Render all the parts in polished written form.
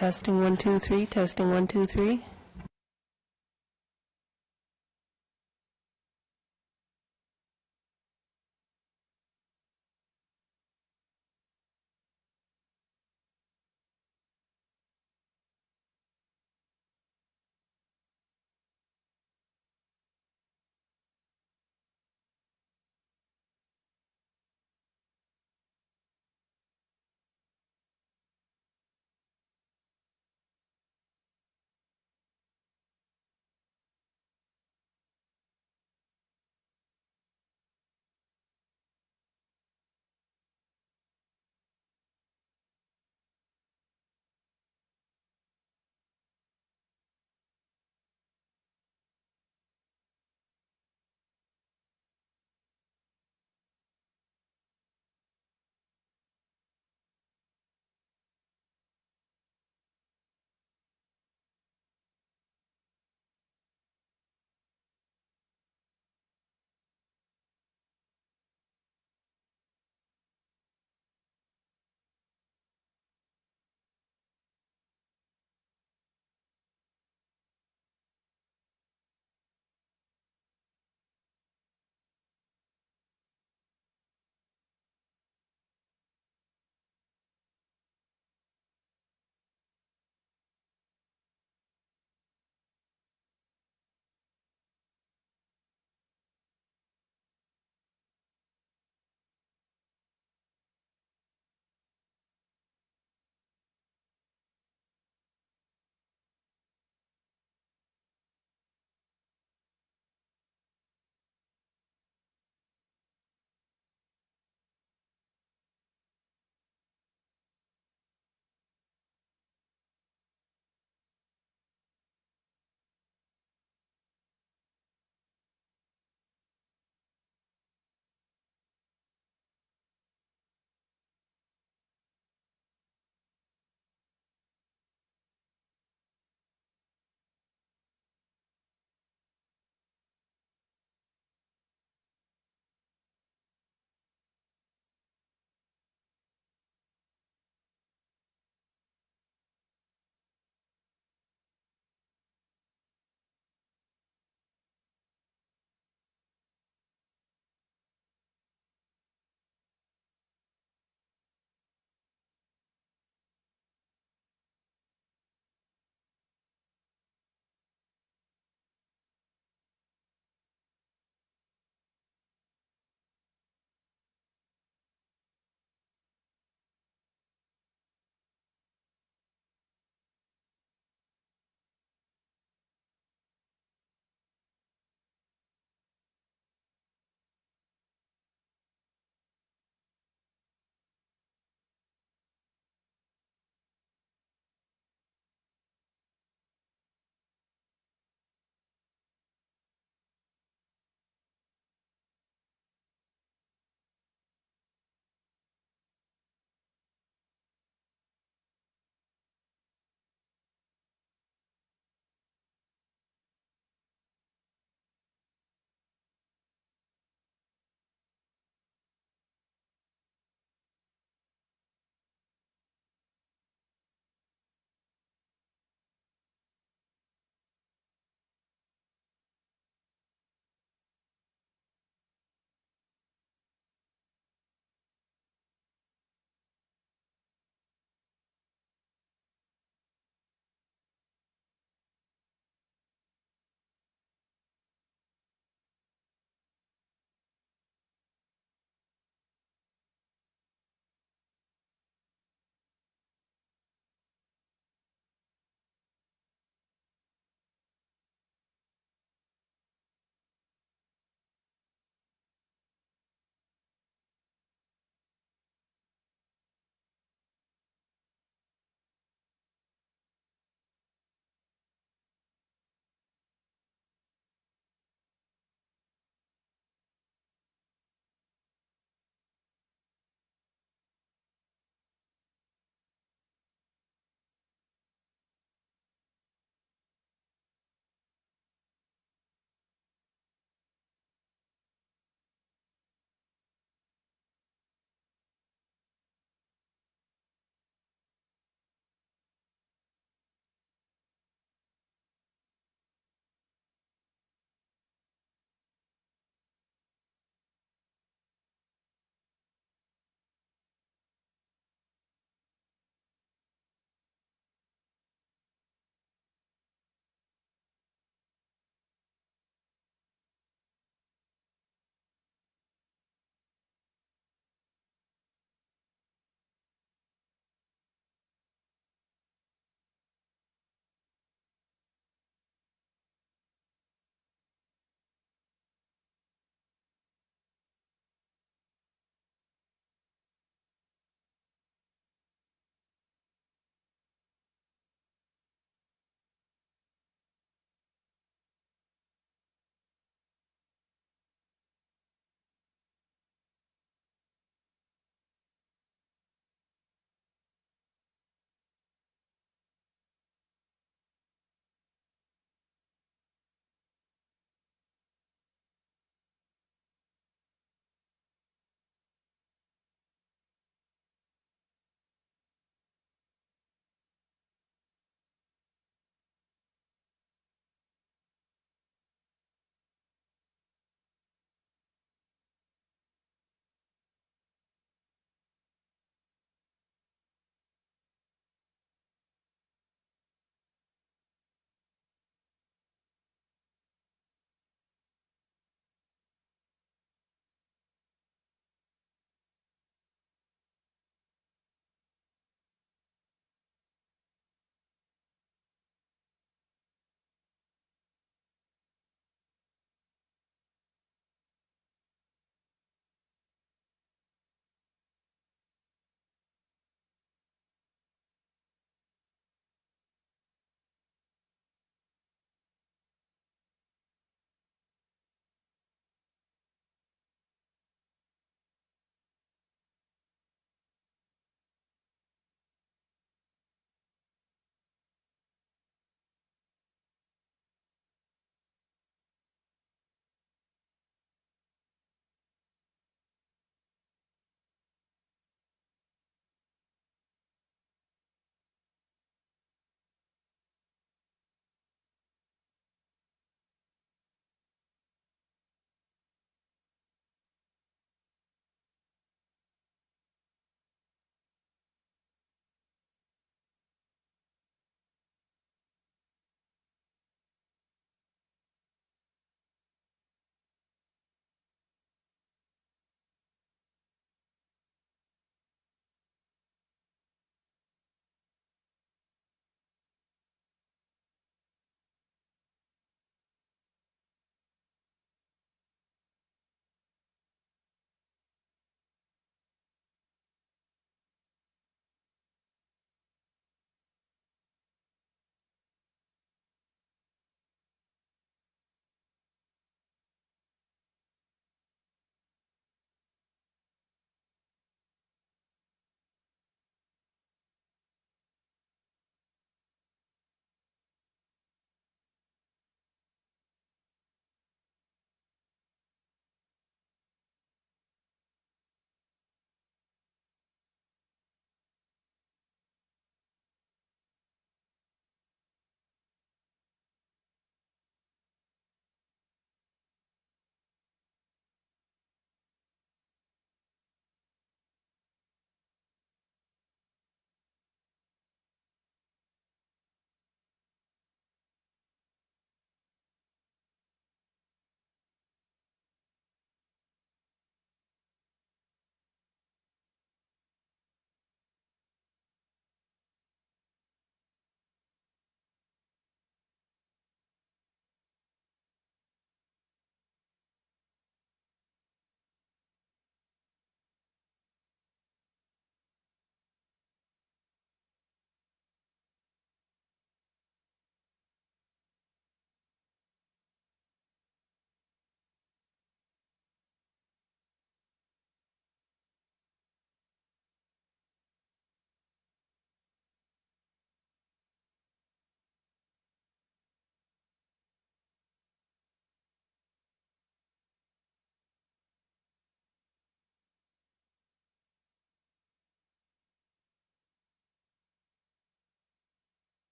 Testing 1 2 3. Testing 1 2 3.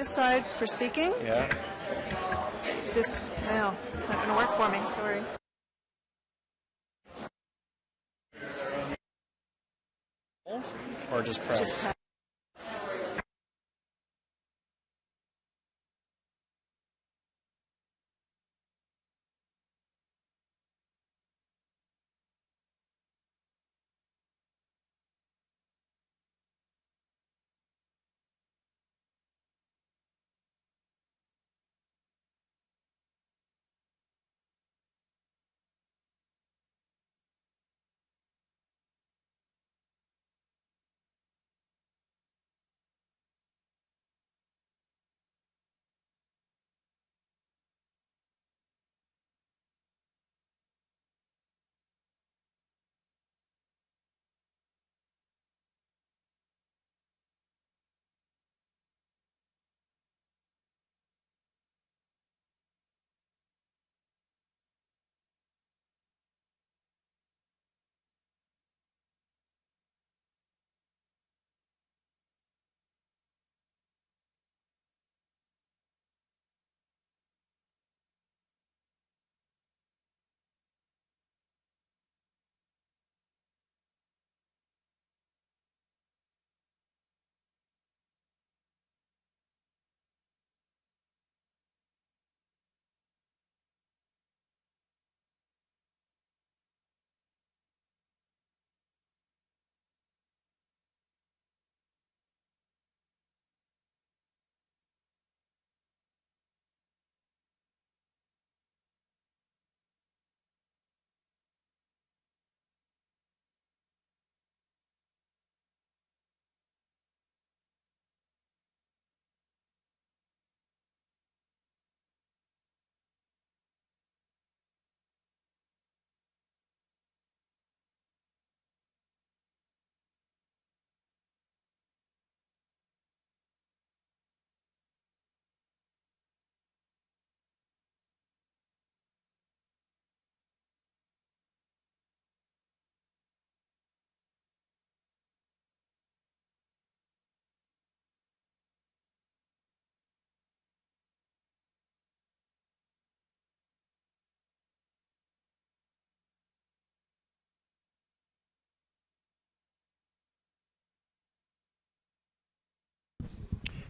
This side for speaking. Yeah. This, no, it's not going to work for me, sorry. Or just press? Just press.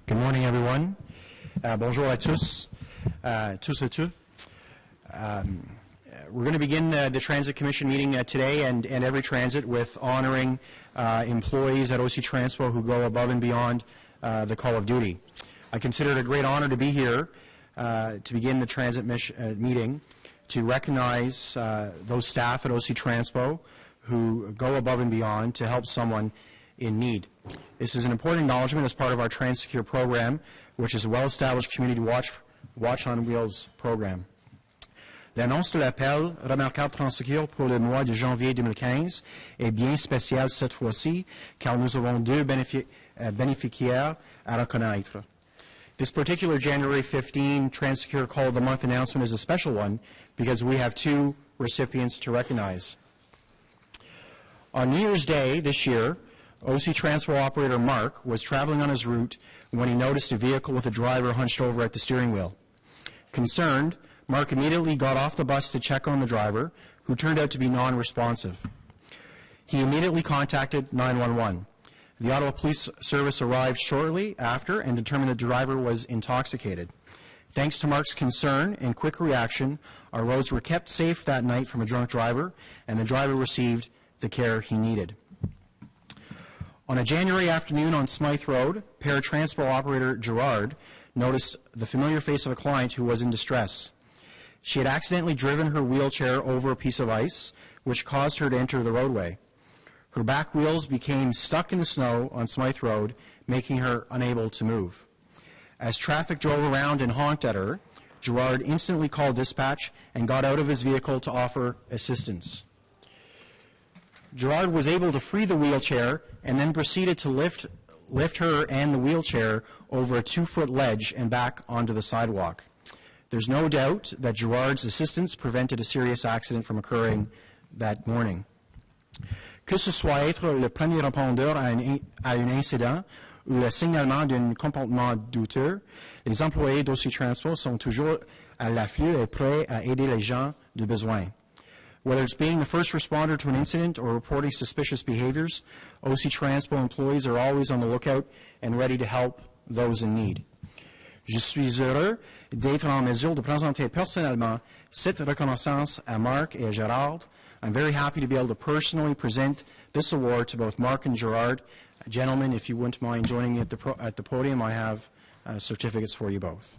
Good morning, everyone. Bonjour à tous, tous et toutes. We're going to begin the Transit Commission meeting today and every transit with honoring employees at OC Transpo who go above and beyond the call of duty. I consider it a great honor to be here to begin the transit meeting to recognize those staff at OC Transpo who go above and beyond to help someone in need. This is an important acknowledgement as part of our TransSecure program, which is a well-established community watch on Wheels program. L'annonce de l'appel remarquable TransSecure pour le mois de janvier 2015 est bien spéciale cette fois-ci, car nous avons deux bénéficiaires à reconnaître. This particular January 15 TransSecure Call of the Month announcement is a special one because we have two recipients to recognize. On New Year's Day this year, OC Transpo operator Mark was traveling on his route when he noticed a vehicle with a driver hunched over at the steering wheel. Concerned, Mark immediately got off the bus to check on the driver, who turned out to be non-responsive. He immediately contacted 911. The Ottawa Police Service arrived shortly after and determined the driver was intoxicated. Thanks to Mark's concern and quick reaction, our roads were kept safe that night from a drunk driver, and the driver received the care he needed. On a January afternoon on Smythe Road, paratransport operator Gerard noticed the familiar face of a client who was in distress. She had accidentally driven her wheelchair over a piece of ice, which caused her to enter the roadway. Her back wheels became stuck in the snow on Smythe Road, making her unable to move. As traffic drove around and honked at her, Gerard instantly called dispatch and got out of his vehicle to offer assistance. Gerard was able to free the wheelchair and then proceeded to lift her and the wheelchair over a 2-foot ledge and back onto the sidewalk. There's no doubt that Gerard's assistance prevented a serious accident from occurring that morning. Que ce soit être le premier répondeur à un incident ou le signalement d'un comportement douteux, les employés d'OC Transport sont toujours à l'afflux et prêts à aider les gens de besoin. Whether it's being the first responder to an incident or reporting suspicious behaviors, OC Transport employees are always on the lookout and ready to help those in need. Je suis heureux d'être en mesure de présenter personnellement cette reconnaissance à Marc et à Gérard. I'm very happy to be able to personally present this award to both Mark and Gerard. Gentlemen, if you wouldn't mind joining me at the podium, I have certificates for you both.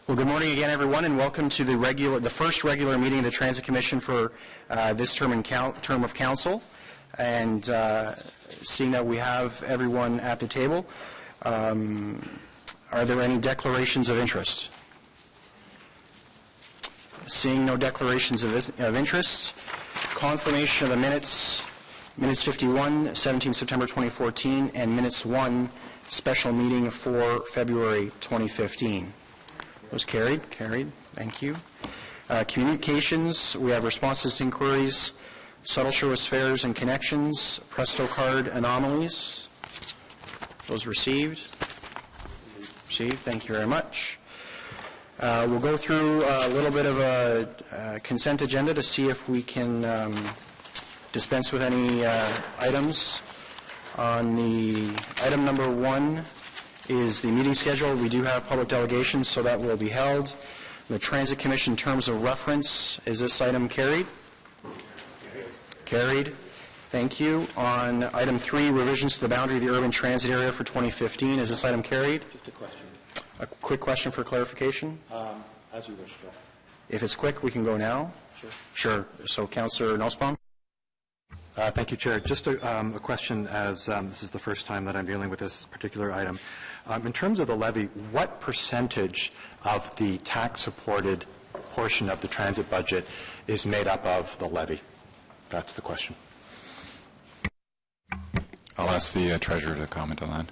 Well, good morning again, everyone, and welcome to the first regular meeting of the Transit Commission for this term of council. And seeing that we have everyone at the table, are there any declarations of interest? Seeing no declarations of interest, confirmation of the minutes 51, 17 September 2014, and minutes 1, special meeting for February 2015. Was carried. Thank you. Communications, we have responses to inquiries, shuttle service fares and connections, Presto card anomalies. Those received. Thank you very much. We'll go through a little bit of a consent agenda to see if we can dispense with any items. On the item number 1 is the meeting schedule. We do have public delegations, so that will be held. The Transit Commission terms of reference, is this item carried? Carried. Thank you. On item 3, revisions to the boundary of the urban transit area for 2015, is this item carried? Just a question. A quick question for clarification? As you wish, Joe. If it's quick, we can go now. Sure. So, Councillor Nussbaum? Thank you, Chair. Just a question, as this is the first time that I'm dealing with this particular item. In terms of the levy, what percentage of the tax-supported portion of the transit budget is made up of the levy? That's the question. I'll ask the Treasurer to comment on that.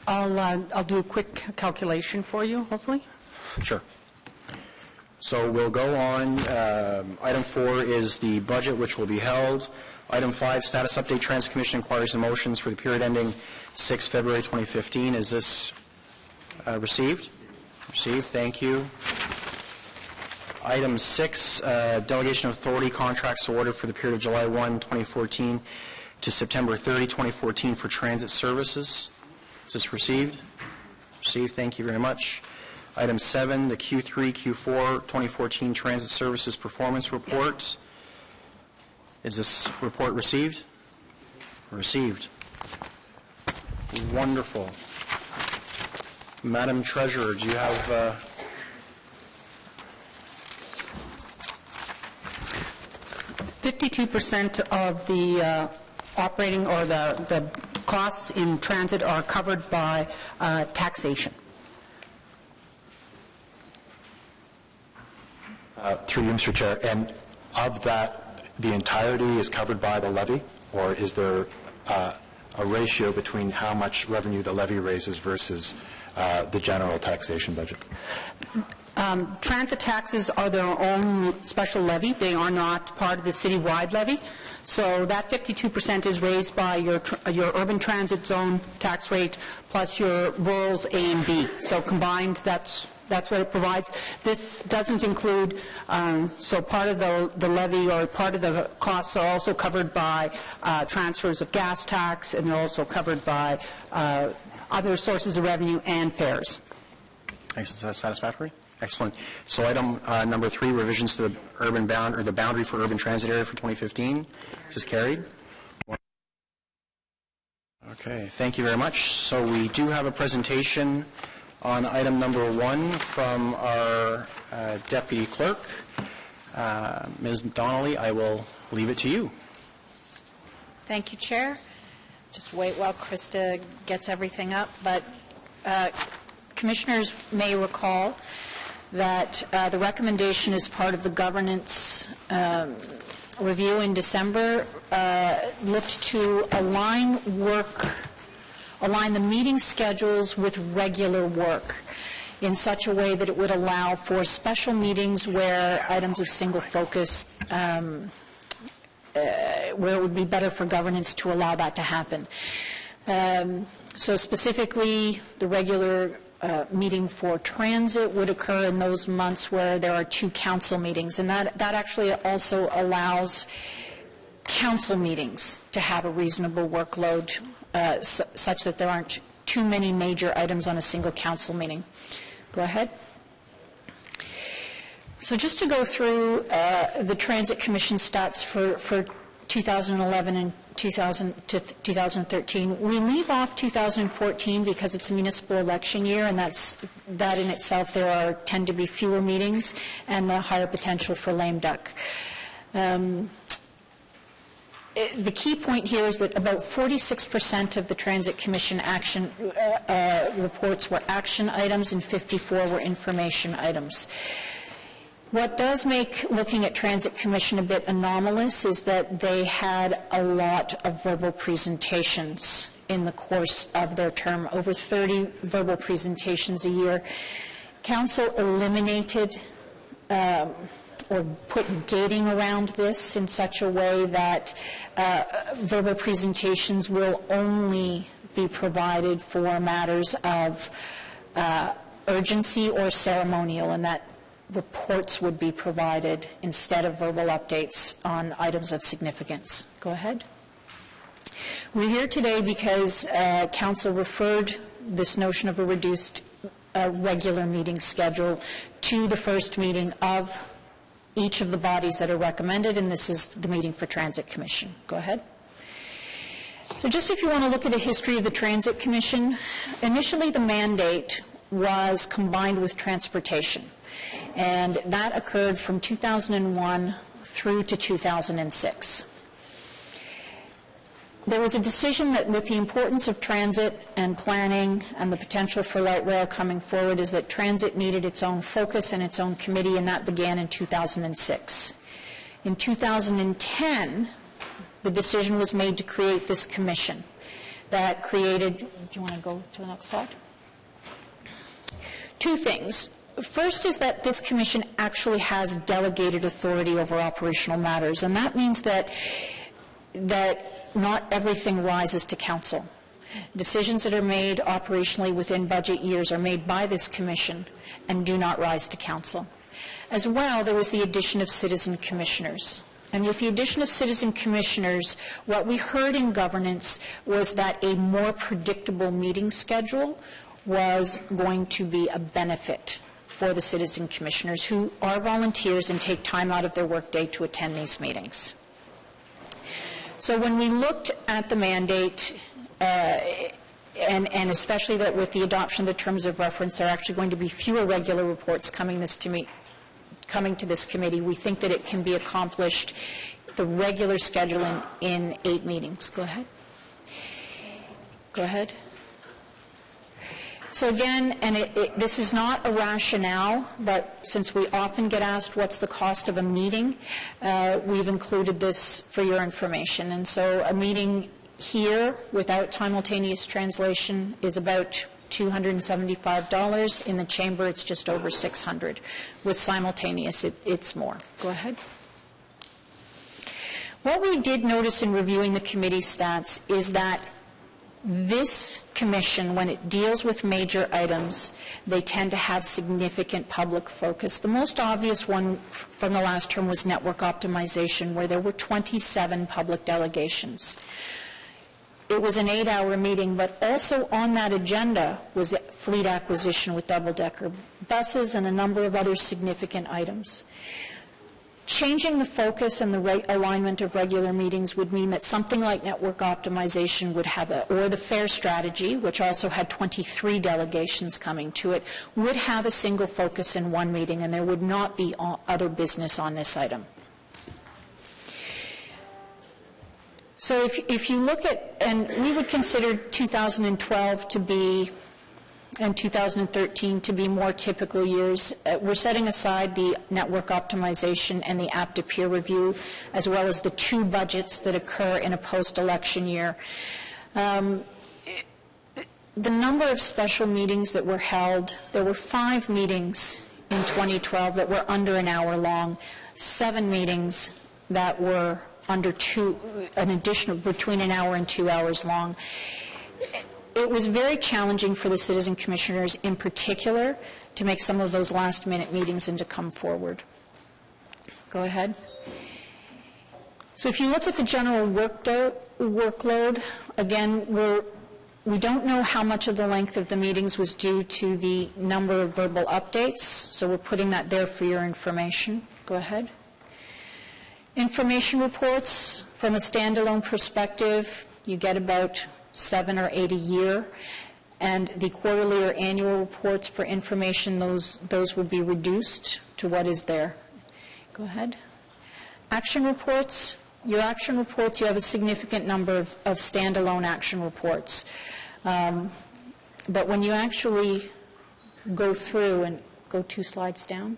I'll do a quick calculation for you, hopefully. Sure. So we'll go on. Item 4 is the budget, which will be held. Item 5, status update. Transit Commission inquiries and motions for the period ending 6 February 2015. Is this received? Received. Thank you. Item 6, delegation of authority contracts awarded for the period of July 1, 2014 to September 30, 2014 for transit services. Is this received? Received. Thank you very much. Item 7, the Q3, Q4 2014 Transit Services Performance Report. Is this report received? Received. Wonderful. Madam Treasurer, do you have... 52% of the operating or the costs in transit are covered by taxation. Through you, Mr. Chair, and of that, the entirety is covered by the levy, or is there a ratio between how much revenue the levy raises versus the general taxation budget? Transit taxes are their own special levy. They are not part of the citywide levy. So that 52% is raised by your urban transit zone tax rate plus your rural's A and B. So combined, that's what it provides. This doesn't include, so part of the levy or part of the costs are also covered by transfers of gas tax, and they're also covered by other sources of revenue and fares. Thanks. Is that satisfactory? Excellent. So item number 3, revisions to the urban bound, or the boundary for urban transit area for 2015. This is carried. Okay, thank you very much. So we do have a presentation on item number 1 from our Deputy Clerk. Ms. Donnelly, I will leave it to you. Thank you, Chair. Just wait while Krista gets everything up. But Commissioners may recall that the recommendation as part of the governance review in December looked to align the meeting schedules with regular work in such a way that it would allow for special meetings where items of single focus, where it would be better for governance to allow that to happen. So specifically, the regular meeting for transit would occur in those months where there are 2 council meetings, and that actually also allows council meetings to have a reasonable workload such that there aren't too many major items on a single council meeting. Go ahead. So just to go through the Transit Commission stats for 2011 and 2013. We leave off 2014 because it's a municipal election year, and that in itself there tend to be fewer meetings and a higher potential for lame duck. The key point here is that about 46% of the Transit Commission action reports were action items and 54 were information items. What does make looking at Transit Commission a bit anomalous is that they had a lot of verbal presentations in the course of their term, over 30 verbal presentations a year. Council eliminated or put gating around this in such a way that verbal presentations will only be provided for matters of urgency or ceremonial, and that reports would be provided instead of verbal updates on items of significance. Go ahead. We're here today because Council referred this notion of a reduced regular meeting schedule to the first meeting of each of the bodies that are recommended, and this is the meeting for Transit Commission. Go ahead. So just if you want to look at a history of the Transit Commission, initially the mandate was combined with transportation, and that occurred from 2001 through to 2006. There was a decision that with the importance of transit and planning and the potential for light rail coming forward is that transit needed its own focus and its own committee, and that began in 2006. In 2010, the decision was made to create this commission that created, do you want to go to the next slide? 2 things. First is that this commission actually has delegated authority over operational matters, and that means that not everything rises to council. Decisions that are made operationally within budget years are made by this commission and do not rise to council. As well, there was the addition of citizen commissioners. And with the addition of citizen commissioners, what we heard in governance was that a more predictable meeting schedule was going to be a benefit for the citizen commissioners, who are volunteers and take time out of their workday to attend these meetings. So when we looked at the mandate, and especially that with the adoption of the terms of reference, there are actually going to be fewer regular reports coming to this committee, we think that it can be accomplished, the regular scheduling, in 8 meetings. Go ahead. Go ahead. So again, and this is not a rationale, but since we often get asked what's the cost of a meeting, we've included this for your information. And so a meeting here without simultaneous translation is about $275. In the chamber, it's just over $600. With simultaneous, it's more. Go ahead. What we did notice in reviewing the committee stats is that this commission, when it deals with major items, they tend to have significant public focus. The most obvious one from the last term was network optimization, where there were 27 public delegations. It was an 8-hour meeting, but also on that agenda was fleet acquisition with double-decker buses and a number of other significant items. Changing the focus and the alignment of regular meetings would mean that something like network optimization would have or the fare strategy, which also had 23 delegations coming to it, would have a single focus in one meeting, and there would not be other business on this item. So if you look at, and we would consider 2012 to be, and 2013 to be more typical years. We're setting aside the network optimization and the app to peer review, as well as the 2 budgets that occur in a post-election year. The number of special meetings that were held, there were 5 meetings in 2012 that were under an hour long, 7 meetings that were under an additional between an hour and 2 hours long. It was very challenging for the citizen commissioners in particular to make some of those last-minute meetings and to come forward. Go ahead. So if you look at the general workload, again, we don't know how much of the length of the meetings was due to the number of verbal updates, so we're putting that there for your information. Go ahead. Information reports, from a standalone perspective, you get about 7 or 8 a year, and the quarterly or annual reports for information, those would be reduced to what is there. Go ahead. Action reports. Your action reports, you have a significant number of standalone action reports. But when you actually go through and go 2 slides down,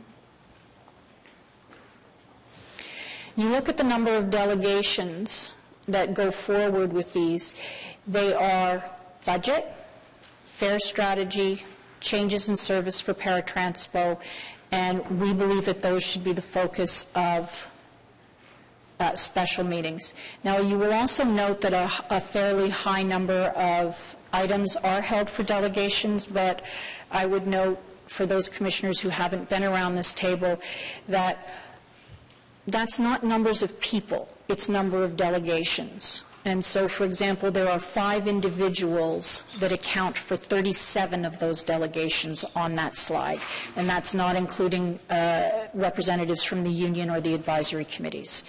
you look at the number of delegations that go forward with these. They are budget, fare strategy, changes in service for paratranspo, and we believe that those should be the focus of special meetings. Now, you will also note that a fairly high number of items are held for delegations, but I would note for those commissioners who haven't been around this table that that's not numbers of people, it's number of delegations. And so, for example, there are 5 individuals that account for 37 of those delegations on that slide, and that's not including representatives from the union or the advisory committees.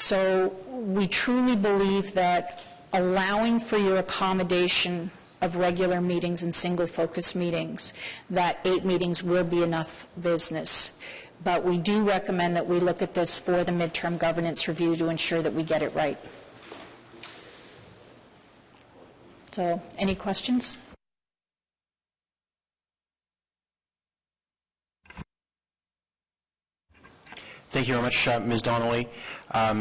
So we truly believe that allowing for your accommodation of regular meetings and single focus meetings, that 8 meetings will be enough business. But we do recommend that we look at this for the midterm governance review to ensure that we get it right. So, any questions? Thank you very much, Ms. Donnelly.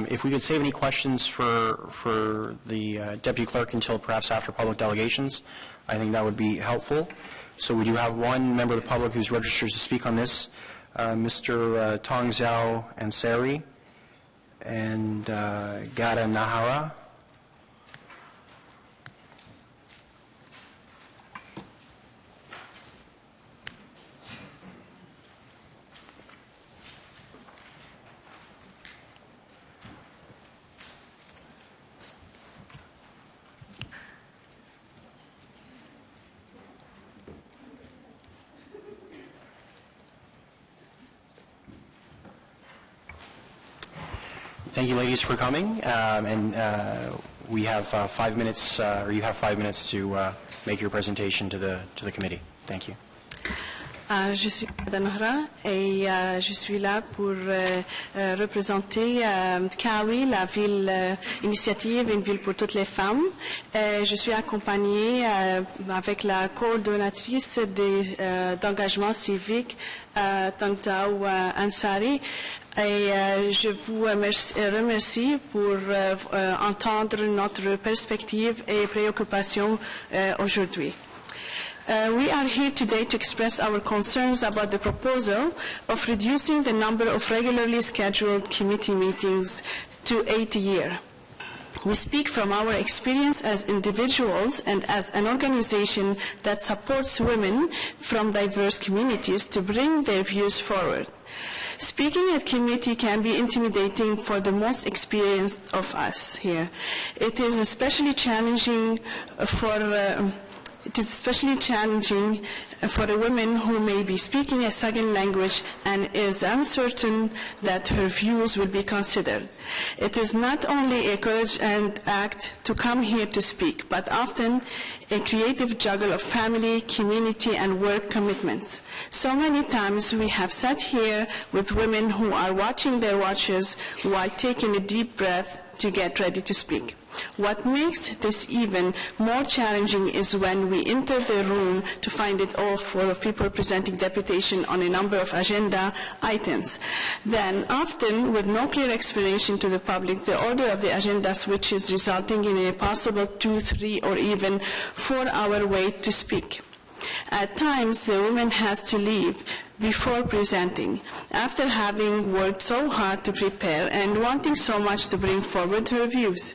If we could save any questions for the Deputy Clerk until perhaps after public delegations, I think that would be helpful. So we do have one member of the public who's registered to speak on this, Mr. Tong Xiao Ansari and Gada Nahara. Thank you, ladies, for coming. We have 5 minutes, or you have 5 minutes to make your presentation to the committee. Thank you. Je suis Danahra et je suis là pour représenter Kawi, la ville initiative, une ville pour toutes les femmes. Je suis accompagnée avec la coordonnatrice d'engagement civique, Tangtao Ansari. Et je vous remercie pour entendre notre perspective et préoccupation aujourd'hui. We are here today to express our concerns about the proposal of reducing the number of regularly scheduled committee meetings to 8 a year. We speak from our experience as individuals and as an organization that supports women from diverse communities to bring their views forward. Speaking at committee can be intimidating for the most experienced of us here. It is especially challenging for a woman who may be speaking a second language and is uncertain that her views will be considered. It is not only a courage and act to come here to speak, but often a creative juggle of family, community, and work commitments. So many times we have sat here with women who are watching their watches while taking a deep breath to get ready to speak. What makes this even more challenging is when we enter the room to find it all full of people presenting deputation on a number of agenda items. Then, often with no clear explanation to the public, the order of the agenda switches, resulting in a possible 2, 3, or even 4-hour wait to speak. At times, the woman has to leave before presenting, after having worked so hard to prepare and wanting so much to bring forward her views.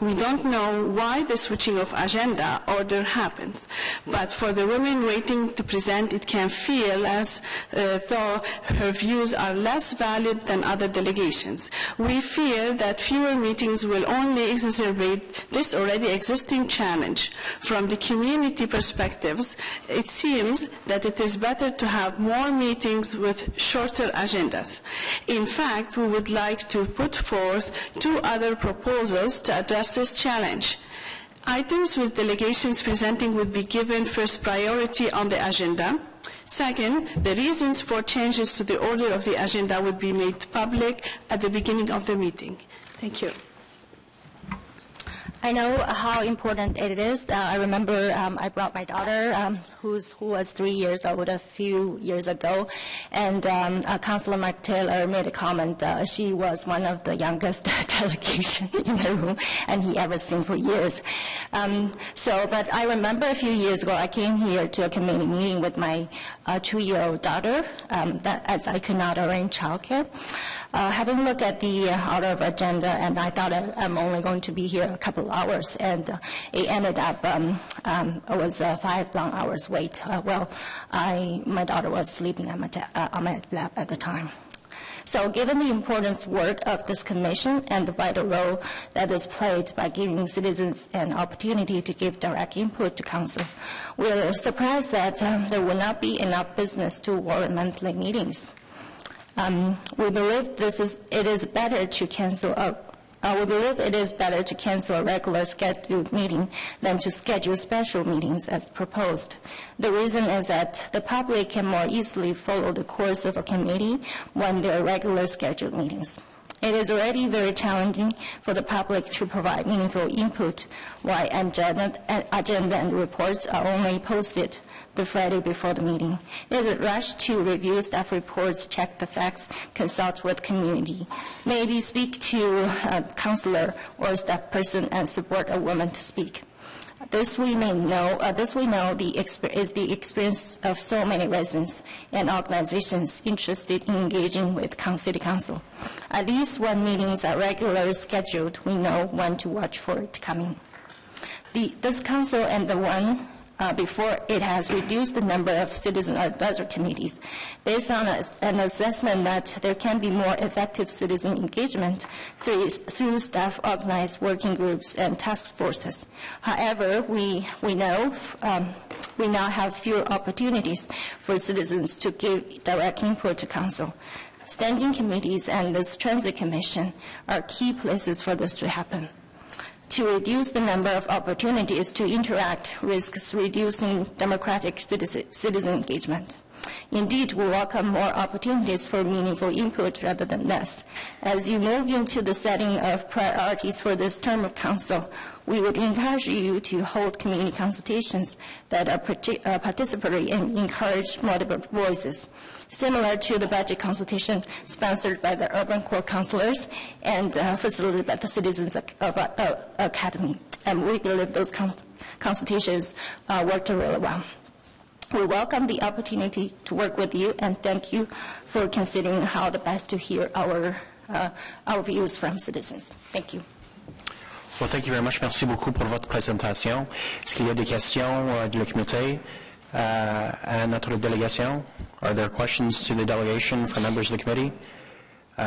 We don't know why the switching of agenda order happens, but for the women waiting to present, it can feel as though her views are less valued than other delegations. We fear that fewer meetings will only exacerbate this already existing challenge. From the community perspectives, it seems that it is better to have more meetings with shorter agendas. In fact, we would like to put forth 2 other proposals to address this challenge. Items with delegations presenting would be given first priority on the agenda. Second, the reasons for changes to the order of the agenda would be made public at the beginning of the meeting. Thank you. I know how important it is. I remember I brought my daughter, who was 3 years old a few years ago, and Councillor Mike Taylor made a comment. She was one of the youngest delegation in the room, and he ever seen for years. But I remember a few years ago, I came here to a committee meeting with my 2-year-old daughter, as I could not arrange childcare. Having looked at the order of agenda, and I thought I'm only going to be here a couple hours, and it ended up it was 5 long hours wait. My daughter was sleeping on my lap at the time. So given the importance work of this commission and the vital role that is played by giving citizens an opportunity to give direct input to council, we are surprised that there will not be enough business to warrant monthly meetings. We believe it is better to cancel a regular scheduled meeting than to schedule special meetings as proposed. The reason is that the public can more easily follow the course of a committee when there are regular scheduled meetings. It is already very challenging for the public to provide meaningful input while agenda and reports are only posted the Friday before the meeting. It is a rush to review staff reports, check the facts, consult with community, maybe speak to a counselor or staff person and support a woman to speak. This we know is the experience of so many residents and organizations interested in engaging with City Council. At least when meetings are regularly scheduled, we know when to watch for it coming. This council and the one before it has reduced the number of citizen advisory committees based on an assessment that there can be more effective citizen engagement through staff-organized working groups and task forces. However, we now have fewer opportunities for citizens to give direct input to council. Standing committees and this transit commission are key places for this to happen. To reduce the number of opportunities to interact risks reducing democratic citizen engagement. Indeed, we welcome more opportunities for meaningful input rather than less. As you move into the setting of priorities for this term of council, we would encourage you to hold community consultations that are participatory and encourage multiple voices, similar to the budget consultation sponsored by the Urban Core Councilors and facilitated by the Citizens Academy. And we believe those consultations worked really well. We welcome the opportunity to work with you and thank you for considering how the best to hear our views from citizens. Thank you. Well, thank you very much. Merci beaucoup pour votre présentation. Est-ce qu'il y a des questions de la communauté à notre délégation? Are there questions to the delegation from members of the committee?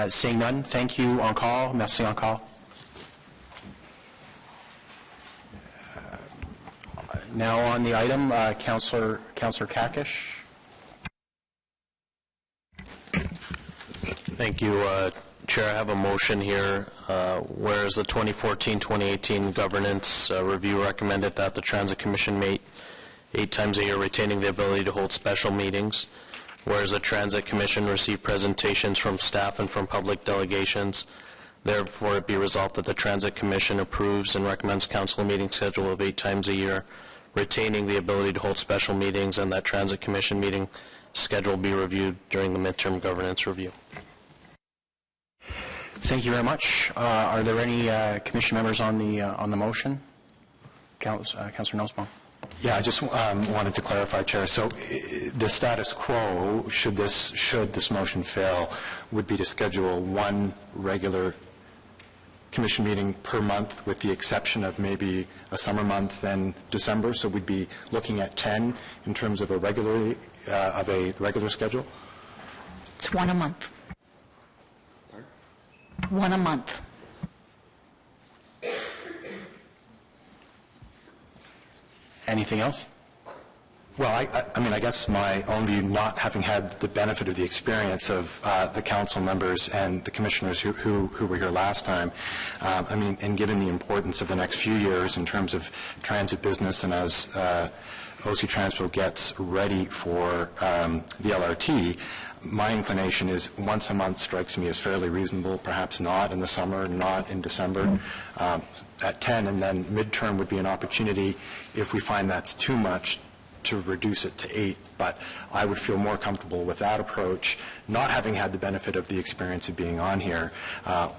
Seeing none, thank you encore. Merci encore. Now on the item, Councillor Kakish. Thank you, Chair. I have a motion here. Whereas the 2014-2018 governance review recommended that the Transit Commission meet 8 times a year, retaining the ability to hold special meetings. Whereas the Transit Commission received presentations from staff and from public delegations, therefore it be resolved that the Transit Commission approves and recommends council meeting schedule of 8 times a year, retaining the ability to hold special meetings, and that Transit Commission meeting schedule be reviewed during the midterm governance review. Thank you very much. Are there any commission members on the motion? Councillor Nussbaum. Yeah, I just wanted to clarify, Chair. So the status quo, should this motion fail, would be to schedule one regular commission meeting per month, with the exception of maybe a summer month and December. So we'd be looking at 10 in terms of a regular schedule. It's one a month. One a month. Anything else? Well, I mean, I guess my own view, not having had the benefit of the experience of the council members and the commissioners who were here last time, I mean, and given the importance of the next few years in terms of transit business, and as OC Transpo gets ready for the LRT, my inclination is once a month strikes me as fairly reasonable, perhaps not in the summer, not in December, at 10, and then midterm would be an opportunity, if we find that's too much, to reduce it to 8. But I would feel more comfortable with that approach, not having had the benefit of the experience of being on here,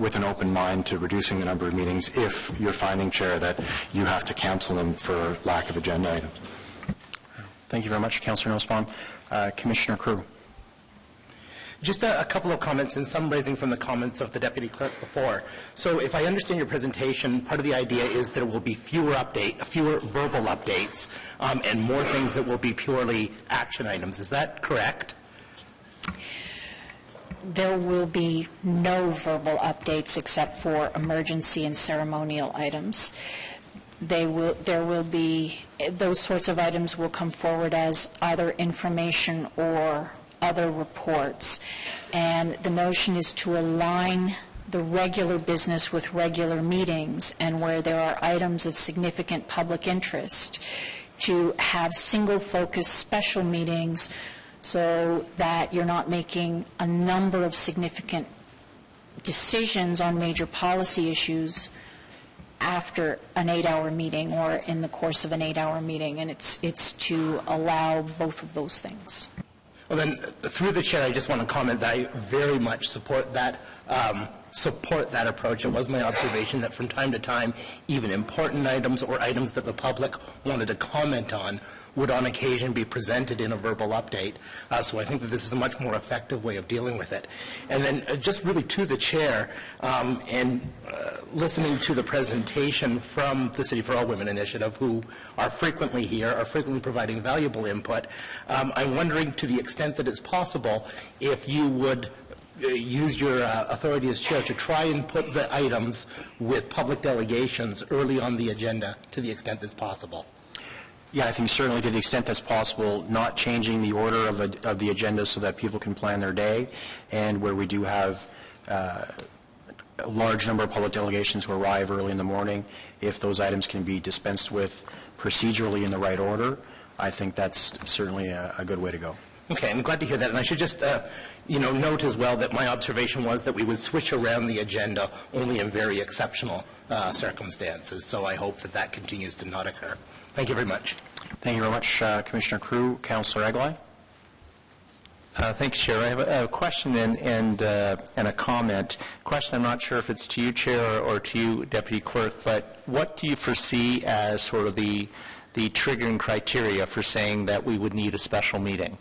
with an open mind to reducing the number of meetings if you're finding, Chair, that you have to cancel them for lack of agenda items. Thank you very much, Councillor Nussbaum. Commissioner Crew. Just a couple of comments, and some raising from the comments of the Deputy Clerk before. So if I understand your presentation, part of the idea is there will be fewer verbal updates, and more things that will be purely action items. Is that correct? There will be no verbal updates except for emergency and ceremonial items. There will be, those sorts of items will come forward as either information or other reports, and the notion is to align the regular business with regular meetings, and where there are items of significant public interest, to have single focus special meetings so that you're not making a number of significant decisions on major policy issues after an 8-hour meeting or in the course of an 8-hour meeting, and it's to allow both of those things. Well, then, through the Chair, I just want to comment that I very much support that approach. It was my observation that from time to time, even important items or items that the public wanted to comment on would on occasion be presented in a verbal update. So I think that this is a much more effective way of dealing with it. And then just really to the Chair, and listening to the presentation from the City for All Women Initiative, who are frequently here, are frequently providing valuable input, I'm wondering, to the extent that it's possible, if you would use your authority as Chair to try and put the items with public delegations early on the agenda, to the extent that's possible. Yeah, I think certainly to the extent that's possible, not changing the order of the agenda so that people can plan their day, and where we do have a large number of public delegations who arrive early in the morning, if those items can be dispensed with procedurally in the right order, I think that's certainly a good way to go. Okay, I'm glad to hear that. And I should just, note as well that my observation was that we would switch around the agenda only in very exceptional circumstances. So I hope that that continues to not occur. Thank you very much. Thank you very much, Commissioner Crew. Councillor Eglai? Thanks, Chair. I have a question and a comment. Question, I'm not sure if it's to you, Chair, or to you, Deputy Clerk, but what do you foresee as sort of the triggering criteria for saying that we would need a special meeting?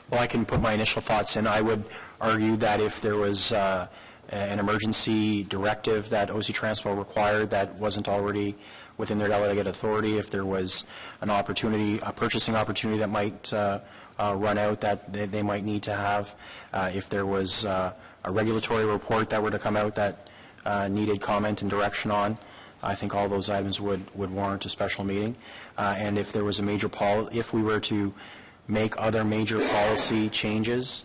Well, I can put my initial thoughts in. I would argue that if there was an emergency directive that OC Transpo required that wasn't already within their delegated authority, if there was an opportunity, a purchasing opportunity that might run out that they might need to have, if there was a regulatory report that were to come out that needed comment and direction on, I think all those items would warrant a special meeting. And if there was a major if we were to make other major policy changes,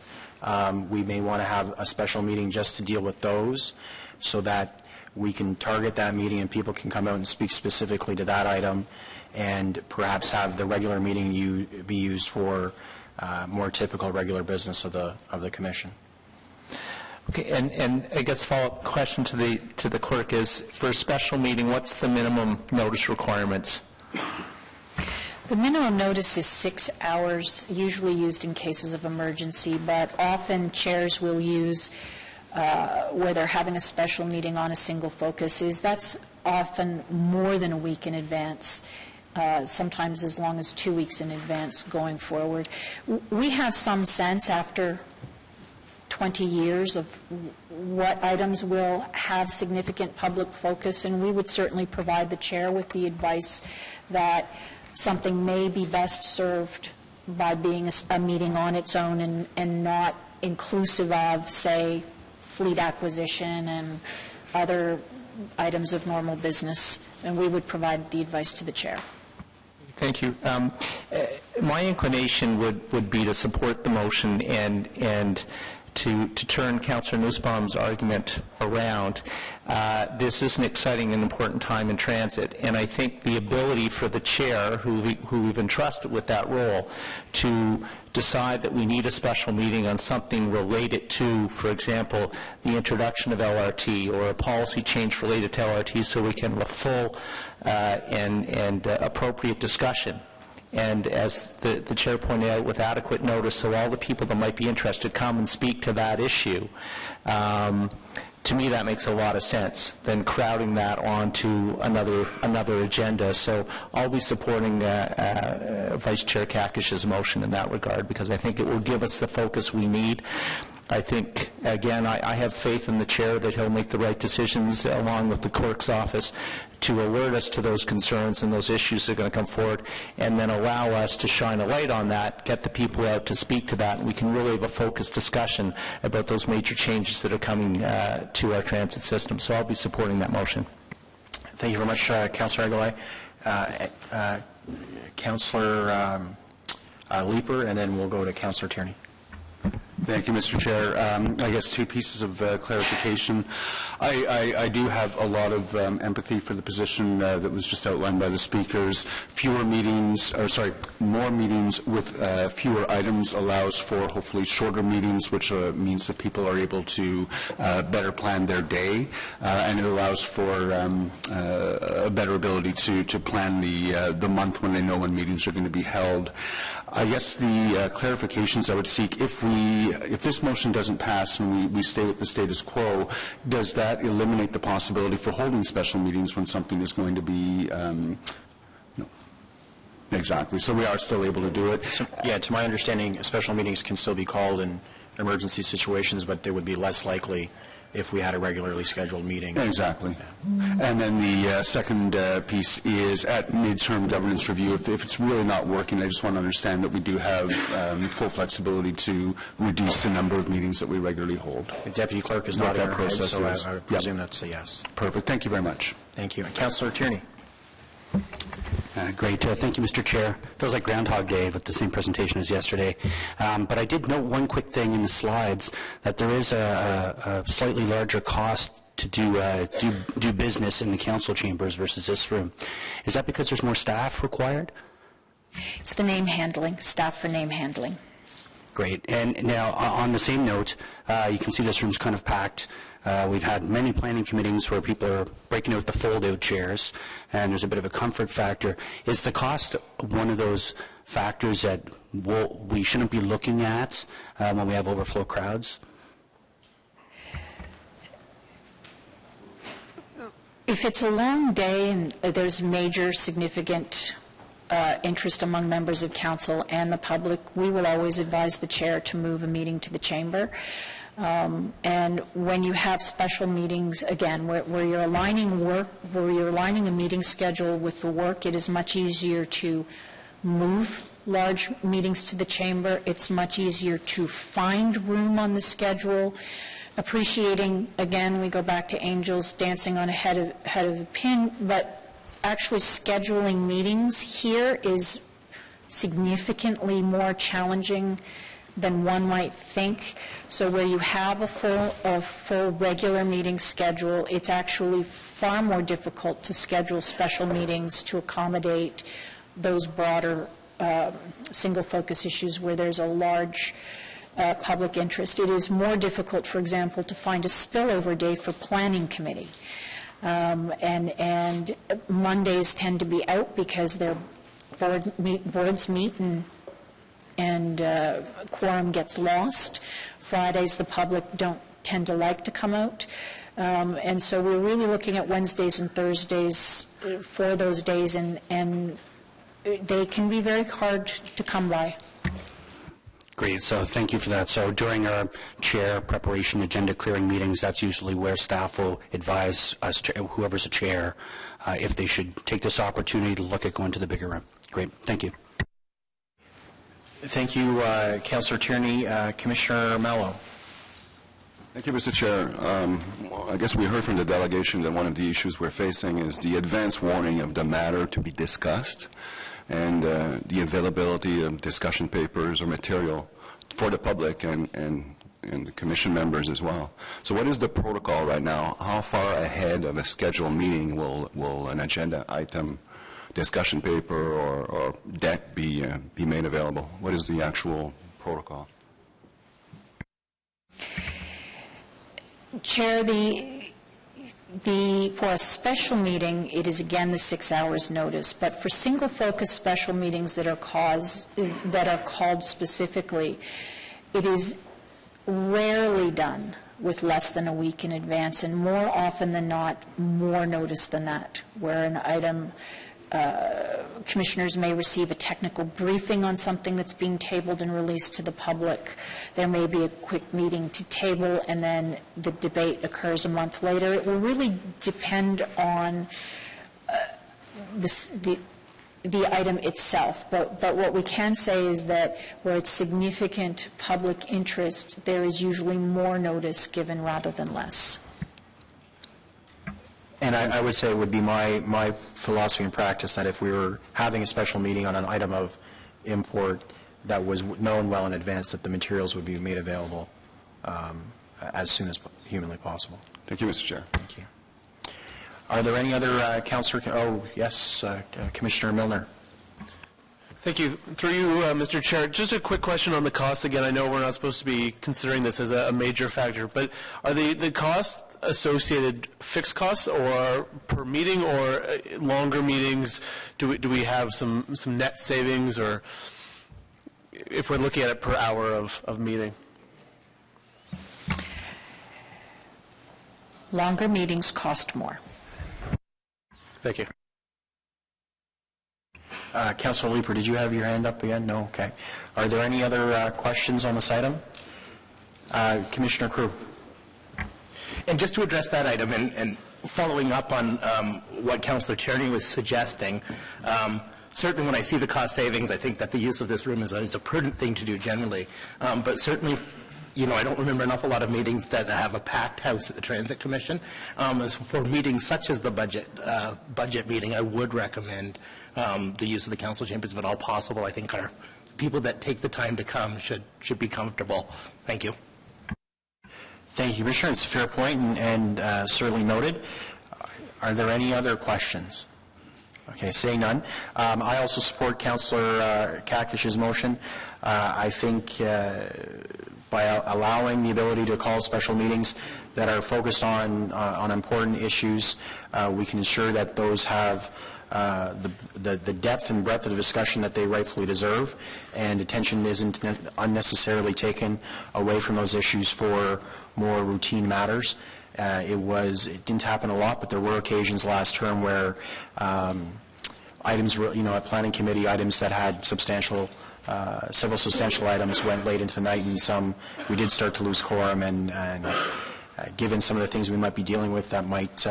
we may want to have a special meeting just to deal with those so that we can target that meeting and people can come out and speak specifically to that item, and perhaps have the regular meeting be used for more typical regular business of the commission. Okay, and I guess follow-up question to the clerk is, for a special meeting, what's the minimum notice requirements? The minimum notice is 6 hours, usually used in cases of emergency, but often chairs will use where they're having a special meeting on a single focus. That's often more than a week in advance, sometimes as long as 2 weeks in advance going forward. We have some sense after 20 years of what items will have significant public focus, and we would certainly provide the chair with the advice that something may be best served by being a meeting on its own and not inclusive of, say, fleet acquisition and other items of normal business, and we would provide the advice to the chair. Thank you. My inclination would be to support the motion and to turn Councillor Nussbaum's argument around. This is an exciting and important time in transit, and I think the ability for the chair, who we've entrusted with that role, to decide that we need a special meeting on something related to, for example, the introduction of LRT or a policy change related to LRT, so we can have a full and appropriate discussion. And as the chair pointed out, with adequate notice, so all the people that might be interested come and speak to that issue. To me, that makes a lot of sense than crowding that onto another agenda. So I'll be supporting Vice Chair Kakish's motion in that regard, because I think it will give us the focus we need. I think, again, I have faith in the chair that he'll make the right decisions along with the clerk's office to alert us to those concerns and those issues that are going to come forward, and then allow us to shine a light on that, get the people out to speak to that, and we can really have a focused discussion about those major changes that are coming to our transit system. So I'll be supporting that motion. Thank you very much, Councillor Eglai. Councillor Leeper, and then we'll go to Councillor Tierney. Thank you, Mr. Chair. I guess two pieces of clarification. I do have a lot of empathy for the position that was just outlined by the speakers. More meetings with fewer items allows for hopefully shorter meetings, which means that people are able to better plan their day, and it allows for a better ability to plan the month when they know when meetings are going to be held. I guess the clarifications I would seek, if this motion doesn't pass and we stay with the status quo, does that eliminate the possibility for holding special meetings when something is going to be no. Exactly. So we are still able to do it. So, yeah, to my understanding, special meetings can still be called in emergency situations, but they would be less likely if we had a regularly scheduled meeting. Exactly. And then the second piece is at midterm governance review, if it's really not working, I just want to understand that we do have full flexibility to reduce the number of meetings that we regularly hold. The Deputy Clerk is not in our head, so I would presume that's a yes. Perfect. Thank you very much. Thank you. Councillor Tierney. Great. Thank you, Mr. Chair. Feels like Groundhog Day with the same presentation as yesterday. But I did note one quick thing in the slides, that there is a slightly larger cost to do business in the council chambers versus this room. Is that because there's more staff required? It's the name handling, staff for name handling. Great. And now, on the same note, you can see this room's kind of packed. We've had many planning committees where people are breaking out the fold-out chairs, and there's a bit of a comfort factor. Is the cost one of those factors that we shouldn't be looking at when we have overflow crowds? If it's a long day and there's major significant interest among members of council and the public, we will always advise the chair to move a meeting to the chamber. And when you have special meetings, again, where you're aligning work, where you're aligning a meeting schedule with the work, it is much easier to move large meetings to the chamber. It's much easier to find room on the schedule. Appreciating, again, we go back to angels dancing on a head of a pin, but actually scheduling meetings here is significantly more challenging than one might think. So where you have a full regular meeting schedule, it's actually far more difficult to schedule special meetings to accommodate those broader single focus issues where there's a large public interest. It is more difficult, for example, to find a spillover day for planning committee. And Mondays tend to be out because their boards meet and quorum gets lost. Fridays the public don't tend to like to come out. And so we're really looking at Wednesdays and Thursdays for those days, and they can be very hard to come by. Great, so thank you for that. So during our chair preparation agenda clearing meetings, that's usually where staff will advise us, whoever's a chair, if they should take this opportunity to look at going to the bigger room. Great, thank you. Thank you, Councillor Tierney. Commissioner Mello. Thank you, Mr. Chair. I guess we heard from the delegation that one of the issues we're facing is the advance warning of the matter to be discussed and the availability of discussion papers or material for the public and the commission members as well. So what is the protocol right now? How far ahead of a scheduled meeting will an agenda item, discussion paper, or deck be made available? What is the actual protocol? Chair, for a special meeting, it is again the 6 hours notice. But for single focus special meetings that are called specifically, it is rarely done with less than a week in advance, and more often than not, more notice than that, where an item, commissioners may receive a technical briefing on something that's being tabled and released to the public. There may be a quick meeting to table, and then the debate occurs a month later. It will really depend on the item itself. But what we can say is that where it's significant public interest, there is usually more notice given rather than less. And I would say it would be my philosophy and practice that if we were having a special meeting on an item of import that was known well in advance, that the materials would be made available as soon as humanly possible. Thank you, Mr. Chair. Thank you. Are there any other councillor? Oh, yes, Commissioner Milner. Thank you. Through you, Mr. Chair, just a quick question on the costs. Again, I know we're not supposed to be considering this as a major factor, but are the costs associated fixed costs or per meeting, or longer meetings? Do we have some net savings, or if we're looking at it per hour of meeting? Longer meetings cost more. Thank you. Councillor Leeper, did you have your hand up again? No? Okay. Are there any other questions on this item? Commissioner Crew. And just to address that item, and following up on what Councillor Tierney was suggesting, certainly when I see the cost savings, I think that the use of this room is a prudent thing to do generally. But certainly, you know, I don't remember an awful lot of meetings that have a packed house at the Transit Commission. As for meetings such as the budget meeting, I would recommend the use of the council chambers if at all possible. I think our people that take the time to come should be comfortable. Thank you. Thank you, Commissioner. It's a fair point and certainly noted. Are there any other questions? Okay, seeing none. I also support Councillor Kakish's motion. I think by allowing the ability to call special meetings that are focused on important issues, we can ensure that those have the depth and breadth of discussion that they rightfully deserve, and attention isn't unnecessarily taken away from those issues for more routine matters. It didn't happen a lot, but there were occasions last term where items were, at planning committee, items that had several substantial items went late into the night, and some we did start to lose quorum, and given some of the things we might be dealing with, that might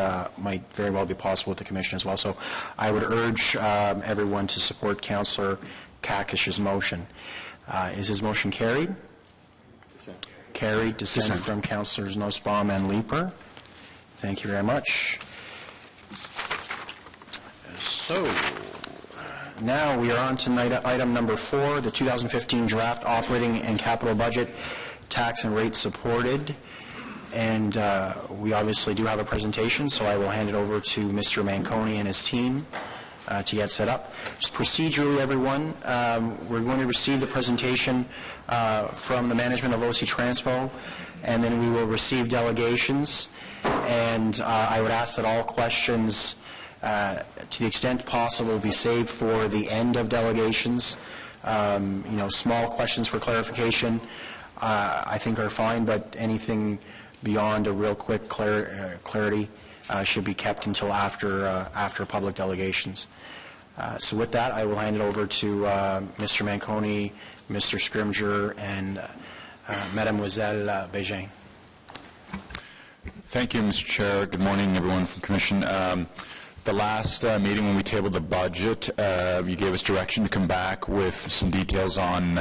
very well be possible with the Commission as well. So I would urge everyone to support Councillor Kakish's motion. Is his motion carried? Dissent. Carried. Dissent from Councillors Nussbaum and Leeper. Thank you very much. So now we are on to item number 4, the 2015 draft operating and capital budget, tax and rates supported. And we obviously do have a presentation, so I will hand it over to Mr. Manconi and his team to get set up. Just procedurally, everyone, we're going to receive the presentation from the management of OC Transpo, and then we will receive delegations. And I would ask that all questions, to the extent possible, be saved for the end of delegations. Small questions for clarification, I think are fine, but anything beyond a real quick clarity should be kept until after public delegations. So with that, I will hand it over to Mr. Manconi, Mr. Scrimger, and Mademoiselle Bégin. Thank you, Mr. Chair. Good morning, everyone from Commission. The last meeting when we tabled the budget, you gave us direction to come back with some details on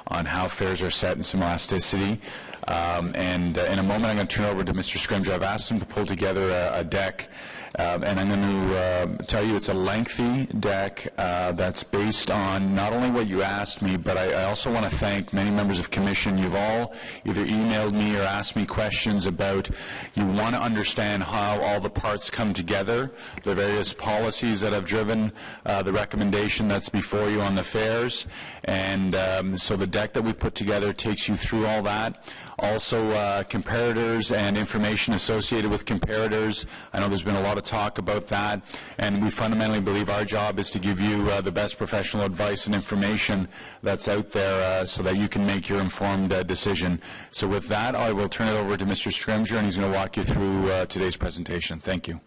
how fares are set and some elasticity. And in a moment, I'm going to turn over to Mr. Scrimger. I've asked him to pull together a deck, and I'm going to tell you it's a lengthy deck that's based on not only what you asked me, but I also want to thank many members of Commission. You've all either emailed me or asked me questions about, you want to understand how all the parts come together, the various policies that have driven the recommendation that's before you on the fares, and so the deck that we've put together takes you through all that. Also, comparators and information associated with comparators. I know there's been a lot of talk about that, and we fundamentally believe our job is to give you the best professional advice and information that's out there so that you can make your informed decision. So with that, I will turn it over to Mr. Scrimger, and he's going to walk you through today's presentation. Thank you.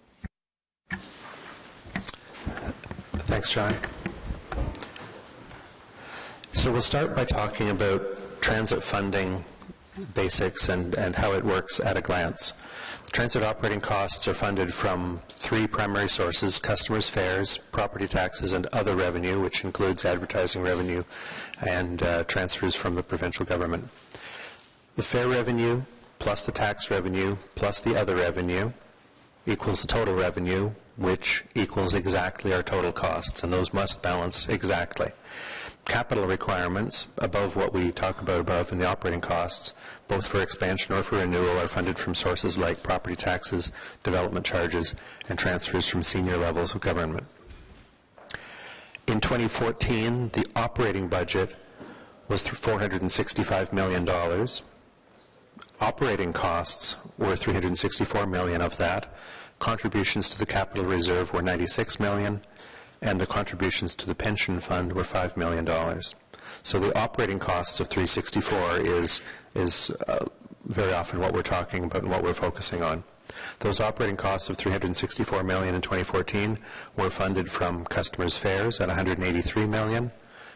Thanks, John. So we'll start by talking about transit funding basics and how it works at a glance. The transit operating costs are funded from 3 primary sources: customers' fares, property taxes, and other revenue, which includes advertising revenue and transfers from the provincial government. The fare revenue plus the tax revenue plus the other revenue equals the total revenue, which equals exactly our total costs, and those must balance exactly. Capital requirements, above what we talk about above in the operating costs, both for expansion or for renewal, are funded from sources like property taxes, development charges, and transfers from senior levels of government. In 2014, the operating budget was $465 million. Operating costs were $364 million of that. Contributions to the capital reserve were $96 million. And the contributions to the pension fund were $5 million. So the operating costs of 364 is very often what we're talking about and what we're focusing on. Those operating costs of $364 million in 2014 were funded from customers' fares at $183 million.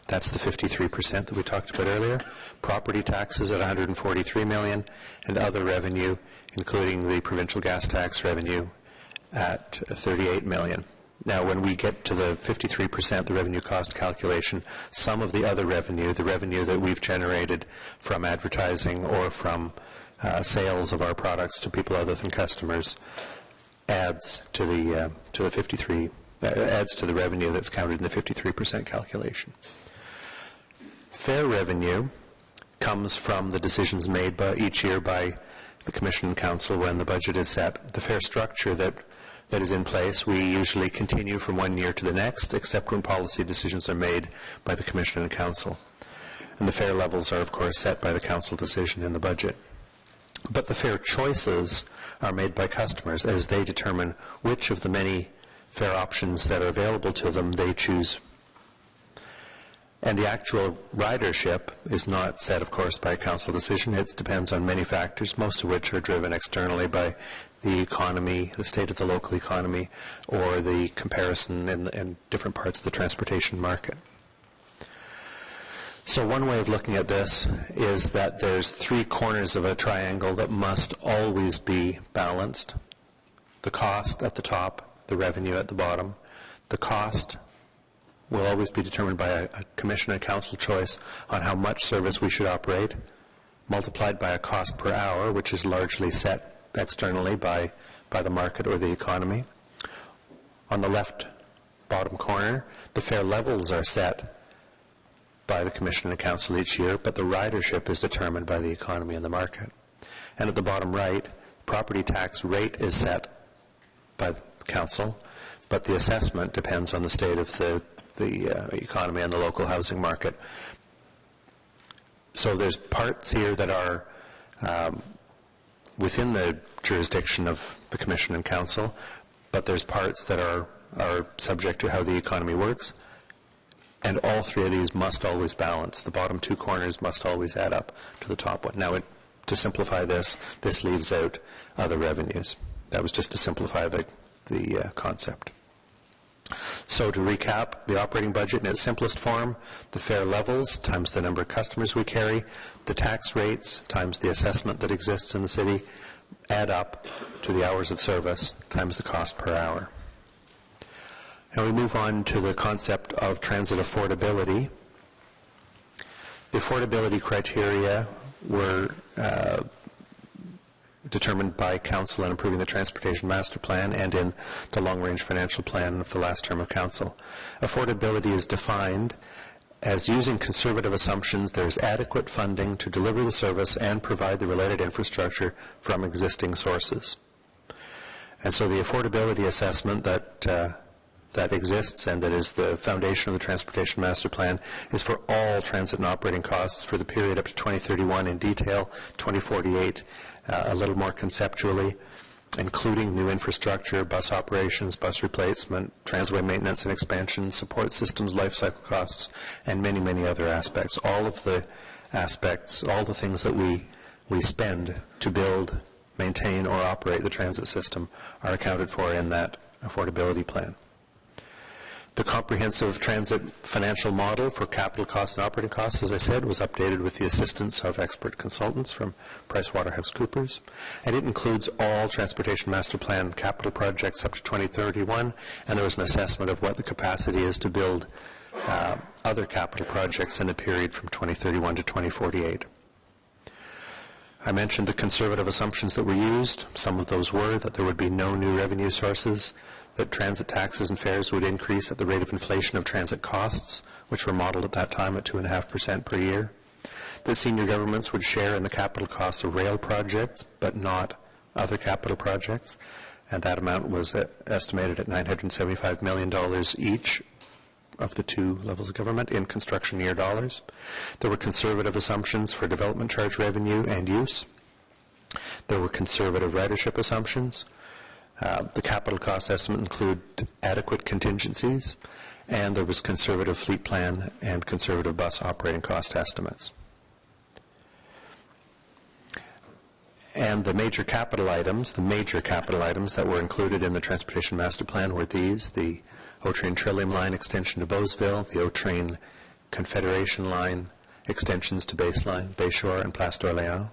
That's the 53% that we talked about earlier. Property taxes at $143 million, and other revenue, including the provincial gas tax revenue, at $38 million. Now, when we get to the 53%, the revenue cost calculation, some of the other revenue, the revenue that we've generated from advertising or from sales of our products to people other than customers, adds to the adds to the revenue that's counted in the 53% calculation. Fare revenue comes from the decisions made each year by the Commission and Council when the budget is set. The fare structure that that is in place. We usually continue from one year to the next, except when policy decisions are made by the Commission and Council. And the fare levels are, of course, set by the Council decision in the budget. But the fare choices are made by customers as they determine which of the many fare options that are available to them they choose. And the actual ridership is not set, of course, by a council decision. It depends on many factors, most of which are driven externally by the economy, the state of the local economy, or the comparison in different parts of the transportation market. So one way of looking at this is that there's three corners of a triangle that must always be balanced. The cost at the top, the revenue at the bottom. The cost will always be determined by a commission and council choice on how much service we should operate, multiplied by a cost per hour, which is largely set externally by the market or the economy. On the left bottom corner, the fare levels are set by the commission and council each year, but the ridership is determined by the economy and the market. And at the bottom right, property tax rate is set by the council, but the assessment depends on the state of the economy and the local housing market. So there's parts here that are within the jurisdiction of the Commission and Council, but there's parts that are subject to how the economy works, and all three of these must always balance. The bottom two corners must always add up to the top one. Now, to simplify this leaves out other revenues. That was just to simplify the concept. So to recap, the operating budget in its simplest form, the fare levels times the number of customers we carry, the tax rates times the assessment that exists in the city, add up to the hours of service times the cost per hour. Now we move on to the concept of transit affordability. The affordability criteria were determined by Council in approving the Transportation Master Plan and in the Long-Range Financial Plan of the last term of Council. Affordability is defined as using conservative assumptions there is adequate funding to deliver the service and provide the related infrastructure from existing sources. And so the affordability assessment that exists and that is the foundation of the Transportation Master Plan is for all transit and operating costs for the period up to 2031 in detail, 2048 a little more conceptually, including new infrastructure, bus operations, bus replacement, transway maintenance and expansion, support systems, life cycle costs, and many, many other aspects. All of the aspects, all the things that we spend to build, maintain, or operate the transit system are accounted for in that affordability plan. The comprehensive transit financial model for capital costs and operating costs, as I said, was updated with the assistance of expert consultants from PricewaterhouseCoopers, and it includes all Transportation Master Plan capital projects up to 2031, and there was an assessment of what the capacity is to build other capital projects in the period from 2031 to 2048. I mentioned the conservative assumptions that were used. Some of those were that there would be no new revenue sources, that transit taxes and fares would increase at the rate of inflation of transit costs, which were modeled at that time at 2.5% per year, that senior governments would share in the capital costs of rail projects, but not other capital projects, and that amount was estimated at $975 million each of the two levels of government in construction year dollars. There were conservative assumptions for development charge revenue and use. There were conservative ridership assumptions. The capital cost estimate included adequate contingencies, and there was conservative fleet plan and conservative bus operating cost estimates. And the major capital items that were included in the Transportation Master Plan were these: the O-Train Trillium Line extension to Beauceville, the O-Train Confederation Line extensions to Baseline, Bayshore, and Place d'Orléans,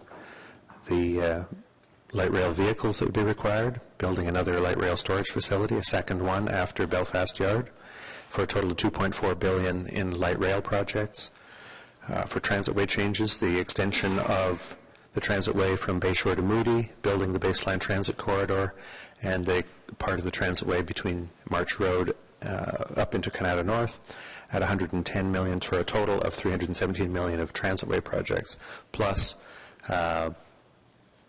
the light rail vehicles that would be required, building another light rail storage facility, a second one after Belfast Yard, for a total of $2.4 billion in light rail projects. For transitway changes, the extension of the transitway from Bayshore to Moody, building the Baseline Transit Corridor, and the part of the transitway between March Road up into Canada North at $110 million, for a total of $317 million of transitway projects, plus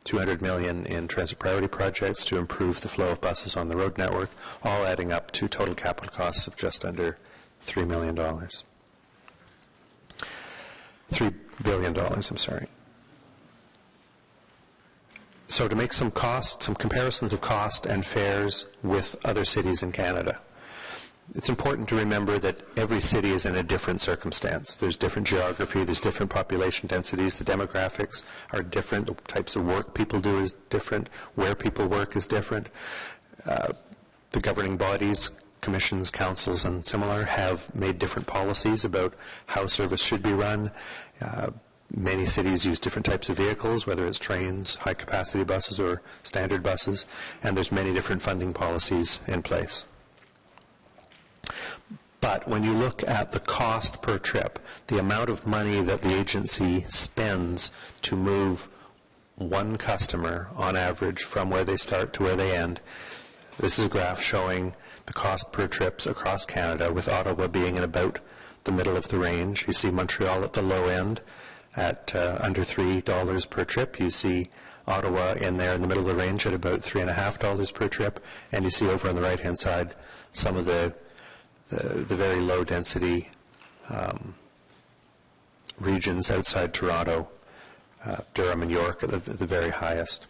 $200 million in transit priority projects to improve the flow of buses on the road network, all adding up to total capital costs of just under $3 million. $3 billion, I'm sorry. So to make some comparisons of cost and fares with other cities in Canada, it's important to remember that every city is in a different circumstance. There's different geography, there's different population densities, the demographics are different, the types of work people do is different, where people work is different. The governing bodies, commissions, councils, and similar have made different policies about how service should be run. Many cities use different types of vehicles, whether it's trains, high-capacity buses, or standard buses, and there's many different funding policies in place. But when you look at the cost per trip, the amount of money that the agency spends to move one customer on average from where they start to where they end, this is a graph showing the cost per trips across Canada, with Ottawa being in about the middle of the range. You see Montreal at the low end at under $3 per trip. You see Ottawa in there in the middle of the range at about $3.50 per trip. And you see over on the right-hand side some of the very low density regions outside Toronto, Durham and York at the very highest.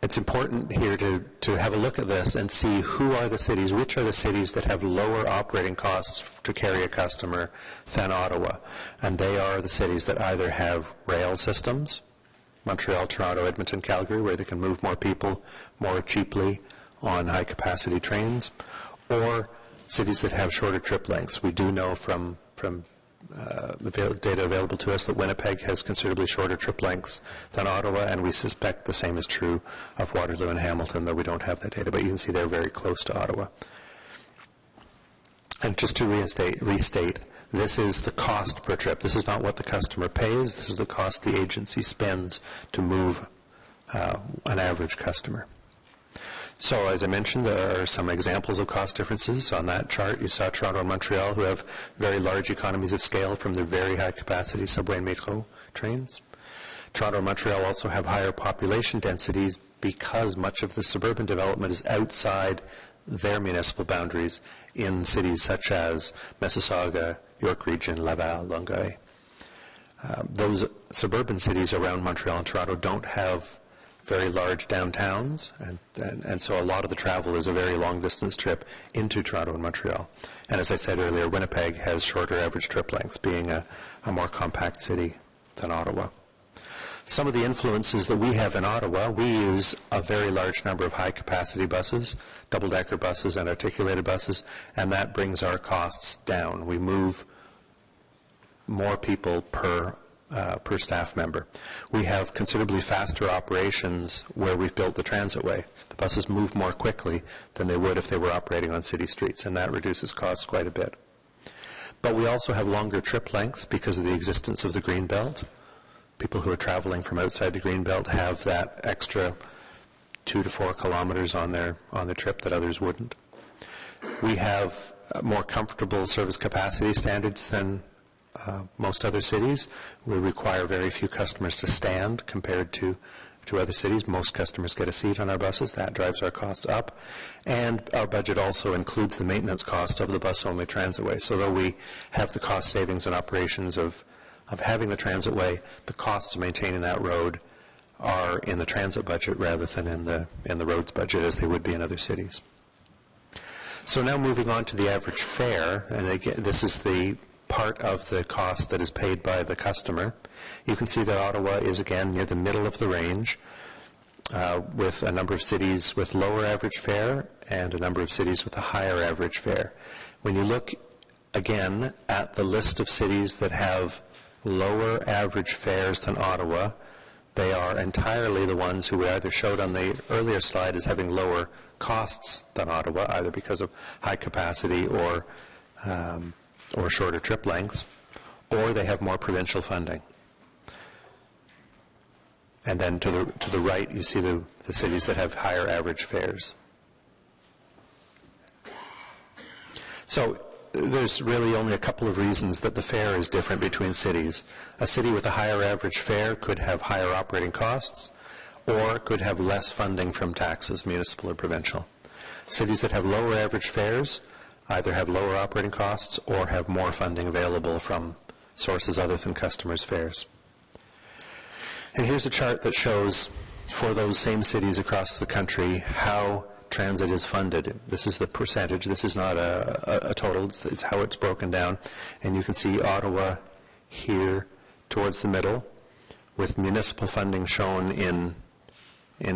It's important here to have a look at this and see who are the cities, which are the cities that have lower operating costs to carry a customer than Ottawa. And they are the cities that either have rail systems, Montreal, Toronto, Edmonton, Calgary, where they can move more people more cheaply on high-capacity trains, or cities that have shorter trip lengths. We do know from data available to us that Winnipeg has considerably shorter trip lengths than Ottawa, and we suspect the same is true of Waterloo and Hamilton, though we don't have that data, but you can see they're very close to Ottawa. And just to restate, this is the cost per trip. This is not what the customer pays. This is the cost the agency spends to move an average customer. So, as I mentioned, there are some examples of cost differences. On that chart, you saw Toronto and Montreal, who have very large economies of scale from their very high-capacity subway and metro trains. Toronto and Montreal also have higher population densities because much of the suburban development is outside their municipal boundaries in cities such as Mississauga, York Region, Laval, Longueuil. Those suburban cities around Montreal and Toronto don't have very large downtowns, and so a lot of the travel is a very long-distance trip into Toronto and Montreal. And as I said earlier, Winnipeg has shorter average trip lengths, being a more compact city than Ottawa. Some of the influences that we have in Ottawa, we use a very large number of high-capacity buses, double-decker buses and articulated buses, and that brings our costs down. We move more people per staff member. We have considerably faster operations where we've built the transitway. The buses move more quickly than they would if they were operating on city streets, and that reduces costs quite a bit. But we also have longer trip lengths because of the existence of the green belt. People who are traveling from outside the green belt have that extra 2 to 4 kilometers on their trip that others wouldn't. We have more comfortable service capacity standards than most other cities. We require very few customers to stand compared to other cities. Most customers get a seat on our buses. That drives our costs up. And our budget also includes the maintenance costs of the bus-only transitway. So though we have the cost savings and operations of having the transitway, the costs of maintaining that road are in the transit budget rather than in the roads budget as they would be in other cities. So now moving on to the average fare, and again, this is the part of the cost that is paid by the customer. You can see that Ottawa is again near the middle of the range, with a number of cities with lower average fare and a number of cities with a higher average fare. When you look again at the list of cities that have lower average fares than Ottawa, they are entirely the ones who we either showed on the earlier slide as having lower costs than Ottawa, either because of high capacity or shorter trip lengths, or they have more provincial funding. And then to the right, you see the cities that have higher average fares. So there's really only a couple of reasons that the fare is different between cities. A city with a higher average fare could have higher operating costs. or could have less funding from taxes, municipal or provincial. Cities that have lower average fares either have lower operating costs or have more funding available from sources other than customers' fares. And here's a chart that shows for those same cities across the country how transit is funded. This is the percentage. This is not a total. It's how it's broken down. And you can see Ottawa here towards the middle, with municipal funding shown in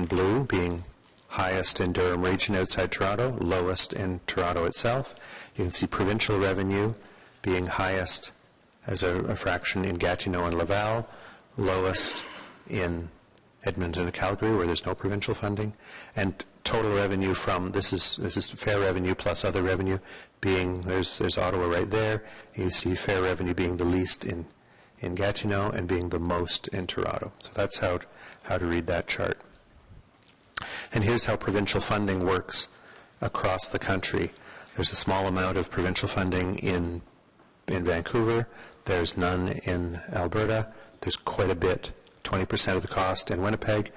blue, being highest in Durham region outside Toronto, lowest in Toronto itself. You can see provincial revenue being highest as a fraction in Gatineau and Laval, lowest in Edmonton and Calgary, where there's no provincial funding, and total revenue from, this is fare revenue plus other revenue, being, there's Ottawa right there. You see fare revenue being the least in Gatineau and being the most in Toronto. So that's how to read that chart. And here's how provincial funding works across the country. There's a small amount of provincial funding in Vancouver. There's none in Alberta. There's quite a bit, 20% of the cost in Winnipeg.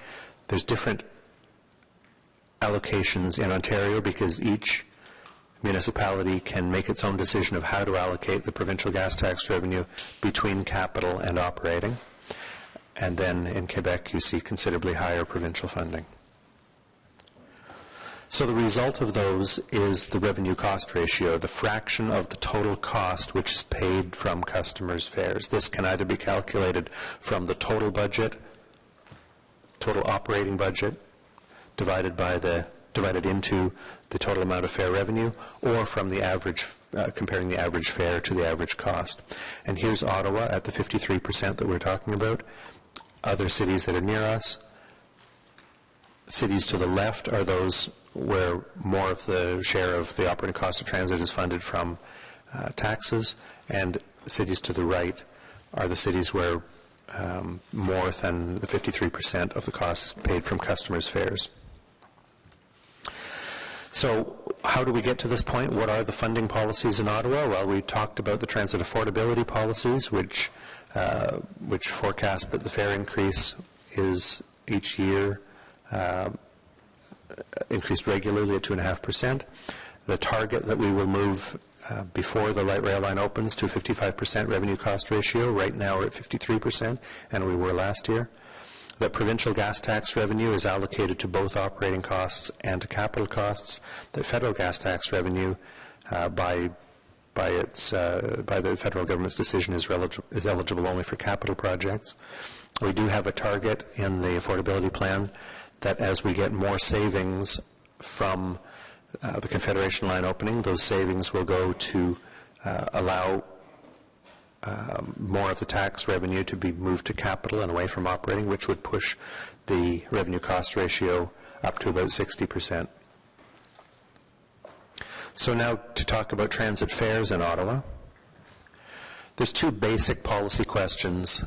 There's different allocations in Ontario because each municipality can make its own decision of how to allocate the provincial gas tax revenue between capital and operating. And then in Quebec, you see considerably higher provincial funding. So the result of those is the revenue cost ratio, the fraction of the total cost which is paid from customers' fares. This can either be calculated from the total budget, total operating budget, divided into the total amount of fare revenue, or from the average, comparing the average fare to the average cost. And here's Ottawa at the 53% that we're talking about. Other cities that are near us, cities to the left are those where more of the share of the operating cost of transit is funded from taxes, and cities to the right are the cities where more than the 53% of the cost is paid from customers' fares. So how do we get to this point? What are the funding policies in Ottawa? Well, we talked about the transit affordability policies, which forecast that the fare increase is each year increased regularly at 2.5%. The target that we will move before the light rail line opens to 55% revenue cost ratio. Right now we're at 53%, and we were last year. That provincial gas tax revenue is allocated to both operating costs and to capital costs. The federal gas tax revenue, by the federal government's decision, is eligible only for capital projects. We do have a target in the affordability plan that as we get more savings from the Confederation line opening, those savings will go to allow more of the tax revenue to be moved to capital and away from operating, which would push the revenue cost ratio up to about 60%. So now to talk about transit fares in Ottawa. There's two basic policy questions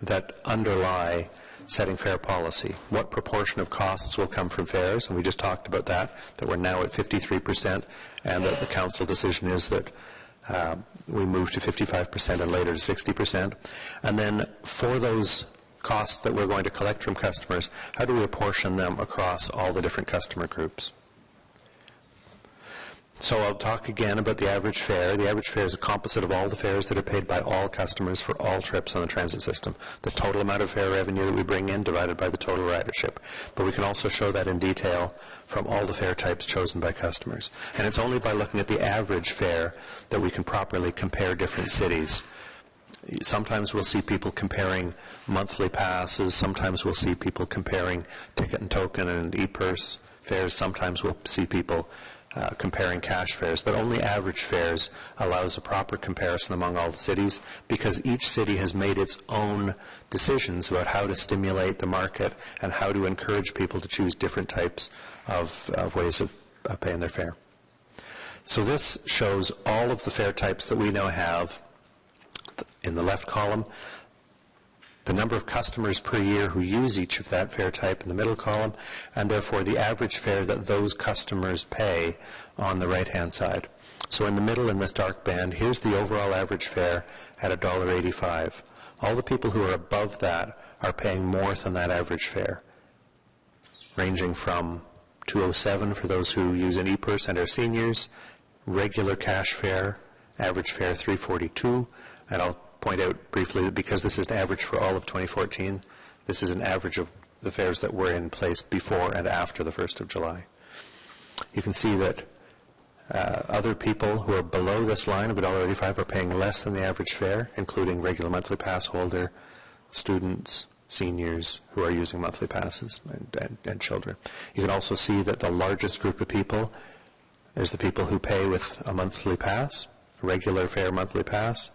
that underlie setting fare policy. What proportion of costs will come from fares? And we just talked about that we're now at 53%, and that the council decision is that we move to 55% and later to 60%. And then for those costs that we're going to collect from customers, how do we apportion them across all the different customer groups? So I'll talk again about the average fare. The average fare is a composite of all the fares that are paid by all customers for all trips on the transit system. The total amount of fare revenue that we bring in divided by the total ridership. But we can also show that in detail from all the fare types chosen by customers. And it's only by looking at the average fare that we can properly compare different cities. Sometimes we'll see people comparing monthly passes. Sometimes we'll see people comparing ticket and token and e-purse fares. Sometimes we'll see people comparing cash fares, but only average fares allows a proper comparison among all the cities, because each city has made its own decisions about how to stimulate the market and how to encourage people to choose different types of ways of paying their fare. So this shows all of the fare types that we now have. In the left column, the number of customers per year who use each of that fare type in the middle column, and therefore the average fare that those customers pay on the right-hand side. So in the middle, in this dark band, here's the overall average fare at $1.85. All the people who are above that are paying more than that average fare. ranging from $207 for those who use an e-purse and are seniors, regular cash fare, average fare $342, and I'll point out briefly that because this is an average for all of 2014, this is an average of the fares that were in place before and after the 1st of July. You can see that other people who are below this line of $1.85 are paying less than the average fare, including regular monthly pass holder, students, seniors who are using monthly passes, and children. You can also see that the largest group of people is the people who pay with a monthly pass, regular fare monthly pass,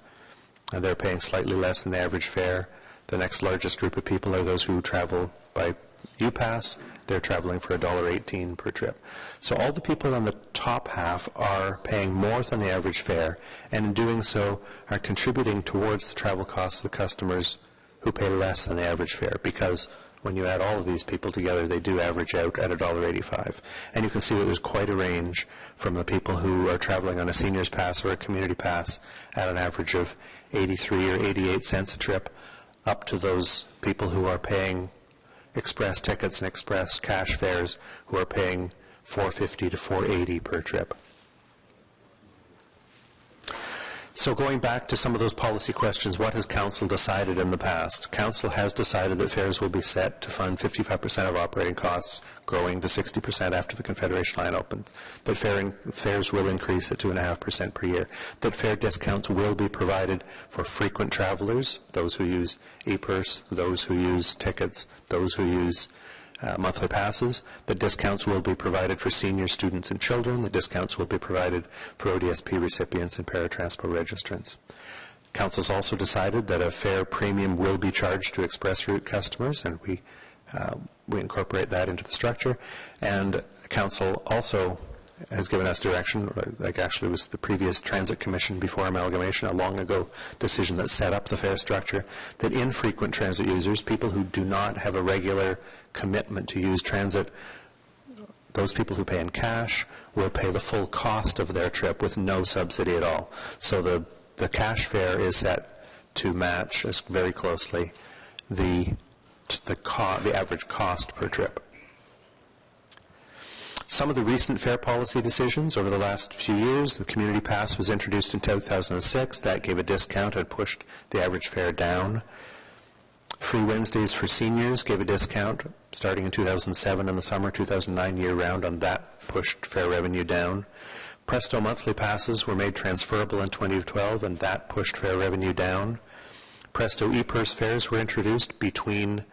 and they're paying slightly less than the average fare. The next largest group of people are those who travel by U-Pass. They're traveling for $1.18 per trip. So all the people on the top half are paying more than the average fare, and in doing so are contributing towards the travel costs of the customers who pay less than the average fare, because when you add all of these people together, they do average out at $1.85. And you can see that there's quite a range from the people who are traveling on a seniors pass or a community pass at an average of 83 or 88 cents a trip, up to those people who are paying express tickets and express cash fares who are paying $4.50 to $4.80 per trip. So going back to some of those policy questions, what has Council decided in the past? Council has decided that fares will be set to fund 55% of operating costs, growing to 60% after the Confederation line opens, that fares will increase at 2.5% per year, that fare discounts will be provided for frequent travelers, those who use e-purse, those who use tickets, those who use monthly passes. The discounts will be provided for senior students and children. The discounts will be provided for ODSP recipients and paratransport registrants. Council's also decided that a fare premium will be charged to express route customers, and we incorporate that into the structure. And Council also has given us direction, like actually was the previous Transit Commission before amalgamation, a long ago decision that set up the fare structure, that infrequent transit users, people who do not have a regular commitment to use transit, those people who pay in cash will pay the full cost of their trip with no subsidy at all. So the cash fare is set to match very closely the average cost per trip. Some of the recent fare policy decisions over the last few years, the Community Pass was introduced in 2006. That gave a discount and pushed the average fare down. Free Wednesdays for seniors gave a discount starting in 2007 in the summer, 2009 year-round, and that pushed fare revenue down. Presto monthly passes were made transferable in 2012, and that pushed fare revenue down. Presto e-purse fares were introduced between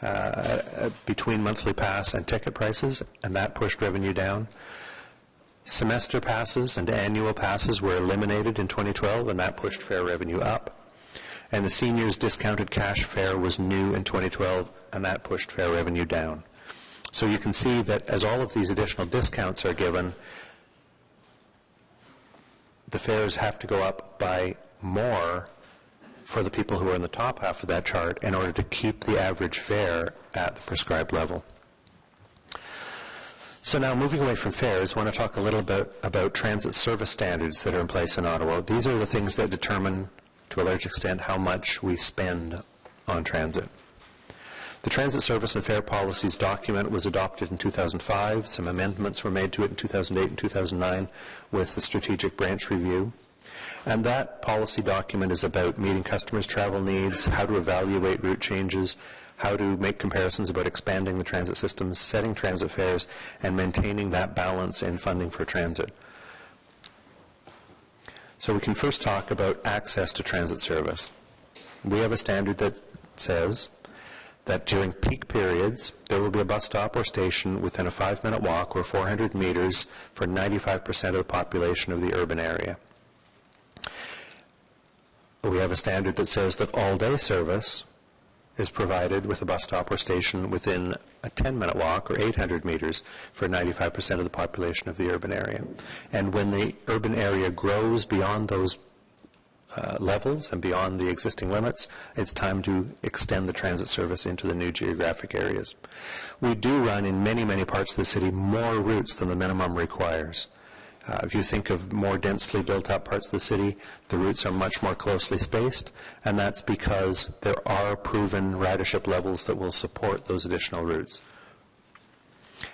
monthly pass and ticket prices, and that pushed revenue down. Semester passes and annual passes were eliminated in 2012, and that pushed fare revenue up. And the seniors' discounted cash fare was new in 2012, and that pushed fare revenue down. So you can see that as all of these additional discounts are given, the fares have to go up by more for the people who are in the top half of that chart in order to keep the average fare at the prescribed level. So now, moving away from fares, I want to talk a little bit about transit service standards that are in place in Ottawa. These are the things that determine, to a large extent, how much we spend on transit. The Transit Service and Fare Policies document was adopted in 2005. Some amendments were made to it in 2008 and 2009 with the Strategic Branch Review. And that policy document is about meeting customers' travel needs, how to evaluate route changes, how to make comparisons about expanding the transit systems, setting transit fares, and maintaining that balance in funding for transit. So we can first talk about access to transit service. We have a standard that says that during peak periods, there will be a bus stop or station within a 5-minute walk or 400 meters for 95% of the population of the urban area. We have a standard that says that all-day service is provided with a bus stop or station within a 10-minute walk or 800 meters for 95% of the population of the urban area. And when the urban area grows beyond those levels and beyond the existing limits, it's time to extend the transit service into the new geographic areas. We do run in many, many parts of the city more routes than the minimum requires. If you think of more densely built up parts of the city, the routes are much more closely spaced, and that's because there are proven ridership levels that will support those additional routes.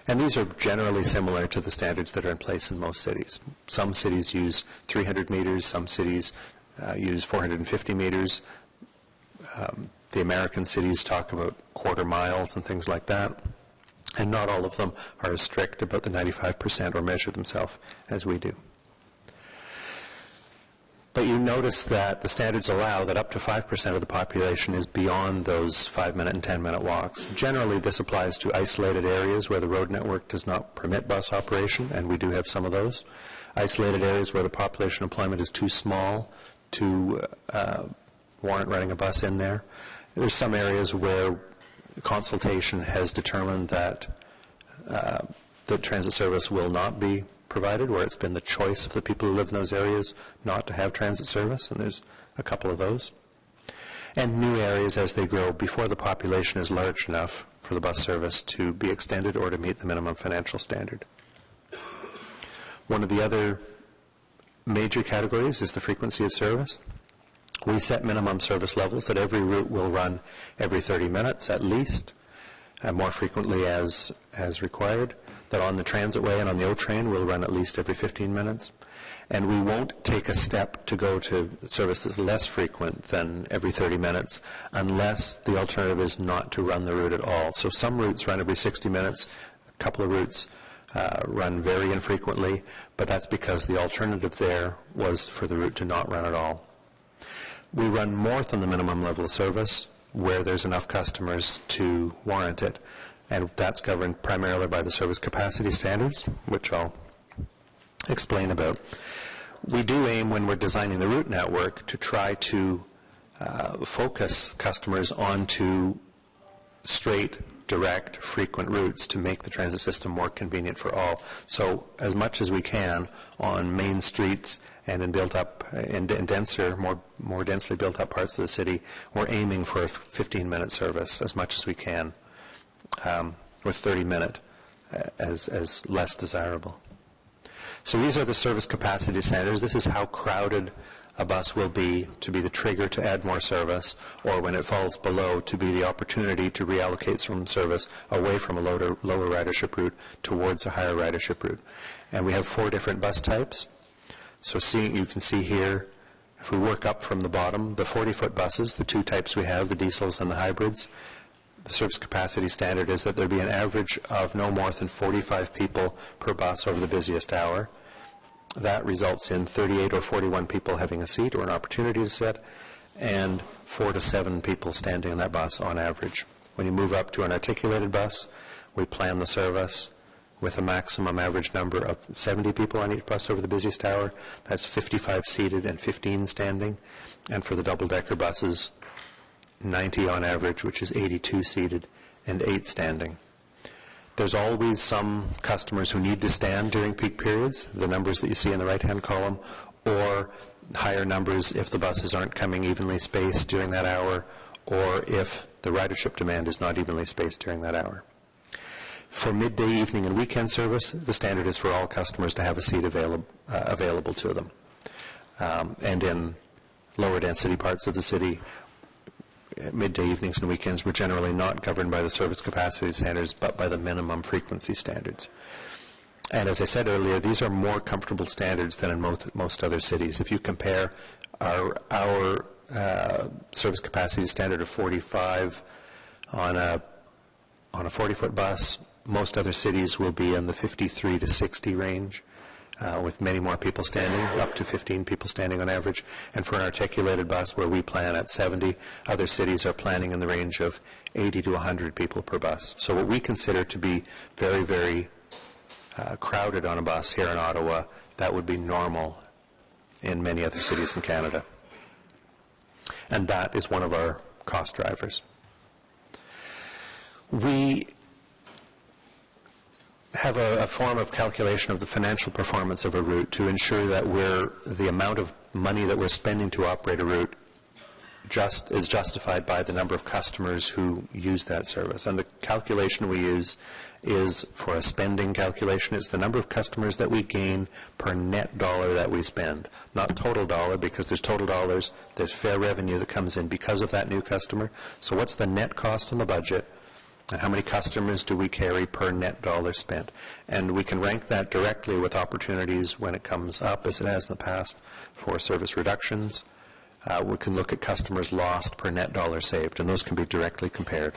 And these are generally similar to the standards that are in place in most cities. Some cities use 300 meters, some cities use 450 meters. The American cities talk about quarter miles and things like that. And not all of them are as strict about the 95% or measure themselves as we do. But you notice that the standards allow that up to 5% of the population is beyond those 5-minute and 10-minute walks. Generally, this applies to isolated areas where the road network does not permit bus operation, and we do have some of those. Isolated areas where the population employment is too small to warrant running a bus in there. There's some areas where consultation has determined that the transit service will not be provided, where it's been the choice of the people who live in those areas not to have transit service, and there's a couple of those. And new areas as they grow before the population is large enough for the bus service to be extended or to meet the minimum financial standard. One of the other major categories is the frequency of service. We set minimum service levels that every route will run every 30 minutes at least, and more frequently as required. That on the Transitway and on the O train will run at least every 15 minutes. And we won't take a step to go to service that's less frequent than every 30 minutes unless the alternative is not to run the route at all. So some routes run every 60 minutes, a couple of routes run very infrequently, but that's because the alternative there was for the route to not run at all. We run more than the minimum level of service where there's enough customers to warrant it. And that's governed primarily by the service capacity standards, which I'll explain about. We do aim, when we're designing the route network, to try to focus customers onto straight, direct, frequent routes to make the transit system more convenient for all. So as much as we can on main streets and in built-up, in denser, more densely built-up parts of the city, we're aiming for a 15-minute service as much as we can. With 30-minute as less desirable. So these are the service capacity standards. This is how crowded a bus will be to be the trigger to add more service, or when it falls below to be the opportunity to reallocate some service away from a lower ridership route towards a higher ridership route. And we have 4 different bus types. So you can see here, if we work up from the bottom, the 40-foot buses, the 2 types we have, the diesels and the hybrids. The service capacity standard is that there be an average of no more than 45 people per bus over the busiest hour. That results in 38 or 41 people having a seat or an opportunity to sit, and 4 to 7 people standing in that bus on average. When you move up to an articulated bus, we plan the service with a maximum average number of 70 people on each bus over the busiest hour. That's 55 seated and 15 standing. And for the double-decker buses, 90 on average, which is 82 seated and 8 standing. There's always some customers who need to stand during peak periods, the numbers that you see in the right-hand column, or higher numbers if the buses aren't coming evenly spaced during that hour, or if the ridership demand is not evenly spaced during that hour. For midday, evening, and weekend service, the standard is for all customers to have a seat available to them. And in lower density parts of the city, midday, evenings, and weekends were generally not governed by the service capacity standards, but by the minimum frequency standards. And as I said earlier, these are more comfortable standards than in most other cities. If you compare our service capacity standard of 45 on a 40-foot bus, most other cities will be in the 53 to 60 range. With many more people standing, up to 15 people standing on average. And for an articulated bus where we plan at 70, other cities are planning in the range of 80 to 100 people per bus. So what we consider to be very, very crowded on a bus here in Ottawa, that would be normal in many other cities in Canada. And that is one of our cost drivers. We have a form of calculation of the financial performance of a route to ensure that the amount of money that we're spending to operate a route is justified by the number of customers who use that service. And the calculation we use is, for a spending calculation, it's the number of customers that we gain per net dollar that we spend. Not total dollar, because there's total dollars, there's fair revenue that comes in because of that new customer. So what's the net cost on the budget And how many customers do we carry per net dollar spent? And we can rank that directly with opportunities when it comes up, as it has in the past, for service reductions. We can look at customers lost per net dollar saved, and those can be directly compared.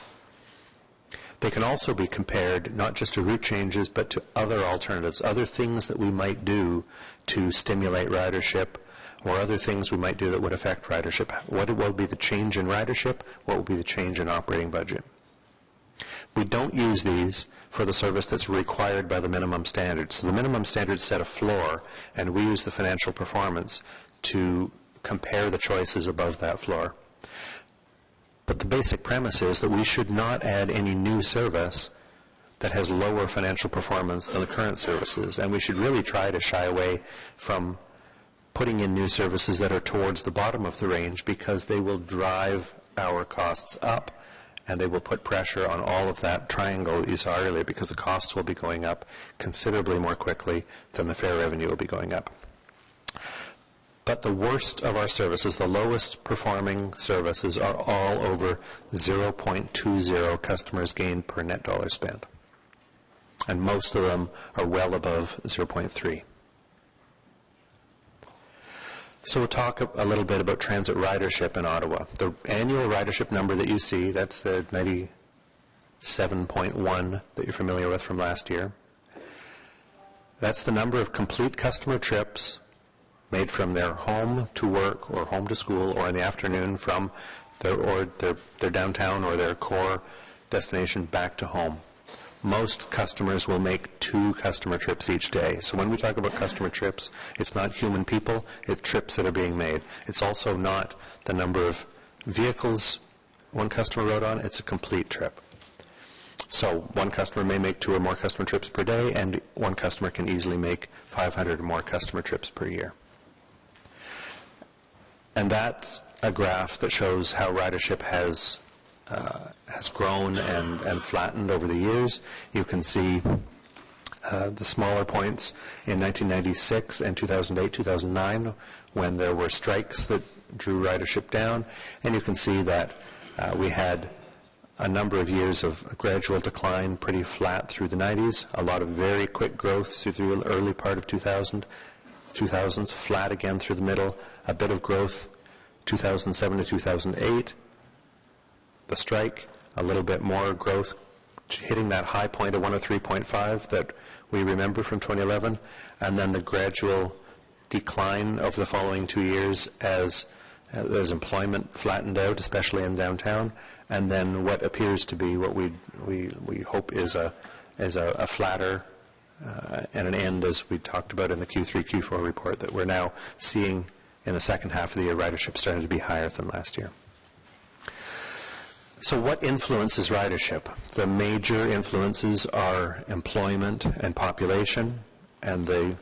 They can also be compared not just to route changes, but to other alternatives, other things that we might do to stimulate ridership, or other things we might do that would affect ridership. What will be the change in ridership? What will be the change in operating budget? We don't use these for the service that's required by the minimum standards. So the minimum standards set a floor, and we use the financial performance to compare the choices above that floor. But the basic premise is that we should not add any new service that has lower financial performance than the current services, and we should really try to shy away from putting in new services that are towards the bottom of the range, because they will drive our costs up, and they will put pressure on all of that triangle that you saw earlier, because the costs will be going up considerably more quickly than the fare revenue will be going up. But the worst of our services, the lowest performing services, are all over 0.20 customers gained per net dollar spent. And most of them are well above 0.3. So we'll talk a little bit about transit ridership in Ottawa. The annual ridership number that you see, that's the 97.1 that you're familiar with from last year. That's the number of complete customer trips made from their home to work or home to school, or in the afternoon from their downtown or their core destination back to home. Most customers will make 2 customer trips each day. So when we talk about customer trips, it's not human people, it's trips that are being made. It's also not the number of vehicles one customer rode on, it's a complete trip. So one customer may make 2 or more customer trips per day, and one customer can easily make 500 or more customer trips per year. And that's a graph that shows how ridership has grown and flattened over the years. You can see the smaller points in 1996 and 2008, 2009, when there were strikes that drew ridership down. And you can see that we had a number of years of a gradual decline, pretty flat through the 90s, a lot of very quick growth through the early part of 2000s, flat again through the middle, a bit of growth 2007 to 2008, the strike, a little bit more growth, hitting that high point of 103.5 that we remember from 2011, and then the gradual decline over the following 2 years as employment flattened out, especially in downtown, and then what appears to be what we hope is a flatter and an end, as we talked about in the Q3, Q4 report, that we're now seeing in the second half of the year ridership starting to be higher than last year. So what influences ridership? The major influences are employment and population, and the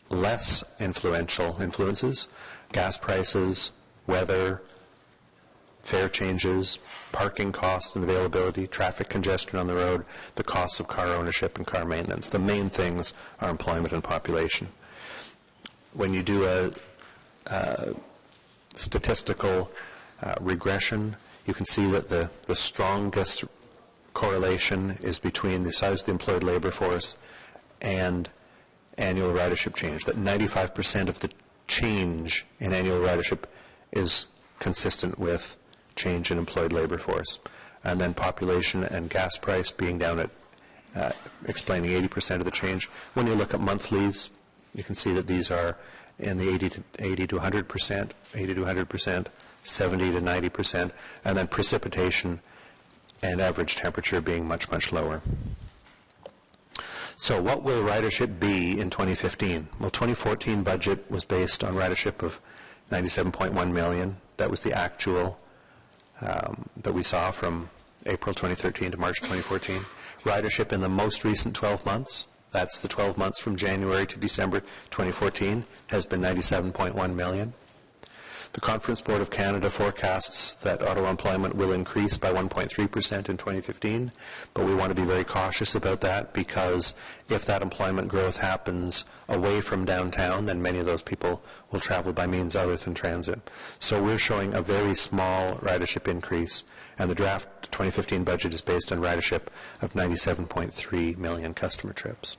less influential influences, gas prices, weather, fare changes, parking costs and availability, traffic congestion on the road, the costs of car ownership and car maintenance. The main things are employment and population. When you do a statistical regression, you can see that the strongest correlation is between the size of the employed labor force and annual ridership change, that 95% of the change in annual ridership is consistent with change in employed labor force. And then population and gas price being down at explaining 80% of the change. When you look at monthlies, you can see that these are in the 80 to 100%, 80 to 100%, 70 to 90%, and then precipitation and average temperature being much, much lower. So what will ridership be in 2015? Well, 2014 budget was based on ridership of 97.1 million. That was the actual that we saw from April 2013 to March 2014. Ridership in the most recent 12 months, that's the 12 months from January to December 2014, has been 97.1 million. The Conference Board of Canada forecasts that Ottawa employment will increase by 1.3% in 2015, but we want to be very cautious about that because if that employment growth happens away from downtown, then many of those people will travel by means other than transit. So we're showing a very small ridership increase, and the draft 2015 budget is based on ridership of 97.3 million customer trips.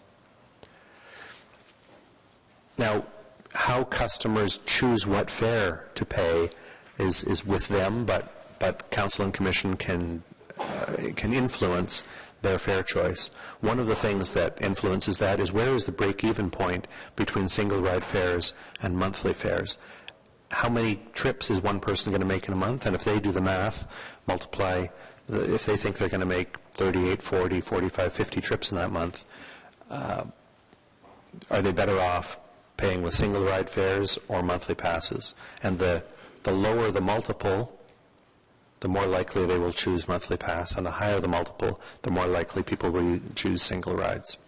Now, how customers choose what fare to pay is with them, but Council and Commission can influence their fare choice. One of the things that influences that is where is the break-even point between single ride fares and monthly fares. How many trips is one person going to make in a month? And if they do the math, multiply, if they think they're going to make 38, 40, 45, 50 trips in that month, are they better off paying with single ride fares or monthly passes? And the lower the multiple, the more likely they will choose monthly pass, and the higher the multiple, the more likely people will choose single rides.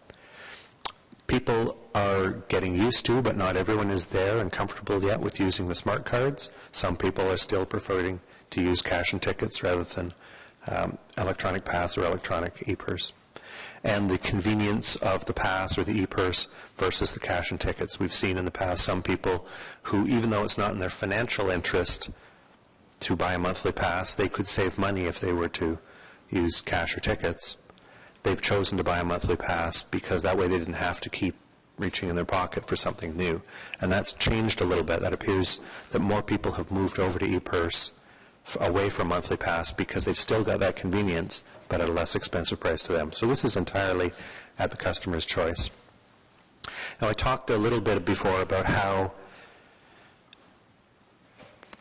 People are getting used to, but not everyone is there and comfortable yet with using the smart cards. Some people are still preferring to use cash and tickets rather than electronic pass or electronic e-purse. And the convenience of the pass or the e-purse versus the cash and tickets. We've seen in the past some people who, even though it's not in their financial interest to buy a monthly pass, they could save money if they were to use cash or tickets. They've chosen to buy a monthly pass because that way they didn't have to keep reaching in their pocket for something new. And that's changed a little bit. That appears that more people have moved over to e-purse away from monthly pass because they've still got that convenience but at a less expensive price to them. So this is entirely at the customer's choice. Now, I talked a little bit before about how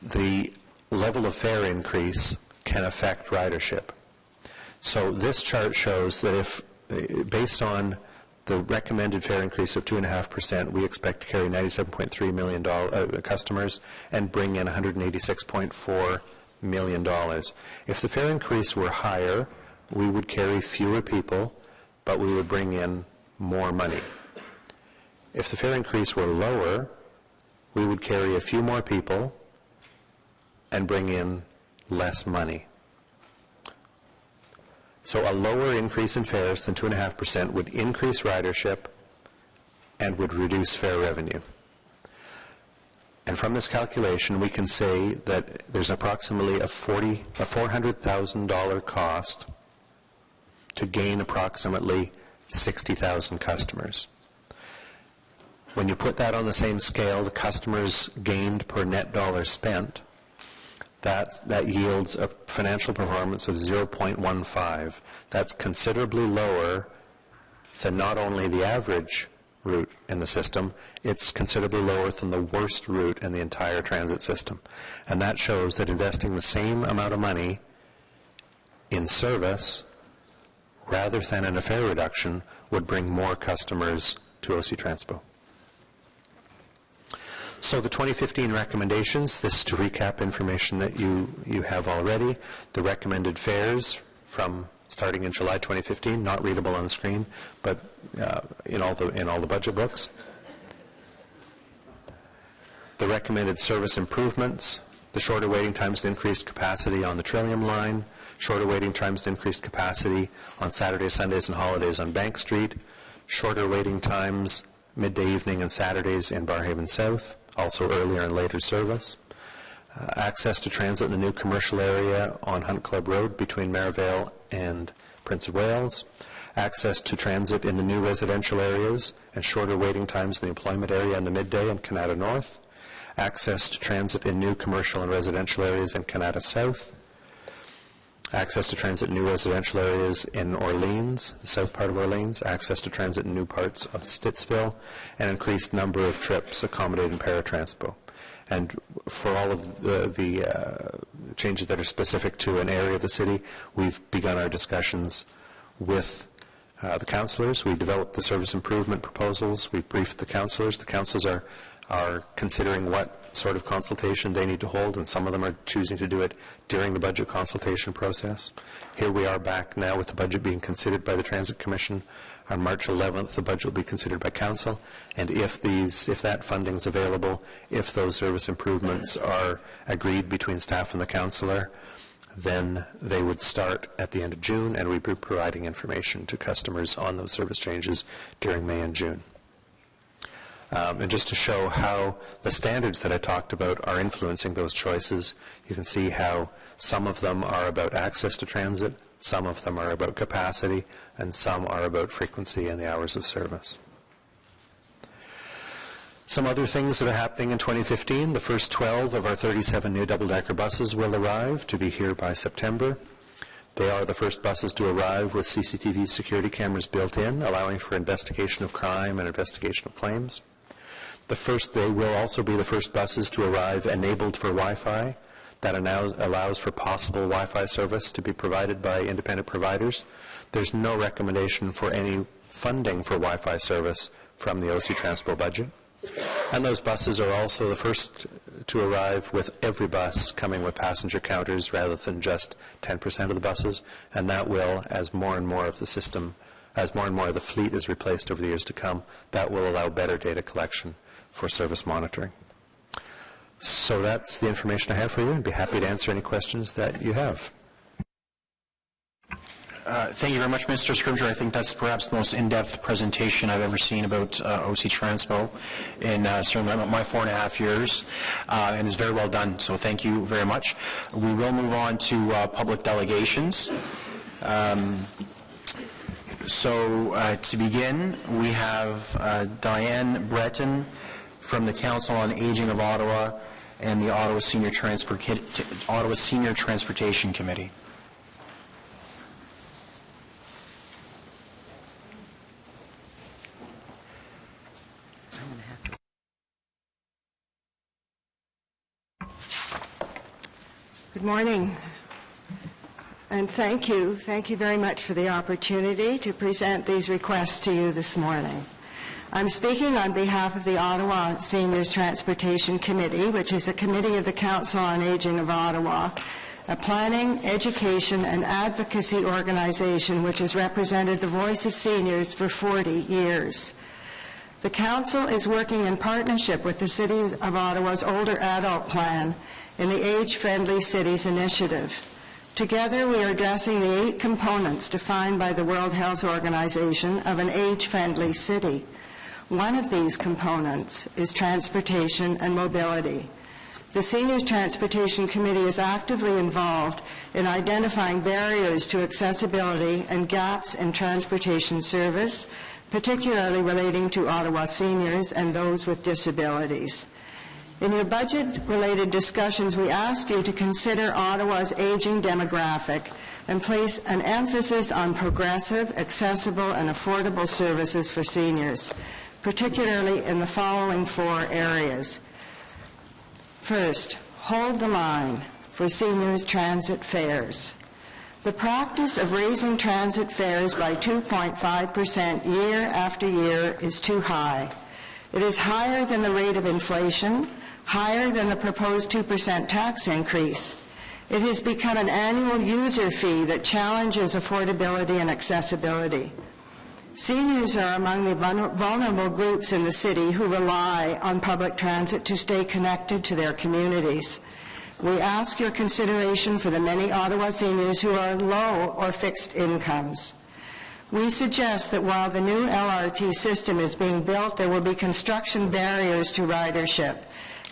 the level of fare increase can affect ridership. So this chart shows that if, based on the recommended fare increase of 2.5%, we expect to carry 97.3 million customers and bring in $186.4 million. If the fare increase were higher, we would carry fewer people, but we would bring in more money. If the fare increase were lower, we would carry a few more people and bring in less money. So a lower increase in fares than 2.5% would increase ridership and would reduce fare revenue. And from this calculation, we can say that there's approximately a $400,000 cost to gain approximately 60,000 customers. When you put that on the same scale, the customers gained per net dollar spent, that yields a financial performance of 0.15. That's considerably lower than not only the average route in the system, it's considerably lower than the worst route in the entire transit system. And that shows that investing the same amount of money in service rather than in a fare reduction would bring more customers to OC Transpo. So the 2015 recommendations, this is to recap information that you have already. The recommended fares from starting in July 2015, not readable on the screen, but in all the budget books. The recommended service improvements, the shorter waiting times and increased capacity on the Trillium line, shorter waiting times and increased capacity on Saturdays, Sundays, and holidays on Bank Street, shorter waiting times midday, evening, and Saturdays in Barrhaven South, also earlier and later service. Access to transit in the new commercial area on Hunt Club Road between Maryvale and Prince of Wales. Access to transit in the new residential areas and shorter waiting times in the employment area in the midday and Canada North. Access to transit in new commercial and residential areas in Canada South. Access to transit in new residential areas in Orleans, the south part of Orleans. Access to transit in new parts of Stittsville. And increased number of trips accommodated in Paratranspo. And for all of the changes that are specific to an area of the city, we've begun our discussions with the councillors. We've developed the service improvement proposals. We've briefed the councillors. The councils are considering what sort of consultation they need to hold, and some of them are choosing to do it during the budget consultation process. Here we are back now with the budget being considered by the Transit Commission. On March 11th, the budget will be considered by Council, and if that funding is available, if those service improvements are agreed between staff and the councillor, then they would start at the end of June, and we'd be providing information to customers on those service changes during May and June. And just to show how the standards that I talked about are influencing those choices, you can see how some of them are about access to transit, some of them are about capacity, and some are about frequency and the hours of service. Some other things that are happening in 2015, the first 12 of our 37 new double-decker buses will arrive to be here by September. They are the first buses to arrive with CCTV security cameras built in, allowing for investigation of crime and investigation of claims. They will also be the first buses to arrive enabled for Wi-Fi. That allows for possible Wi-Fi service to be provided by independent providers. There's no recommendation for any funding for Wi-Fi service from the OC Transpo budget. And those buses are also the first to arrive with every bus coming with passenger counters rather than just 10% of the buses, and that will, as more and more of the system, as more and more of the fleet is replaced over the years to come, that will allow better data collection for service monitoring. So that's the information I have for you, and I'd be happy to answer any questions that you have. Thank you very much, Mr. Scrivener. I think that's perhaps the most in-depth presentation I've ever seen about OC Transpo in certainly my 4.5 years, and is very well done. So thank you very much. We will move on to public delegations. To begin, we have Diane Breton from the Council on Aging of Ottawa and the Ottawa Senior Transportation Committee. Good morning, and thank you very much for the opportunity to present these requests to you this morning. I'm speaking on behalf of the Ottawa Seniors Transportation Committee, which is a committee of the Council on Aging of Ottawa, a planning, education, and advocacy organization which has represented the voice of seniors for 40 years. The Council is working in partnership with the City of Ottawa's Older Adult Plan in the Age-Friendly Cities Initiative. Together, we are addressing the 8 components defined by the World Health Organization of an age-friendly city. One of these components is transportation and mobility. The Seniors Transportation Committee is actively involved in identifying barriers to accessibility and gaps in transportation service, particularly relating to Ottawa seniors and those with disabilities. In your budget-related discussions, we ask you to consider Ottawa's aging demographic and place an emphasis on progressive, accessible, and affordable services for seniors, particularly in the following 4 areas. First, hold the line for seniors' transit fares. The practice of raising transit fares by 2.5% year after year is too high. It is higher than the rate of inflation, higher than the proposed 2% tax increase. It has become an annual user fee that challenges affordability and accessibility. Seniors are among the vulnerable groups in the city who rely on public transit to stay connected to their communities. We ask your consideration for the many Ottawa seniors who are low or fixed incomes. We suggest that while the new LRT system is being built, there will be construction barriers to ridership,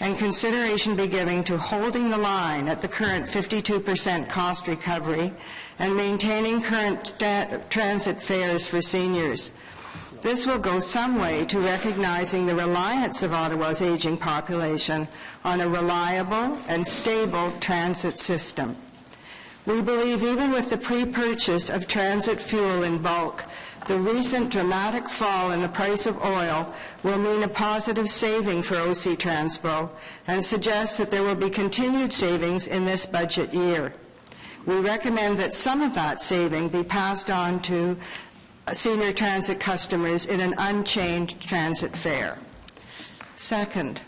and consideration be given to holding the line at the current 52% cost recovery and maintaining current transit fares for seniors. This will go some way to recognizing the reliance of Ottawa's aging population on a reliable and stable transit system. We believe even with the pre-purchase of transit fuel in bulk, the recent dramatic fall in the price of oil will mean a positive saving for OC Transpo and suggest that there will be continued savings in this budget year. We recommend that some of that saving be passed on to senior transit customers in an unchanged transit fare. Second,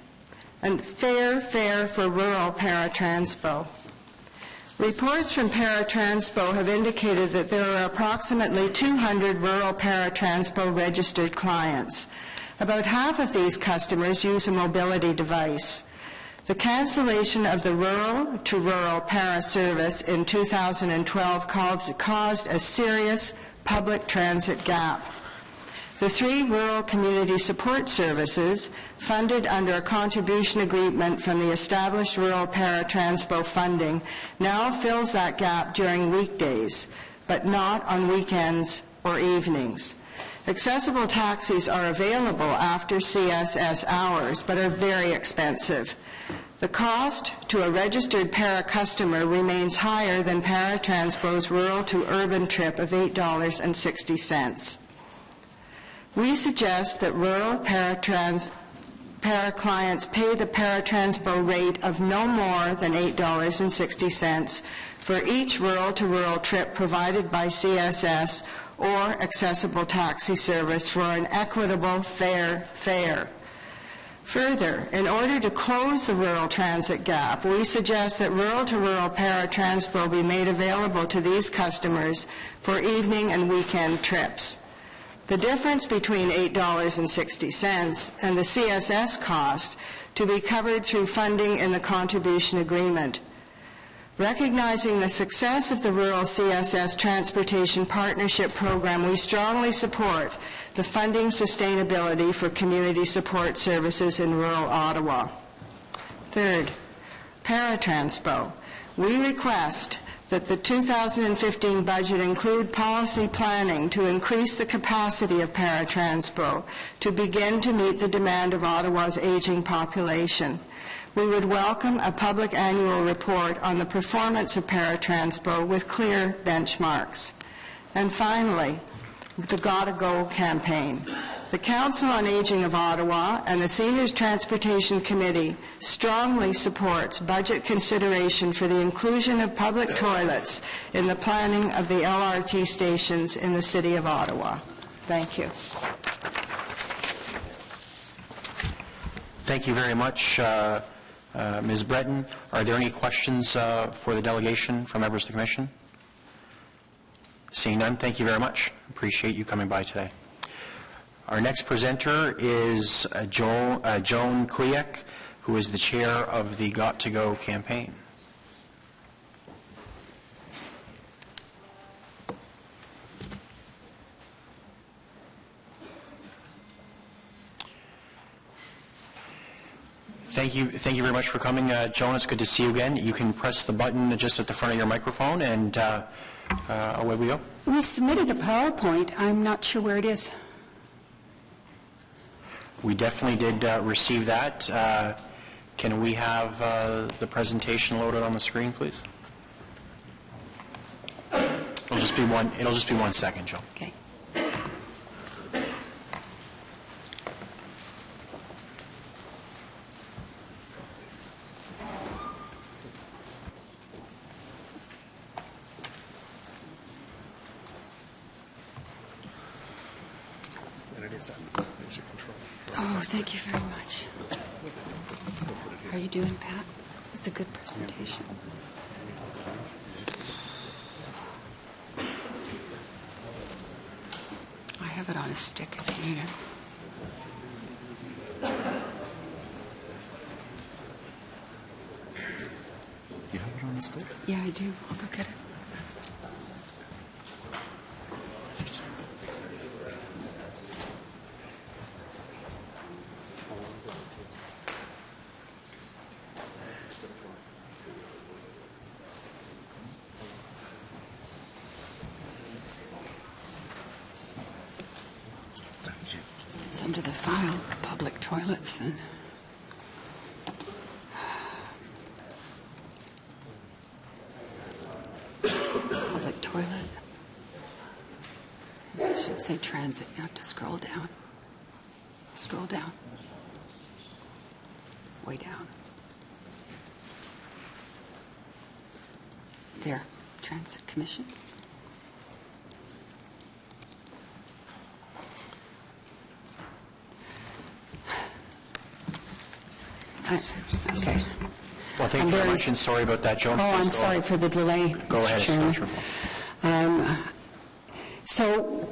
and fair fare for rural paratranspo. Reports from Paratranspo have indicated that there are approximately 200 rural paratranspo registered clients. About half of these customers use a mobility device. The cancellation of the rural-to-rural para service in 2012 caused a serious public transit gap. The 3 rural community support services, funded under a contribution agreement from the established rural paratranspo funding, now fills that gap during weekdays, but not on weekends or evenings. Accessible taxis are available after CSS hours, but are very expensive. The cost to a registered para customer remains higher than Paratranspo's rural to urban trip of $8.60. We suggest that rural para clients pay the Paratranspo rate of no more than $8.60 for each rural-to-rural trip provided by CSS or accessible taxi service for an equitable, fair fare. Further, in order to close the rural transit gap, we suggest that rural-to-rural Paratranspo be made available to these customers for evening and weekend trips. The difference between $8.60 and the CSS cost to be covered through funding in the contribution agreement. Recognizing the success of the Rural CSS Transportation Partnership Program, we strongly support the funding sustainability for community support services in rural Ottawa. Third, Paratranspo. We request that the 2015 budget include policy planning to increase the capacity of Paratranspo to begin to meet the demand of Ottawa's aging population. We would welcome a public annual report on the performance of Paratranspo with clear benchmarks. And finally, the Gotta Go campaign. The Council on Aging of Ottawa and the Seniors Transportation Committee strongly supports budget consideration for the inclusion of public toilets in the planning of the LRT stations in the City of Ottawa. Thank you. Thank you very much, Ms. Breton. Are there any questions for the delegation from members of the Commission? Seeing none, thank you very much. Appreciate you coming by today. Our next presenter is Joan Kuyak, who is the chair of the Got to Go campaign. Thank you very much for coming, Joan. It's good to see you again. You can press the button just at the front of your microphone, and away we go. We submitted a PowerPoint. I'm not sure where it is. We definitely did receive that. Can we have the presentation loaded on the screen, please? It'll just be 1 second, Joan. Okay. Oh, thank you very much. How are you doing, Pat? It's a good presentation. I have it on a stick if you need it. You have it on the stick? Yeah, I do. I'll go get it. It's under the file, public toilets and public toilet. It should say transit. You have to scroll down. Scroll down. Way down. There. Transit Commission. Okay. Well, thank you very much, and sorry about that, Joan. Oh, I'm Please go sorry ahead. for the delay, Go Mr. ahead, Chairman. Senator. So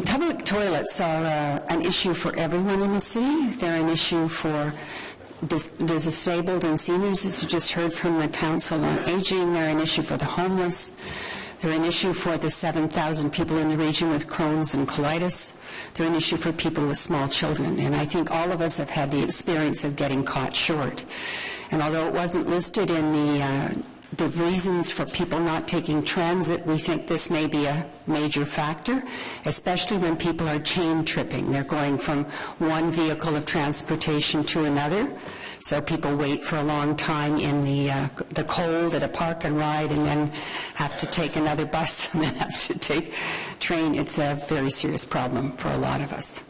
public toilets are an issue for everyone in the city. They're an issue for disabled and seniors, as you just heard from the Council on Aging. They're an issue for the homeless. They're an issue for the 7,000 people in the region with Crohn's and colitis. They're an issue for people with small children. And I think all of us have had the experience of getting caught short. And although it wasn't listed in the reasons for people not taking transit, we think this may be a major factor, especially when people are chain tripping. They're going from one vehicle of transportation to another. So people wait for a long time in the cold at a park and ride, and then have to take another bus and then have to take train. It's a very serious problem for a lot of us.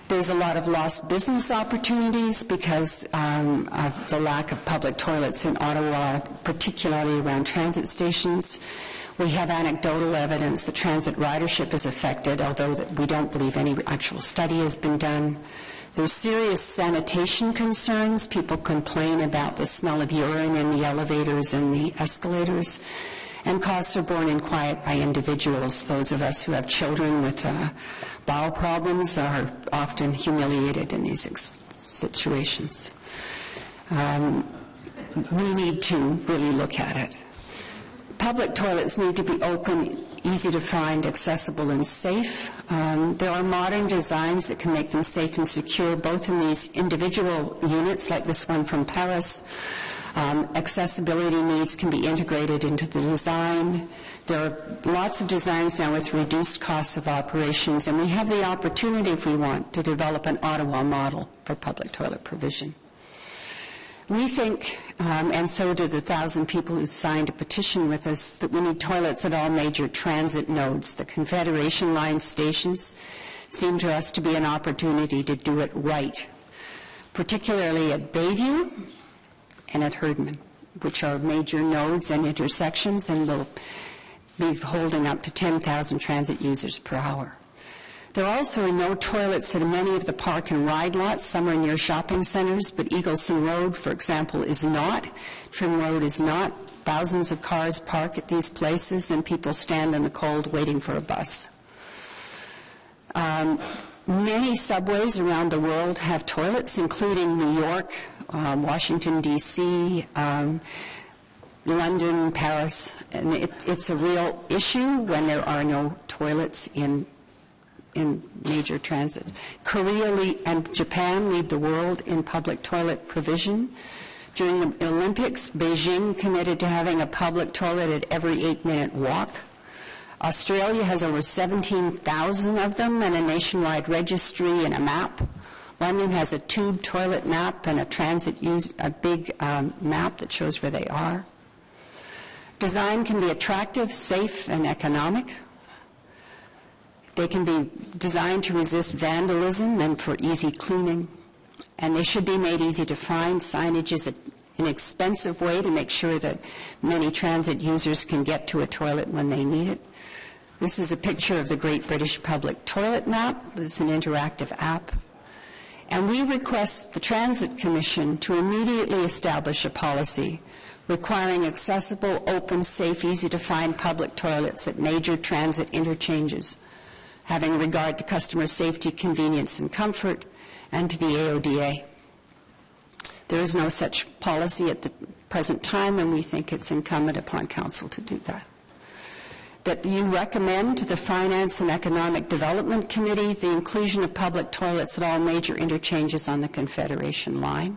There's a lot of lost business opportunities because of the lack of public toilets in Ottawa, particularly around transit stations. We have anecdotal evidence that transit ridership is affected, although we don't believe any actual study has been done. There's serious sanitation concerns. People complain about the smell of urine in the elevators and the escalators. And costs are borne in quiet by individuals. Those of us who have children with bowel problems are often humiliated in these situations. We need to really look at it. Public toilets need to be open, easy to find, accessible, and safe. There are modern designs that can make them safe and secure, both in these individual units, like this one from Paris. Accessibility needs can be integrated into the design. There are lots of designs now with reduced costs of operations, and we have the opportunity, if we want, to develop an Ottawa model for public toilet provision. We think, and so do the 1,000 people who signed a petition with us, that we need toilets at all major transit nodes. The Confederation Line stations seem to us to be an opportunity to do it right, particularly at Bayview and at Herdman, which are major nodes and intersections, and will be holding up to 10,000 transit users per hour. There also are no toilets at many of the park and ride lots. Some are near shopping centers, but Eagleson Road, for example, is not. Trim Road is not. Thousands of cars park at these places, and people stand in the cold waiting for a bus. Many subways around the world have toilets, including New York, Washington, D.C., London, Paris. And it's a real issue when there are no toilets in major transits. Korea and Japan lead the world in public toilet provision. During the Olympics, Beijing committed to having a public toilet at every 8-minute walk. Australia has over 17,000 of them and a nationwide registry and a map. London has a tube toilet map and a big map that shows where they are. Design can be attractive, safe, and economic. They can be designed to resist vandalism and for easy cleaning. And they should be made easy to find. Signage is an inexpensive way to make sure that many transit users can get to a toilet when they need it. This is a picture of the Great British Public Toilet Map. It's an interactive app. And we request the Transit Commission to immediately establish a policy requiring accessible, open, safe, easy-to-find public toilets at major transit interchanges, having regard to customer safety, convenience, and comfort, and to the AODA. There is no such policy at the present time, and we think it's incumbent upon Council to do that. That you recommend to the Finance and Economic Development Committee the inclusion of public toilets at all major interchanges on the Confederation line,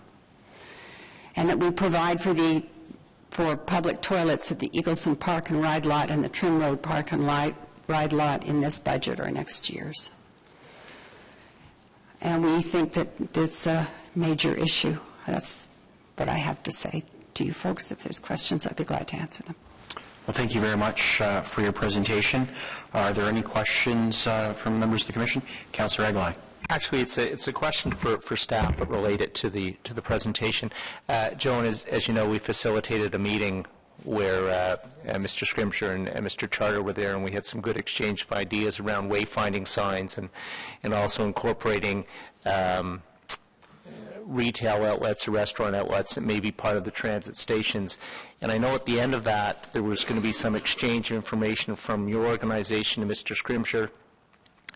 and that we provide for public toilets at the Eagleson Park and Ride Lot and the Trim Road Park and Ride Lot in this budget or next year's. And we think that it's a major issue. That's what I have to say to you folks. If there's questions, I'd be glad to answer them. Well, thank you very much for your presentation. Are there any questions from members of the Commission? Councillor Aguilar. Actually, it's a question for staff, but related to the presentation. Joan, as you know, we facilitated a meeting where Mr. Scrimshaw and Mr. Charter were there, and we had some good exchange of ideas around wayfinding signs and also incorporating retail outlets or restaurant outlets that may be part of the transit stations. And I know at the end of that there was going to be some exchange of information from your organization to Mr. Scrimshaw,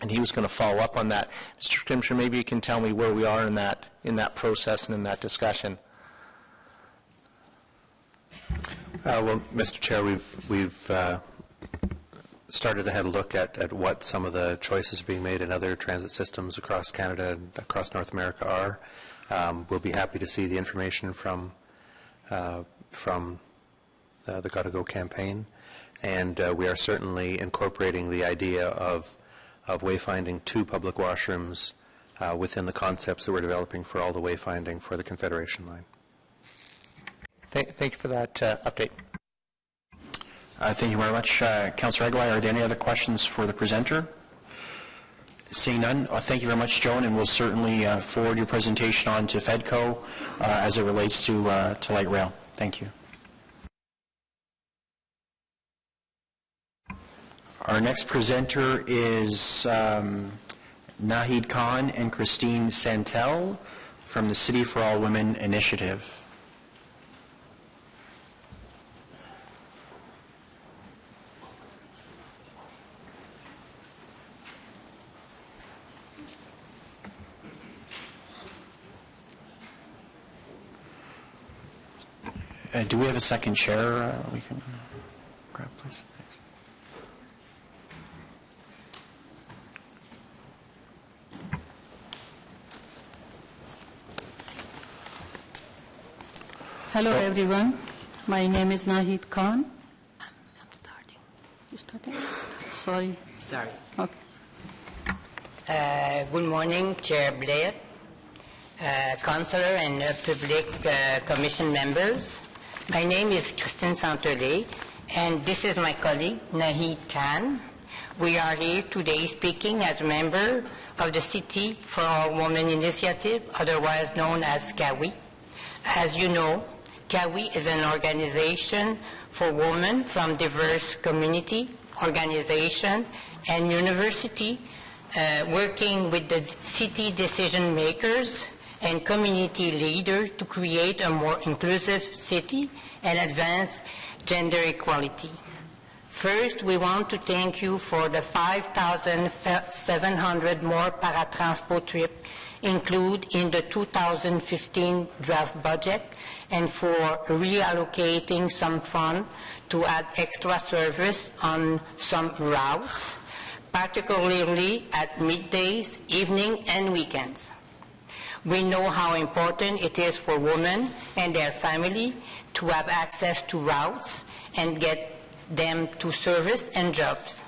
and he was going to follow up on that. Mr. Scrimshaw, maybe you can tell me where we are in that process and in that discussion. Well, Mr. Chair, we've started to have a look at what some of the choices being made in other transit systems across Canada and across North America are. We'll be happy to see the information from the Gotta Go campaign, and we are certainly incorporating the idea of wayfinding 2 public washrooms within the concepts that we're developing for all the wayfinding for the Confederation line. Thank you for that update. Thank you very much. Councillor Aguilar, are there any other questions for the presenter? Seeing none, thank you very much, Joan, and we'll certainly forward your presentation on to FEDCO as it relates to light rail. Thank you. Our next presenter is Nahid Khan and Christine Santel from the City for All Women Initiative. Do we have a second chair we can grab, please? Thanks. Hello, everyone. My name is Nahid Khan. I'm starting. You starting? Sorry. Sorry. Okay. Good morning, Chair Blair, Councillor and Public Commission members. My name is Christine Santelé, and this is my colleague, Nahid Khan. We are here today speaking as a member of the City for All Women Initiative, otherwise known as CAWI. As you know, CAWI is an organization for women from diverse community, organization, and university, working with the city decision makers and community leaders to create a more inclusive city and advance gender equality. First, we want to thank you for the 5,700 more paratransport trips included in the 2015 draft budget and for reallocating some funds to add extra service on some routes, particularly at middays, evening, and weekends. We know how important it is for women and their family to have access to routes and get them to service and jobs.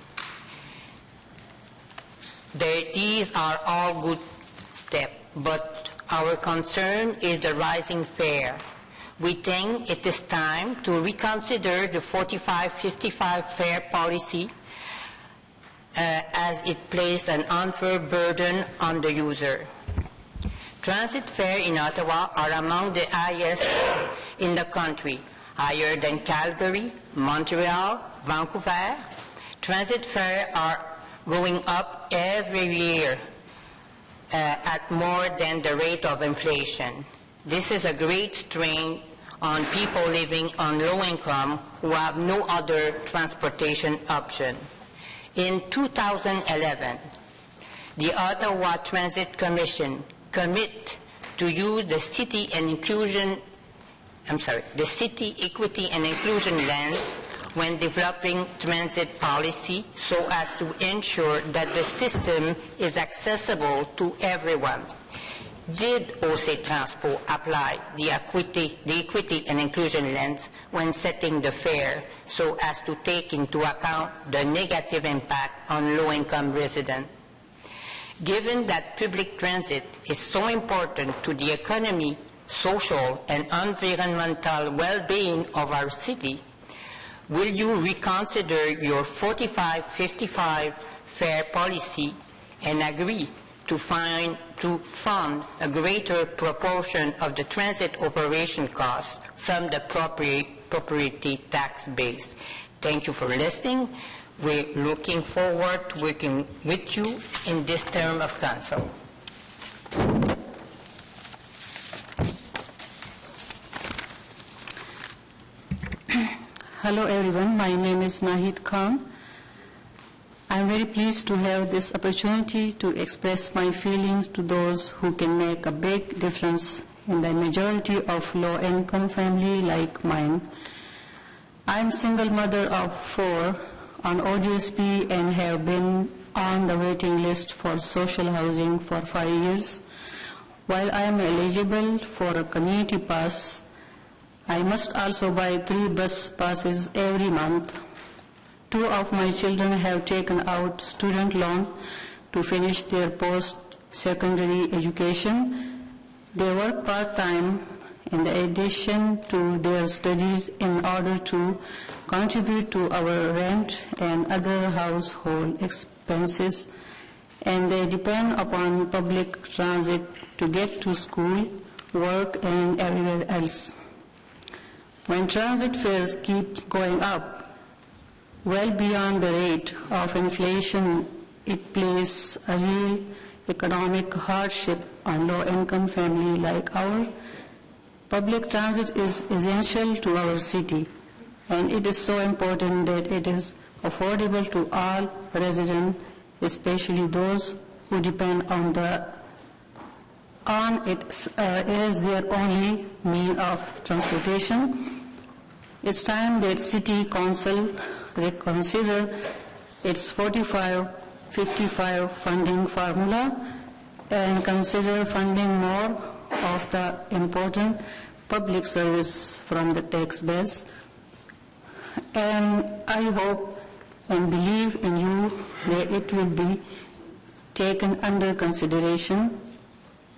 These are all good steps, but our concern is the rising fare. We think it is time to reconsider the 45-55 fare policy as it placed an unfair burden on the user. Transit fares in Ottawa are among the highest in the country, higher than Calgary, Montreal, Vancouver. Transit fares are going up every year at more than the rate of inflation. This is a great strain on people living on low income who have no other transportation option. In 2011, the Ottawa Transit Commission commit to use the city equity and inclusion lens when developing transit policy so as to ensure that the system is accessible to everyone. Did OC Transpo apply the equity and inclusion lens when setting the fare so as to take into account the negative impact on low-income residents? Given that public transit is so important to the economy, social, and environmental well-being of our city, will you reconsider your 45-55 fare policy and agree to fund a greater proportion of the transit operation costs from the property tax base. Thank you for listening. We're looking forward to working with you in this term of council. Hello everyone, my name is Nahid Khan. I'm very pleased to have this opportunity to express my feelings to those who can make a big difference in the majority of low-income family like mine. I'm single mother of 4 on ODSP and have been on the waiting list for social housing for 5 years. While I am eligible for a community pass, I must also buy 3 bus passes every month. 2 of my children have taken out student loan to finish their post-secondary education. They work part-time in addition to their studies in order to contribute to our rent and other household expenses, and they depend upon public transit to get to school, work, and everywhere else. When transit fares keep going up, well beyond the rate of inflation, it places a real economic hardship on low-income families like ours. Public transit is essential to our city, and it is so important that it is affordable to all residents, especially those who depend on it as their only means of transportation. It's time that City Council reconsider its 45-55 funding formula and consider funding more of the important public service from the tax base. And I hope and believe in you that it will be taken under consideration.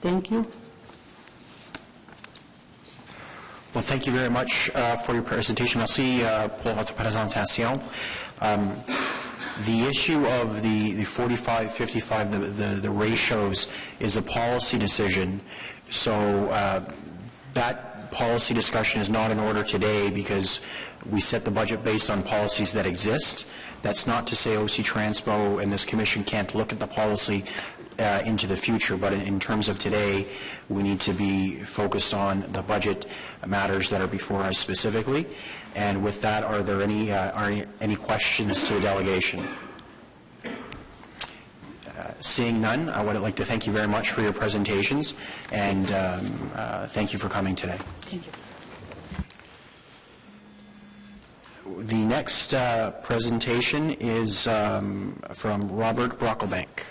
Thank you. Well, thank you very much for your presentation. Merci pour votre présentation. The issue of the 45-55, the ratios, is a policy decision. So that policy discussion is not in order today because we set the budget based on policies that exist. That's not to say OC Transpo and this commission can't look at the policy into the future, but in terms of today, we need to be focused on the budget matters that are before us specifically. And with that, are there any questions to the delegation? Seeing none, I would like to thank you very much for your presentations, and thank you for coming today. Thank you. The next presentation is from Robert Brocklebank.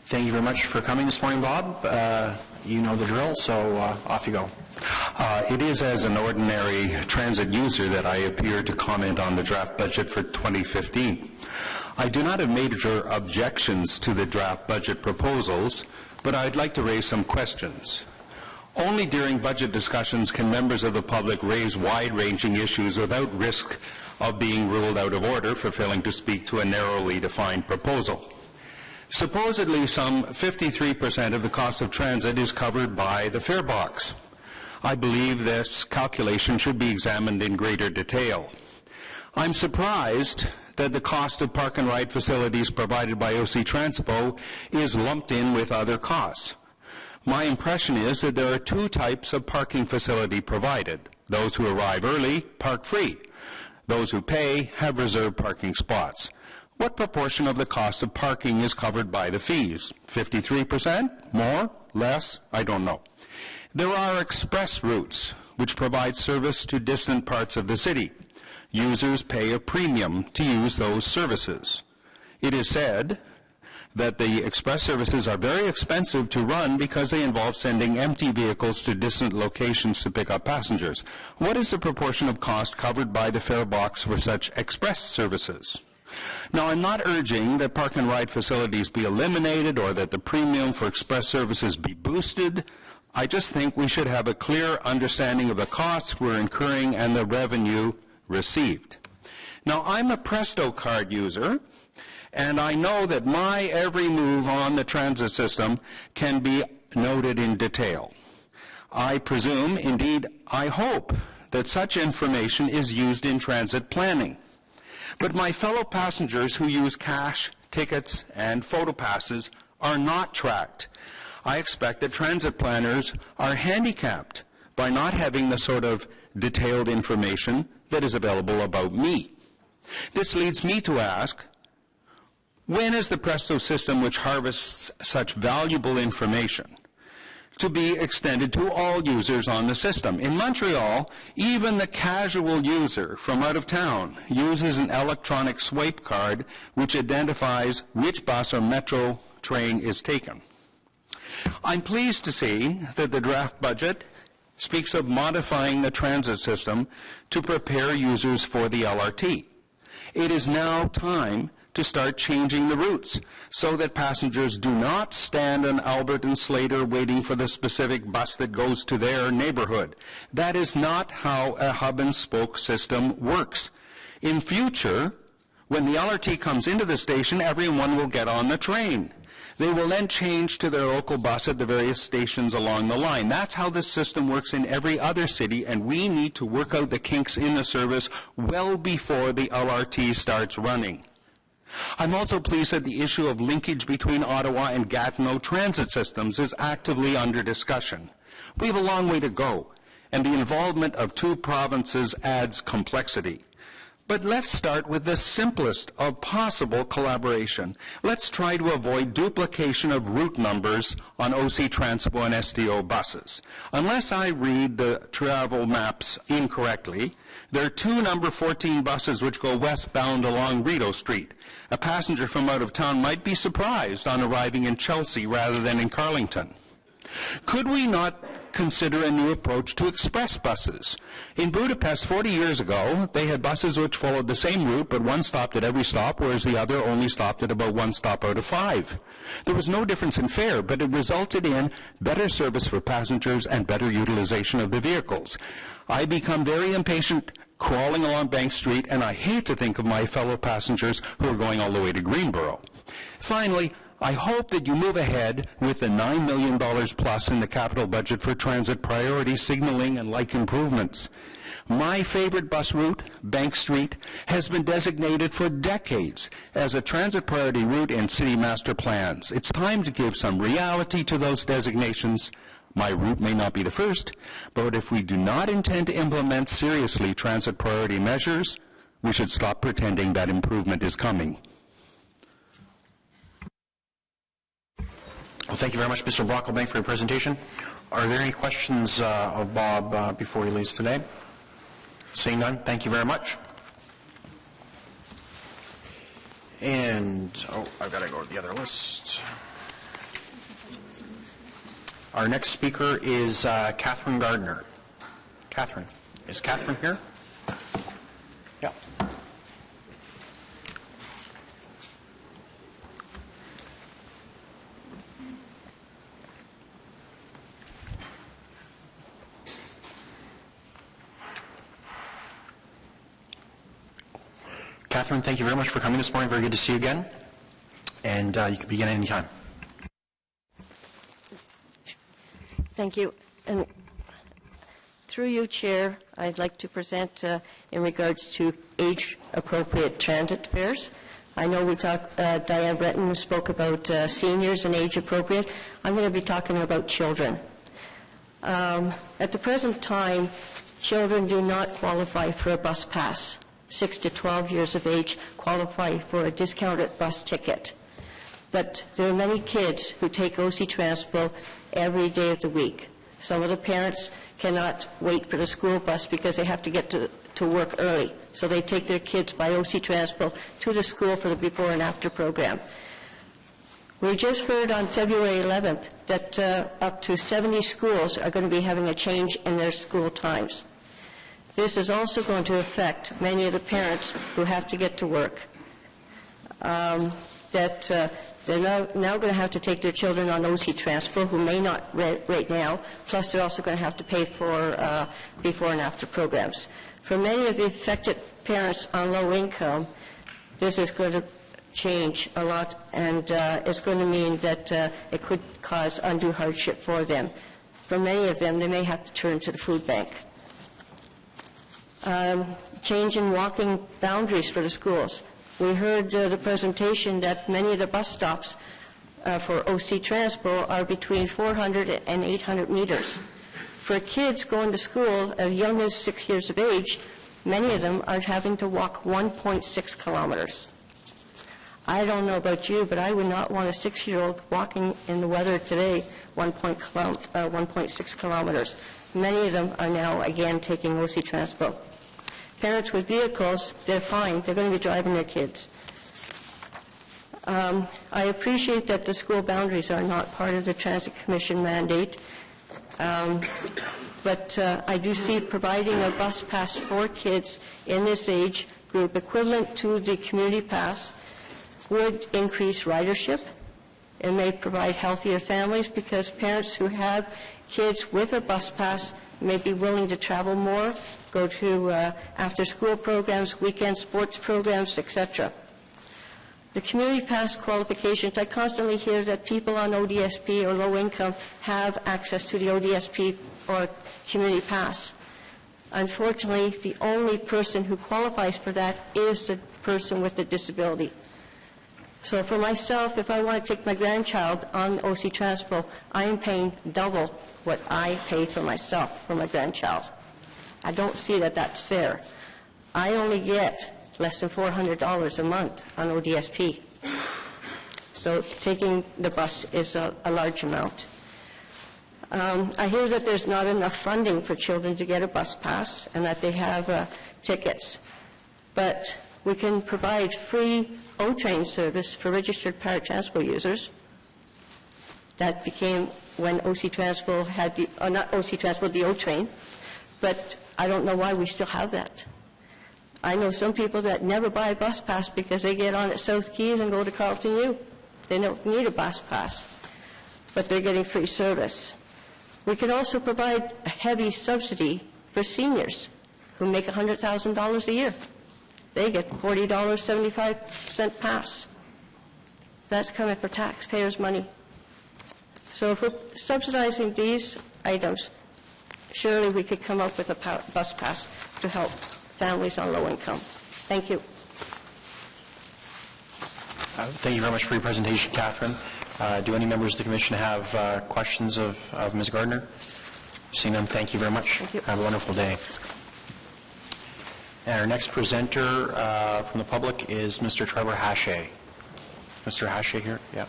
Thank you very much for coming this morning, Bob. You know the drill, so off you go. It is as an ordinary transit user that I appear to comment on the draft budget for 2015. I do not have major objections to the draft budget proposals, but I'd like to raise some questions. Only during budget discussions can members of the public raise wide-ranging issues without risk of being ruled out of order for failing to speak to a narrowly defined proposal. Supposedly, some 53% of the cost of transit is covered by the fare box. I believe this calculation should be examined in greater detail. I'm surprised that the cost of park and ride facilities provided by OC Transpo is lumped in with other costs. My impression is that there are 2 types of parking facility provided. Those who arrive early park free. Those who pay have reserved parking spots. What proportion of the cost of parking is covered by the fees? 53%? More? Less? I don't know. There are express routes which provide service to distant parts of the city. Users pay a premium to use those services. It is said that the express services are very expensive to run because they involve sending empty vehicles to distant locations to pick up passengers. What is the proportion of cost covered by the fare box for such express services? Now, I'm not urging that park and ride facilities be eliminated or that the premium for express services be boosted. I just think we should have a clear understanding of the costs we're incurring and the revenue received. Now, I'm a Presto card user, and I know that my every move on the transit system can be noted in detail. I presume, indeed, I hope, that such information is used in transit planning. But my fellow passengers who use cash, tickets, and photo passes are not tracked. I expect that transit planners are handicapped by not having the sort of detailed information that is available about me. This leads me to ask, when is the Presto system, which harvests such valuable information, to be extended to all users on the system? In Montreal, even the casual user from out of town uses an electronic swipe card which identifies which bus or metro train is taken. I'm pleased to see that the draft budget speaks of modifying the transit system to prepare users for the LRT. It is now time to start changing the routes so that passengers do not stand on Albert and Slater waiting for the specific bus that goes to their neighborhood. That is not how a hub and spoke system works. In future, when the LRT comes into the station, everyone will get on the train. They will then change to their local bus at the various stations along the line. That's how this system works in every other city, and we need to work out the kinks in the service well before the LRT starts running. I'm also pleased that the issue of linkage between Ottawa and Gatineau transit systems is actively under discussion. We have a long way to go, and the involvement of two provinces adds complexity. But let's start with the simplest of possible collaboration. Let's try to avoid duplication of route numbers on OC Transpo and STO buses. Unless I read the travel maps incorrectly, there are two number 14 buses which go westbound along Rideau Street. A passenger from out of town might be surprised on arriving in Chelsea rather than in Carlington. Could we not consider a new approach to express buses? In Budapest 40 years ago, they had buses which followed the same route, but one stopped at every stop, whereas the other only stopped at about one stop out of 5. There was no difference in fare, but it resulted in better service for passengers and better utilization of the vehicles. I become very impatient crawling along Bank Street, and I hate to think of my fellow passengers who are going all the way to Greenboro. Finally, I hope that you move ahead with the $9 million plus in the capital budget for transit priority signaling and like improvements. My favorite bus route, Bank Street, has been designated for decades as a transit priority route in city master plans. It's time to give some reality to those designations. My route may not be the first, but if we do not intend to implement seriously transit priority measures, we should stop pretending that improvement is coming. Well, thank you very much, Mr. Brocklebank, for your presentation. Are there any questions of Bob before he leaves today? Seeing none, thank you very much. And, I've got to go to the other list. Our next speaker is Catherine Gardner. Catherine. Is Catherine here? Yeah. Catherine, thank you very much for coming this morning. Very good to see you again. And you can begin any time. Thank you. And through you, Chair, I'd like to present in regards to age-appropriate transit fares. I know we talked, Diane Breton spoke about seniors and age-appropriate. I'm going to be talking about children. At the present time, children do not qualify for a bus pass. 6 to 12 years of age qualify for a discounted bus ticket. But there are many kids who take OC Transpo every day of the week. Some of the parents cannot wait for the school bus because they have to get to work early. So they take their kids by OC Transpo to the school for the before and after program. We just heard on February 11th that up to 70 schools are going to be having a change in their school times. This is also going to affect many of the parents who have to get to work. They're now going to have to take their children on OC Transpo, who may not right now, plus they're also going to have to pay for before and after programs. For many of the affected parents on low income, this is going to change a lot, and it's going to mean that it could cause undue hardship for them. For many of them, they may have to turn to the food bank. Change in walking boundaries for the schools. We heard the presentation that many of the bus stops for OC Transpo are between 400 and 800 meters. For kids going to school as young as 6 years of age, many of them are having to walk 1.6 kilometers. I don't know about you, but I would not want a 6-year-old walking in the weather today 1.6 kilometers. Many of them are now, again, taking OC Transpo. Parents with vehicles, they're fine. They're going to be driving their kids. I appreciate that the school boundaries are not part of the Transit Commission mandate, but I do see providing a bus pass for kids in this age group equivalent to the community pass would increase ridership. It may provide healthier families because parents who have kids with a bus pass may be willing to travel more, go to after-school programs, weekend sports programs, etc. The community pass qualifications, I constantly hear that people on ODSP or low income have access to the ODSP or community pass. Unfortunately, the only person who qualifies for that is the person with the disability. So for myself, if I want to take my grandchild on OC Transpo, I am paying double what I pay for myself for my grandchild. I don't see that that's fair. I only get less than $400 a month on ODSP. So taking the bus is a large amount. I hear that there's not enough funding for children to get a bus pass and that they have tickets. But we can provide free O-train service for registered paratranspo users. That became when OC Transpo had the, not OC Transpo, the O-train. But I don't know why we still have that. I know some people that never buy a bus pass because they get on at South Keys and go to Carlton U. They don't need a bus pass, but they're getting free service. We could also provide a heavy subsidy for seniors who make $100,000 a year. They get $40, 75-cent pass. That's coming for taxpayers' money. So if we're subsidizing these items, surely we could come up with a bus pass to help families on low income. Thank you. Thank you very much for your presentation, Catherine. Do any members of the Commission have questions of Ms. Gardner? Seeing none, thank you very much. Thank you. Have a wonderful day. And our next presenter from the public is Mr. Trevor Hache. Mr. Hache here? Yeah.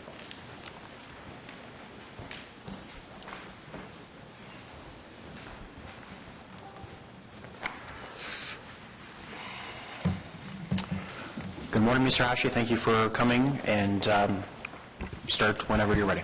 Good morning, Mr. Hache. Thank you for coming, and start whenever you're ready.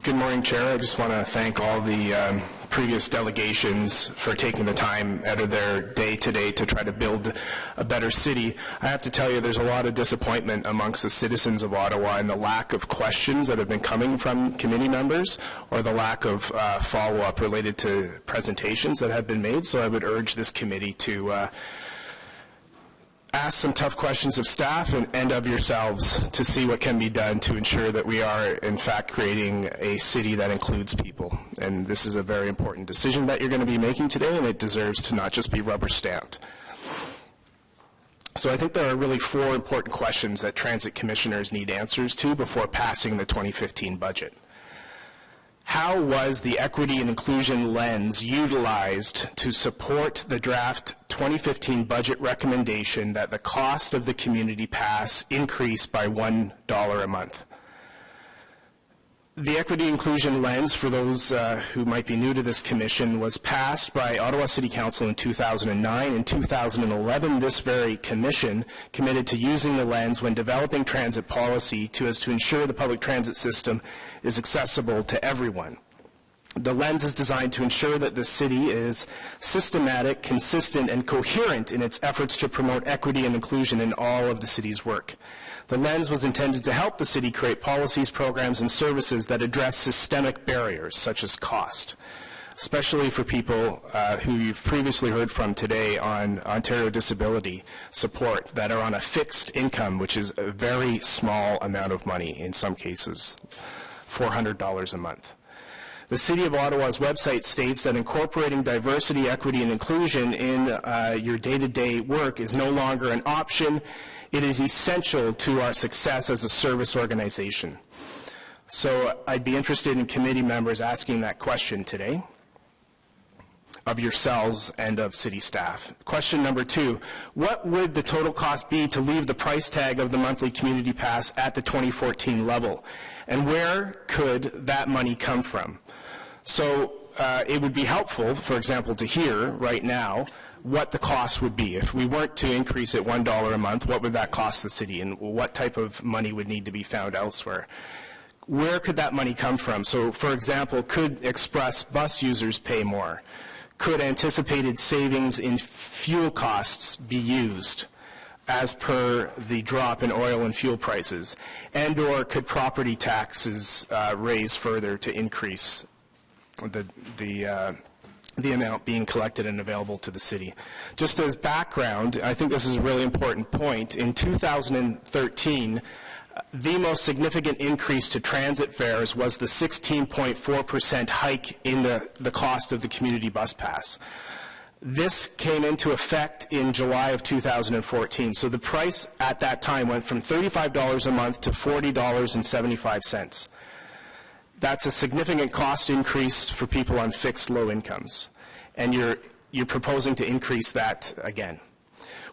Good morning, Chair. I just want to thank all the previous delegations for taking the time out of their day today to try to build a better city. I have to tell you, there's a lot of disappointment amongst the citizens of Ottawa in the lack of questions that have been coming from committee members or the lack of follow-up related to presentations that have been made. So I would urge this committee to ask some tough questions of staff and of yourselves to see what can be done to ensure that we are, in fact, creating a city that includes people. And this is a very important decision that you're going to be making today, and it deserves to not just be rubber stamped. So I think there are really 4 important questions that transit commissioners need answers to before passing the 2015 budget. How was the equity and inclusion lens utilized to support the draft 2015 budget recommendation that the cost of the community pass increase by $1 a month? The equity inclusion lens, for those who might be new to this commission, was passed by Ottawa City Council in 2009. In 2011, this very commission committed to using the lens when developing transit policy to ensure the public transit system is accessible to everyone. The lens is designed to ensure that the city is systematic, consistent, and coherent in its efforts to promote equity and inclusion in all of the city's work. The lens was intended to help the city create policies, programs, and services that address systemic barriers, such as cost. especially for people who you've previously heard from today on Ontario Disability Support that are on a fixed income, which is a very small amount of money in some cases, $400 a month. The City of Ottawa's website states that incorporating diversity, equity, and inclusion in your day-to-day work is no longer an option. It is essential to our success as a service organization. So I'd be interested in committee members asking that question today of yourselves and of city staff. Question number 2, what would the total cost be to leave the price tag of the monthly community pass at the 2014 level? And where could that money come from? So it would be helpful, for example, to hear right now what the cost would be. If we weren't to increase it $1 a month, what would that cost the city, and what type of money would need to be found elsewhere? Where could that money come from? So, for example, could express bus users pay more? Could anticipated savings in fuel costs be used as per the drop in oil and fuel prices? And or could property taxes raise further to increase the amount being collected and available to the city? Just as background, I think this is a really important point. In 2013, the most significant increase to transit fares was the 16.4% hike in the cost of the community bus pass. This came into effect in July of 2014. So the price at that time went from $35 a month to $40.75. That's a significant cost increase for people on fixed low incomes. And you're proposing to increase that again.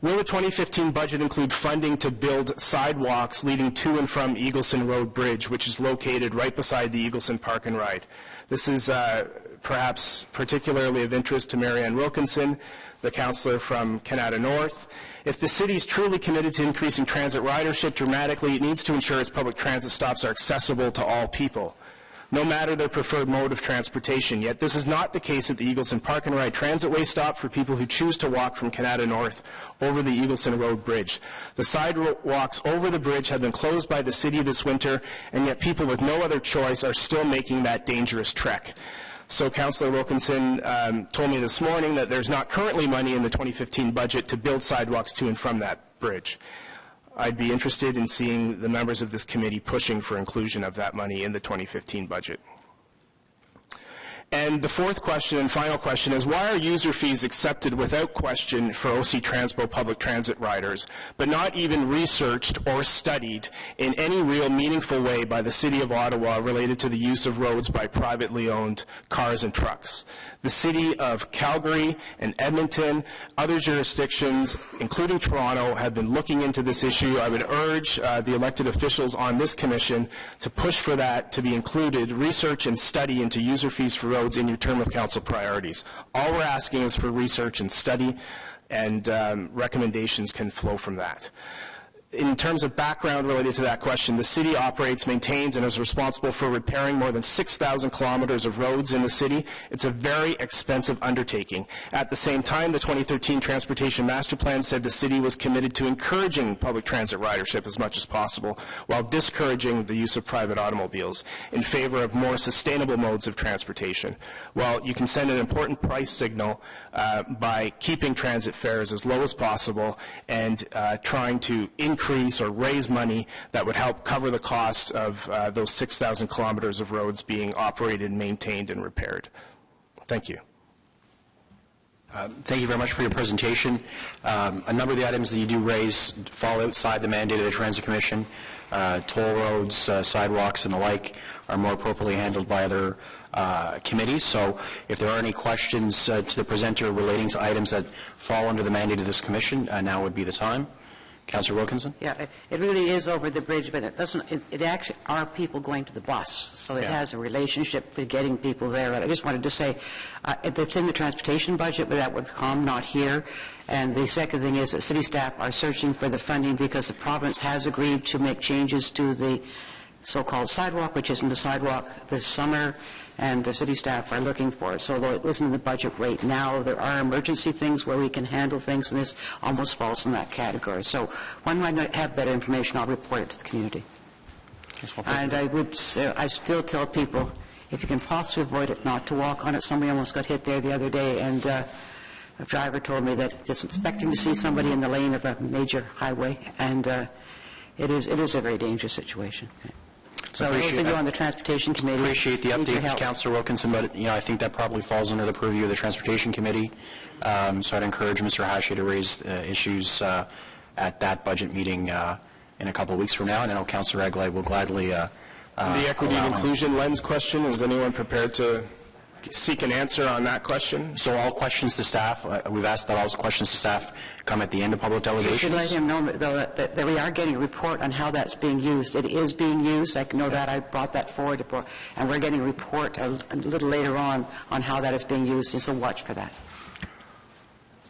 Will the 2015 budget include funding to build sidewalks leading to and from Eagleson Road Bridge, which is located right beside the Eagleson Park and Ride? This is perhaps particularly of interest to Marianne Wilkinson, the councillor from Canada North. If the city is truly committed to increasing transit ridership dramatically, it needs to ensure its public transit stops are accessible to all people, no matter their preferred mode of transportation. Yet this is not the case at the Eagleson Park and Ride Transitway stop for people who choose to walk from Canada North over the Eagleson Road Bridge. The sidewalks over the bridge have been closed by the city this winter, and yet people with no other choice are still making that dangerous trek. So Councillor Wilkinson told me this morning that there's not currently money in the 2015 budget to build sidewalks to and from that bridge. I'd be interested in seeing the members of this committee pushing for inclusion of that money in the 2015 budget. And the fourth question and final question is, why are user fees accepted without question for OC Transpo public transit riders, but not even researched or studied in any real meaningful way by the City of Ottawa related to the use of roads by privately owned cars and trucks? The City of Calgary and Edmonton, other jurisdictions, including Toronto, have been looking into this issue. I would urge the elected officials on this commission to push for that to be included, research and study into user fees for roads in your term of council priorities. All we're asking is for research and study, and recommendations can flow from that. In terms of background related to that question, the city operates, maintains, and is responsible for repairing more than 6,000 kilometers of roads in the city. It's a very expensive undertaking. At the same time, the 2013 Transportation Master Plan said the city was committed to encouraging public transit ridership as much as possible, while discouraging the use of private automobiles in favor of more sustainable modes of transportation. Well, you can send an important price signal by keeping transit fares as low as possible and trying to increase or raise money that would help cover the cost of those 6,000 kilometers of roads being operated, maintained, and repaired. Thank you. Thank you very much for your presentation. A number of the items that you do raise fall outside the mandate of the Transit Commission. Toll roads, sidewalks, and the like are more appropriately handled by other committees. So if there are any questions to the presenter relating to items that fall under the mandate of this commission, now would be the time. Councillor Wilkinson? Yeah, it really is over the bridge, but it doesn't, it actually are people going to the bus, so it has a relationship with getting people there. I just wanted to say, it's in the transportation budget, but that would come, not here. And the second thing is that city staff are searching for the funding because the province has agreed to make changes to the so-called sidewalk, which isn't a sidewalk, this summer, and the city staff are looking for it. So though it isn't in the budget right now, there are emergency things where we can handle things, and this almost falls in that category. So when I have better information, I'll report it to the community. And I still tell people, if you can possibly avoid it, not to walk on it. Somebody almost got hit there the other day, and a driver told me that just expecting to see somebody in the lane of a major highway, and it is a very dangerous situation. So those of you on the Transportation Committee, appreciate the need your update, help. Councillor Wilkinson, but I think that probably falls under the purview of the Transportation Committee. So I'd encourage Mr. Hache to raise issues at that budget meeting in a couple of weeks from now, and I know Councillor Egley will gladly the equity and inclusion lens question, is anyone prepared to seek an answer on that question? So all questions to staff, we've asked that all questions to staff come at the end of public delegations. You should let him know, though, that we are getting a report on how that's being used. It is being used. I know that. I brought that forward, and we're getting a report a little later on how that is being used, and so watch for that.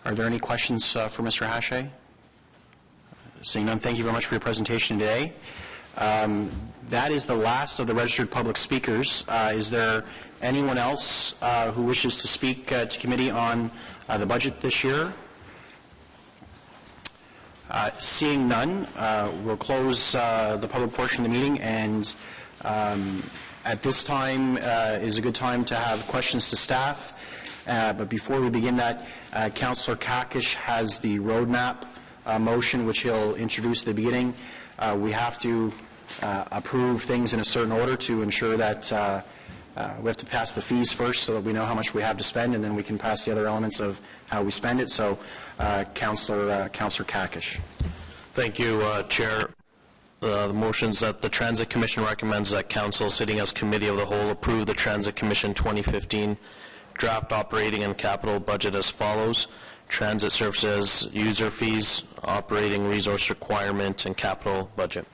Are there any questions for Mr. Hache? Seeing none, thank you very much for your presentation today. That is the last of the registered public speakers. Is there anyone else who wishes to speak to committee on the budget this year? Seeing none, we'll close the public portion of the meeting, and at this time is a good time to have questions to staff. But before we begin that, Councillor Kakish has the roadmap motion, which he'll introduce at the beginning. We have to approve things in a certain order to ensure that we have to pass the fees first so that we know how much we have to spend, and then we can pass the other elements of how we spend it. So, Councillor Kakish. Thank you, Chair. The motions that the Transit Commission recommends that Council, sitting as Committee of the Whole, approve the Transit Commission 2015 draft operating and capital budget as follows: transit services, user fees, operating resource requirement, and capital budget.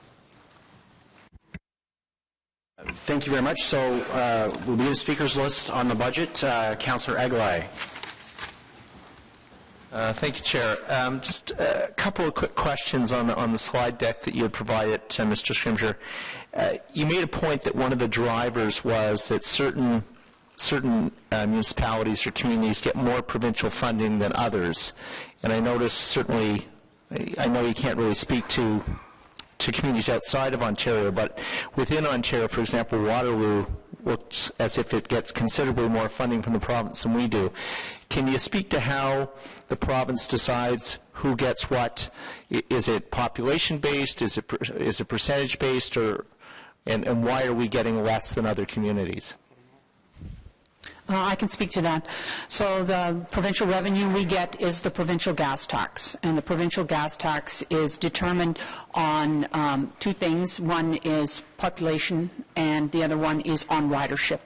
Thank you very much. So we'll begin the speakers list on the budget. Councillor Egley. Thank you, Chair. Just a couple of quick questions on the slide deck that you had provided, Mr. Scrimgeour. You made a point that one of the drivers was that certain municipalities or communities get more provincial funding than others. And I noticed, certainly, I know you can't really speak to communities outside of Ontario, but within Ontario, for example, Waterloo looks as if it gets considerably more funding from the province than we do. Can you speak to how the province decides who gets what? Is it population-based? Is it percentage-based? And why are we getting less than other communities? I can speak to that. So the provincial revenue we get is the provincial gas tax, and the provincial gas tax is determined on two things. One is population, and the other one is on ridership.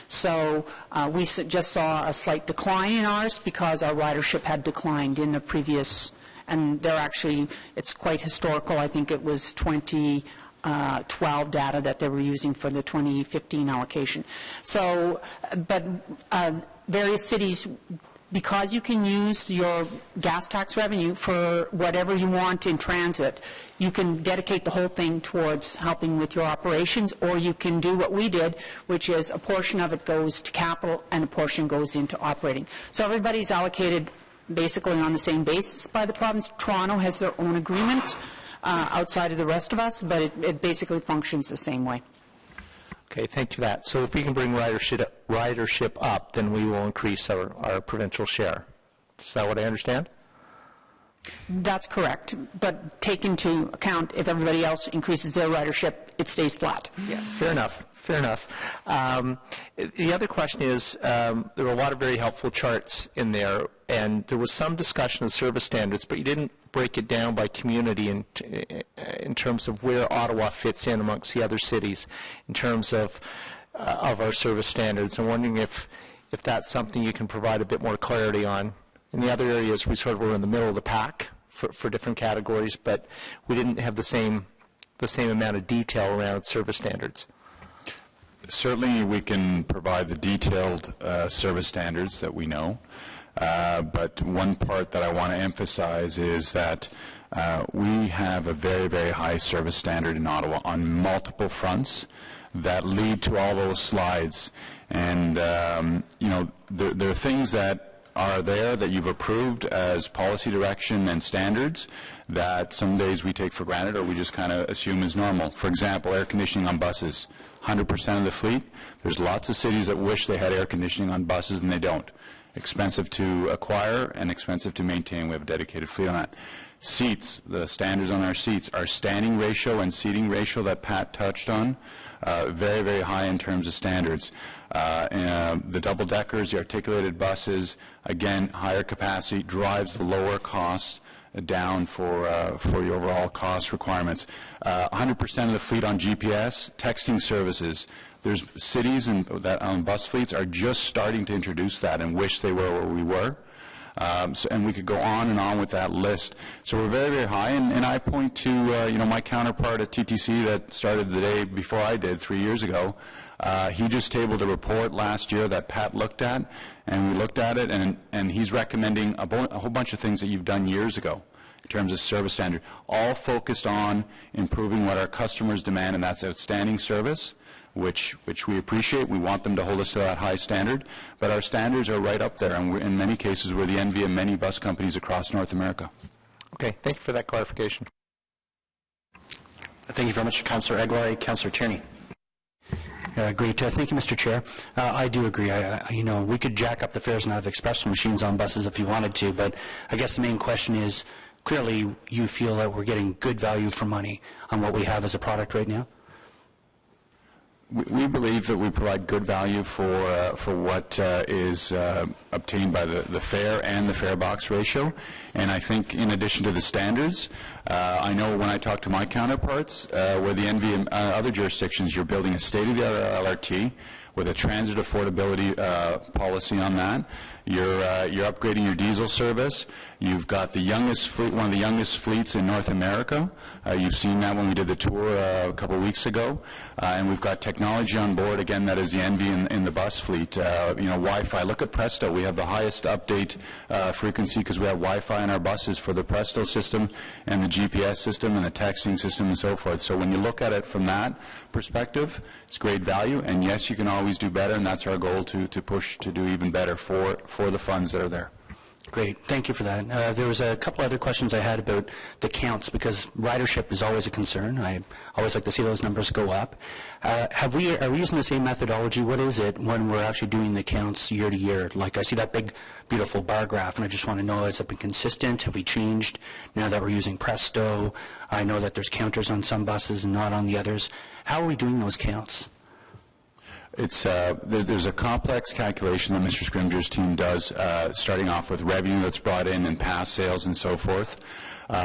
So we just saw a slight decline in ours because our ridership had declined in the previous, and they're actually, it's quite historical. I think it was 2012 data that they were using for the 2015 allocation. So, but various cities, because you can use your gas tax revenue for whatever you want in transit, you can dedicate the whole thing towards helping with your operations, or you can do what we did, which is a portion of it goes to capital and a portion goes into operating. So everybody's allocated basically on the same basis by the province. Toronto has their own agreement outside of the rest of us, but it basically functions the same way. Okay, thank you for that. So if we can bring ridership up, then we will increase our provincial share. Is that what I understand? That's correct. But take into account if everybody else increases their ridership, it stays flat. Yeah, fair enough. Fair enough. The other question is, there were a lot of very helpful charts in there, and there was some discussion of service standards, but you didn't break it down by community in terms of where Ottawa fits in amongst the other cities in terms of our service standards. I'm wondering if that's something you can provide a bit more clarity on. In the other areas, we sort of were in the middle of the pack for different categories, but we didn't have the same amount of detail around service standards. Certainly, we can provide the detailed service standards that we know, but one part that I want to emphasize is that we have a very, very high service standard in Ottawa on multiple fronts that lead to all those slides. And, you know, there are things that are there that you've approved as policy direction and standards that some days we take for granted or we just kind of assume is normal. For example, air conditioning on buses, 100% of the fleet. There's lots of cities that wish they had air conditioning on buses and they don't. Expensive to acquire and expensive to maintain. We have a dedicated fleet on that. Seats, the standards on our seats, our standing ratio and seating ratio that Pat touched on, very, very high in terms of standards. The double-deckers, the articulated buses, again, higher capacity drives the lower cost down for your overall cost requirements. 100% of the fleet on GPS, texting services. There's cities that on bus fleets are just starting to introduce that and wish they were where we were. And we could go on and on with that list. So we're very, very high, and I point to my counterpart at TTC that started the day before I did 3 years ago. He just tabled a report last year that Pat looked at, and we looked at it, and he's recommending a whole bunch of things that you've done years ago in terms of service standard, all focused on improving what our customers demand, and that's outstanding service, which we appreciate. We want them to hold us to that high standard, but our standards are right up there, and in many cases we're the envy of many bus companies across North America. Okay, thank you for that clarification. Thank you very much, Councillor Aguilar. Councillor Tierney. Great. Thank you, Mr. Chair. I do agree. We could jack up the fares and have espresso machines on buses if you wanted to, but I guess the main question is, clearly you feel that we're getting good value for money on what we have as a product right now? We believe that we provide good value for what is obtained by the fare and the fare box ratio. And I think in addition to the standards, I know when I talk to my counterparts, where the envy in other jurisdictions, you're building a state-of-the-art LRT with a transit affordability policy on that. You're upgrading your diesel service. You've got the youngest fleet, one of the youngest fleets in North America. You've seen that when we did the tour a couple of weeks ago. And we've got technology on board, again, that is the envy in the bus fleet. Wi-Fi. Look at Presto. We have the highest update frequency because we have Wi-Fi in our buses for the Presto system and the GPS system and the texting system and so forth. So when you look at it from that perspective, it's great value. And yes, you can always do better, and that's our goal to push to do even better for the funds that are there. Great. Thank you for that. There was a couple other questions I had about the counts, because ridership is always a concern. I always like to see those numbers go up. Are we using the same methodology? What is it when we're actually doing the counts year to year? Like, I see that big, beautiful bar graph, and I just want to know, has it been consistent? Have we changed now that we're using Presto? I know that there's counters on some buses and not on the others. How are we doing those counts? It's there's a complex calculation that Mr. Scrimger's team does, starting off with revenue that's brought in and past sales and so forth. It's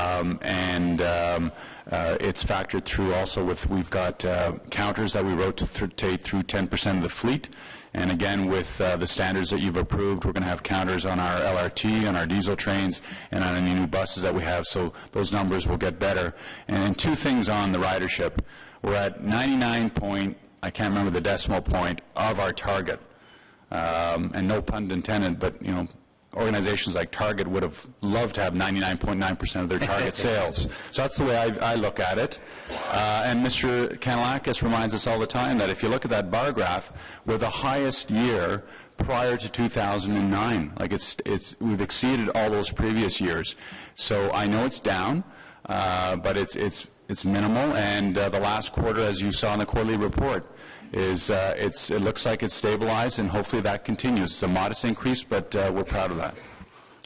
factored through also with, we've got counters that we rotate through 10% of the fleet. And again, with the standards that you've approved, we're going to have counters on our LRT, on our diesel trains, and on any new buses that we have, so those numbers will get better. And two things on the ridership. We're at 99 I can't remember the decimal point of our target, and no pun intended, but organizations like Target would have loved to have 99.9% of their target sales. So that's the way I look at it. And Mr. Kanalakis reminds us all the time that if you look at that bar graph, we're the highest year prior to 2009. Like we've exceeded all those previous years. So I know it's down, but it's minimal, and the last quarter, as you saw in the quarterly report, it looks like it's stabilized, and hopefully that continues. It's a modest increase, but we're proud of that.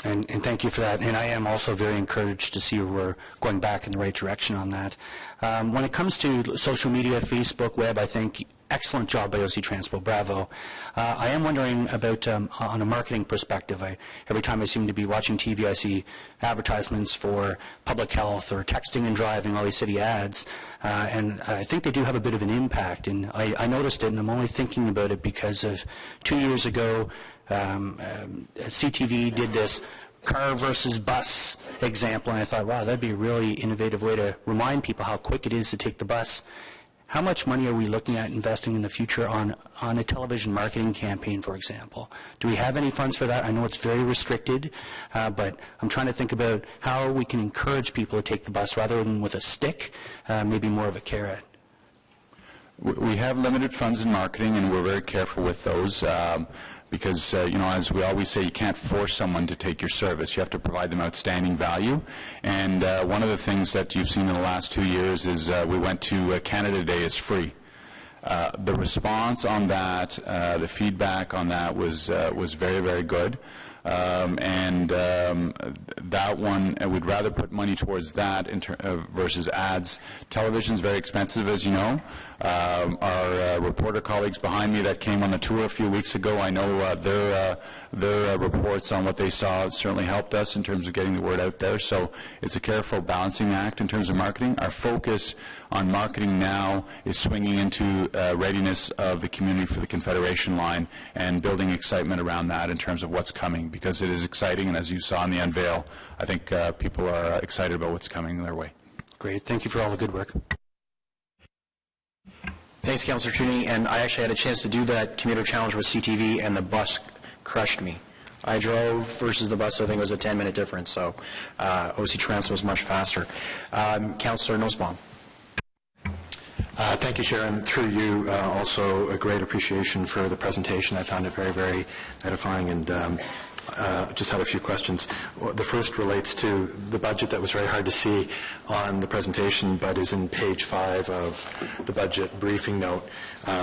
And thank you for that. And I am also very encouraged to see we're going back in the right direction on that. When it comes to social media, Facebook, web, I think excellent job by OC Transpo. Bravo. I am wondering about, on a marketing perspective, every time I seem to be watching TV, I see advertisements for public health or texting and driving, all these city ads, and I think they do have a bit of an impact. And I noticed it, and I'm only thinking about it because of 2 years ago, CTV did this car versus bus example, and I thought, wow, that'd be a really innovative way to remind people how quick it is to take the bus. How much money are we looking at investing in the future on a television marketing campaign, for example? Do we have any funds for that? I know it's very restricted, but I'm trying to think about how we can encourage people to take the bus rather than with a stick, maybe more of a carrot. We have limited funds in marketing, and we're very careful with those because, as we always say, you can't force someone to take your service. You have to provide them outstanding value. And one of the things that you've seen in the last 2 years is we went to Canada Day is free. The response on that, the feedback on that was very, very good. That one, we'd rather put money towards that versus ads. Television's very expensive, as you know. Our reporter colleagues behind me that came on the tour a few weeks ago, I know their reports on what they saw certainly helped us in terms of getting the word out there. So it's a careful balancing act in terms of marketing. Our focus on marketing now is swinging into readiness of the community for the Confederation line and building excitement around that in terms of what's coming, because it is exciting, and as you saw in the unveil, I think people are excited about what's coming their way. Great. Thank you for all the good work. Thanks, Councillor Tooney. And I actually had a chance to do that commuter challenge with CTV, and the bus crushed me. I drove versus the bus, I think it was a 10-minute difference, so OC Trans was much faster. Councillor Nussbaum. Thank you, Chair, and through you, also a great appreciation for the presentation. I found it very, very edifying, and just had a few questions. The first relates to the budget that was very hard to see on the presentation, but is in page 5 of the budget briefing note.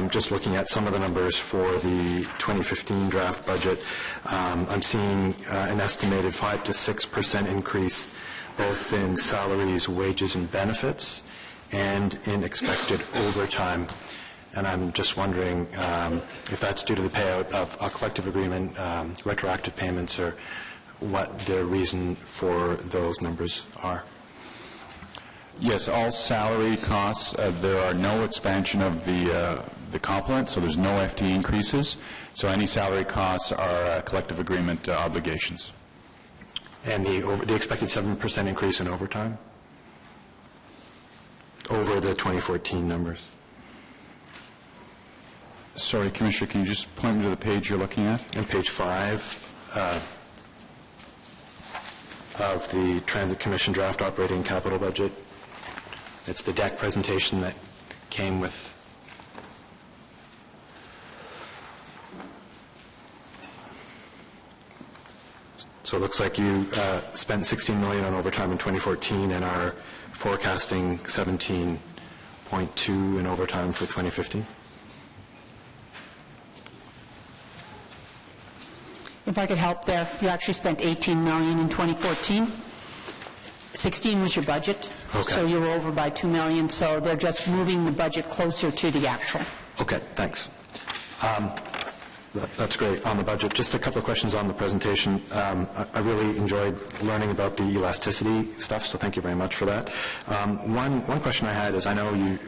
Just looking at some of the numbers for the 2015 draft budget, I'm seeing an estimated 5 to 6% increase both in salaries, wages, and benefits, and in expected overtime. And I'm just wondering if that's due to the payout of a collective agreement, retroactive payments, or what the reason for those numbers are. Yes, all salary costs, there are no expansion of the complement, so there's no FTE increases. So any salary costs are collective agreement obligations. And the expected 7% increase in overtime? Over the 2014 numbers. Sorry, Commissioner, can you just point me to the page you're looking at? On page 5 of the Transit Commission draft operating capital budget. It's the deck presentation that came with. So it looks like you spent $16 million on overtime in 2014 and are forecasting 17.2 in overtime for 2015. If I could help there, you actually spent $18 million in 2014. 16 was your budget, okay. So you were over by $2 million, so they're just moving the budget closer to the actual. Okay, thanks. That's great on the budget. Just a couple of questions on the presentation. I really enjoyed learning about the elasticity stuff, so thank you very much for that. One question I had is, I know you,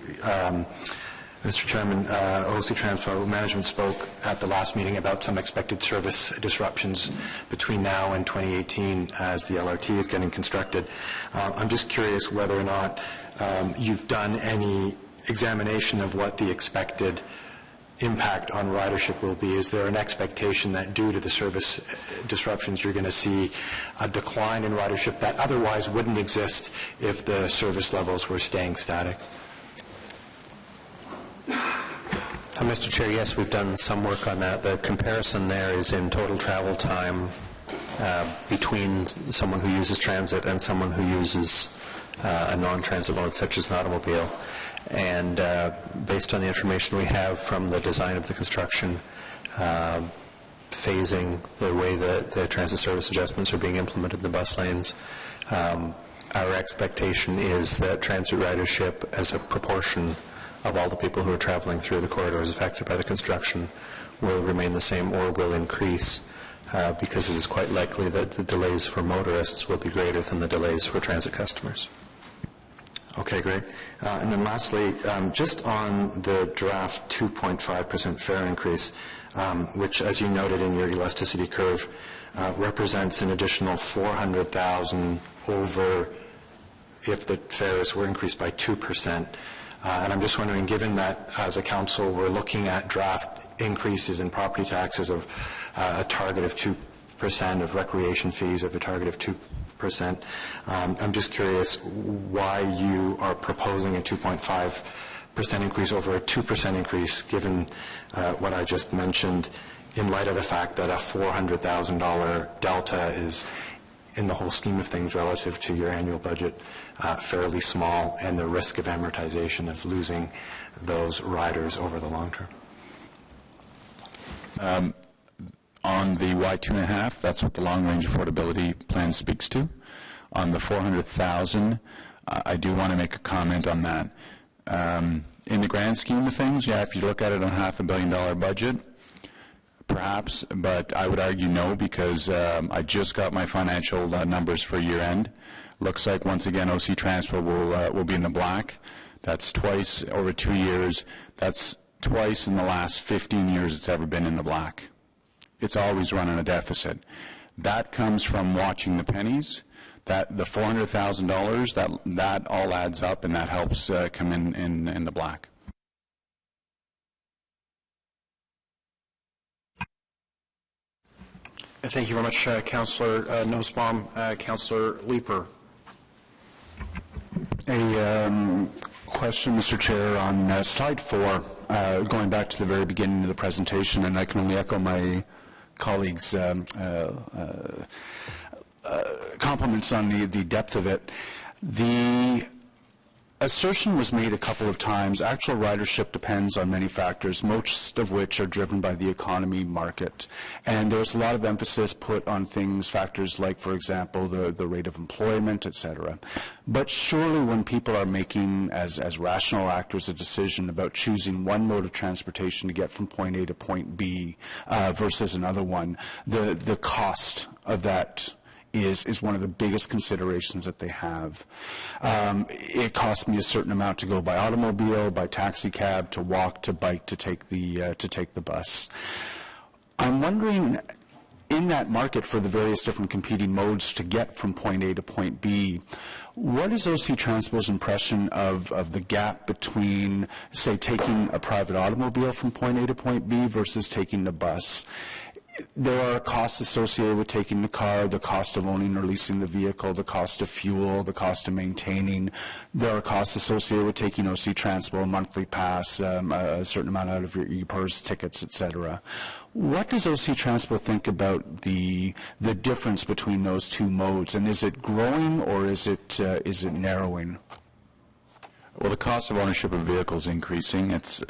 Mr. Chairman, OC Transport Management spoke at the last meeting about some expected service disruptions between now and 2018 as the LRT is getting constructed. I'm just curious whether or not you've done any examination of what the expected impact on ridership will be. Is there an expectation that due to the service disruptions you're going to see a decline in ridership that otherwise wouldn't exist if the service levels were staying static? Mr. Chair, yes, we've done some work on that. The comparison there is in total travel time between someone who uses transit and someone who uses a non-transit mode such as an automobile. And based on the information we have from the design of the construction, phasing, the way that the transit service adjustments are being implemented in the bus lanes, our expectation is that transit ridership as a proportion of all the people who are traveling through the corridors affected by the construction will remain the same or will increase because it is quite likely that the delays for motorists will be greater than the delays for transit customers. Okay, great. And then lastly, just on the draft 2.5% fare increase, which, as you noted in your elasticity curve, represents an additional $400,000 over if the fares were increased by 2%. And I'm just wondering, given that as a council we're looking at draft increases in property taxes of a target of 2%, of recreation fees of a target of 2%, I'm just curious why you are proposing a 2.5% increase over a 2% increase, given what I just mentioned, in light of the fact that a $400,000 delta is, in the whole scheme of things relative to your annual budget, fairly small, and the risk of amortization of losing those riders over the long term? On the Y2.5, that's what the long-range affordability plan speaks to. On the $400,000, I do want to make a comment on that. In the grand scheme of things, yeah, if you look at it on $500 million budget, perhaps, but I would argue no, because I just got my financial numbers for year-end. Looks like, once again, OC Transport will be in the black. That's twice over 2 years. That's twice in the last 15 years it's ever been in the black. It's always running a deficit. That comes from watching the pennies. That the $400,000, that all adds up, and that helps come in the black. Thank you very much, Councillor Nussbaum. Councillor Leeper. A question, Mr. Chair, on slide 4, going back to the very beginning of the presentation, and I can only echo my colleagues' compliments on the depth of it. The assertion was made a couple of times, actual ridership depends on many factors, most of which are driven by the economy market. And there's a lot of emphasis put on factors like, for example, the rate of employment, et cetera. But surely when people are making, as rational actors, a decision about choosing one mode of transportation to get from point A to point B versus another one, the cost of that is one of the biggest considerations that they have. It costs me a certain amount to go by automobile, by taxi cab, to walk, to bike, to take the bus. I'm wondering, in that market for the various different competing modes to get from point A to point B, what is OC Transpo's impression of the gap between, say, taking a private automobile from point A to point B versus taking the bus? There are costs associated with taking the car, the cost of owning or leasing the vehicle, the cost of fuel, the cost of maintaining. There are costs associated with taking OC Transpo, a monthly pass, a certain amount out of your e-purse, tickets, etc. What does OC Transpo think about the difference between those two modes, and is it growing or is it narrowing? Well, the cost of ownership of vehicles is increasing. It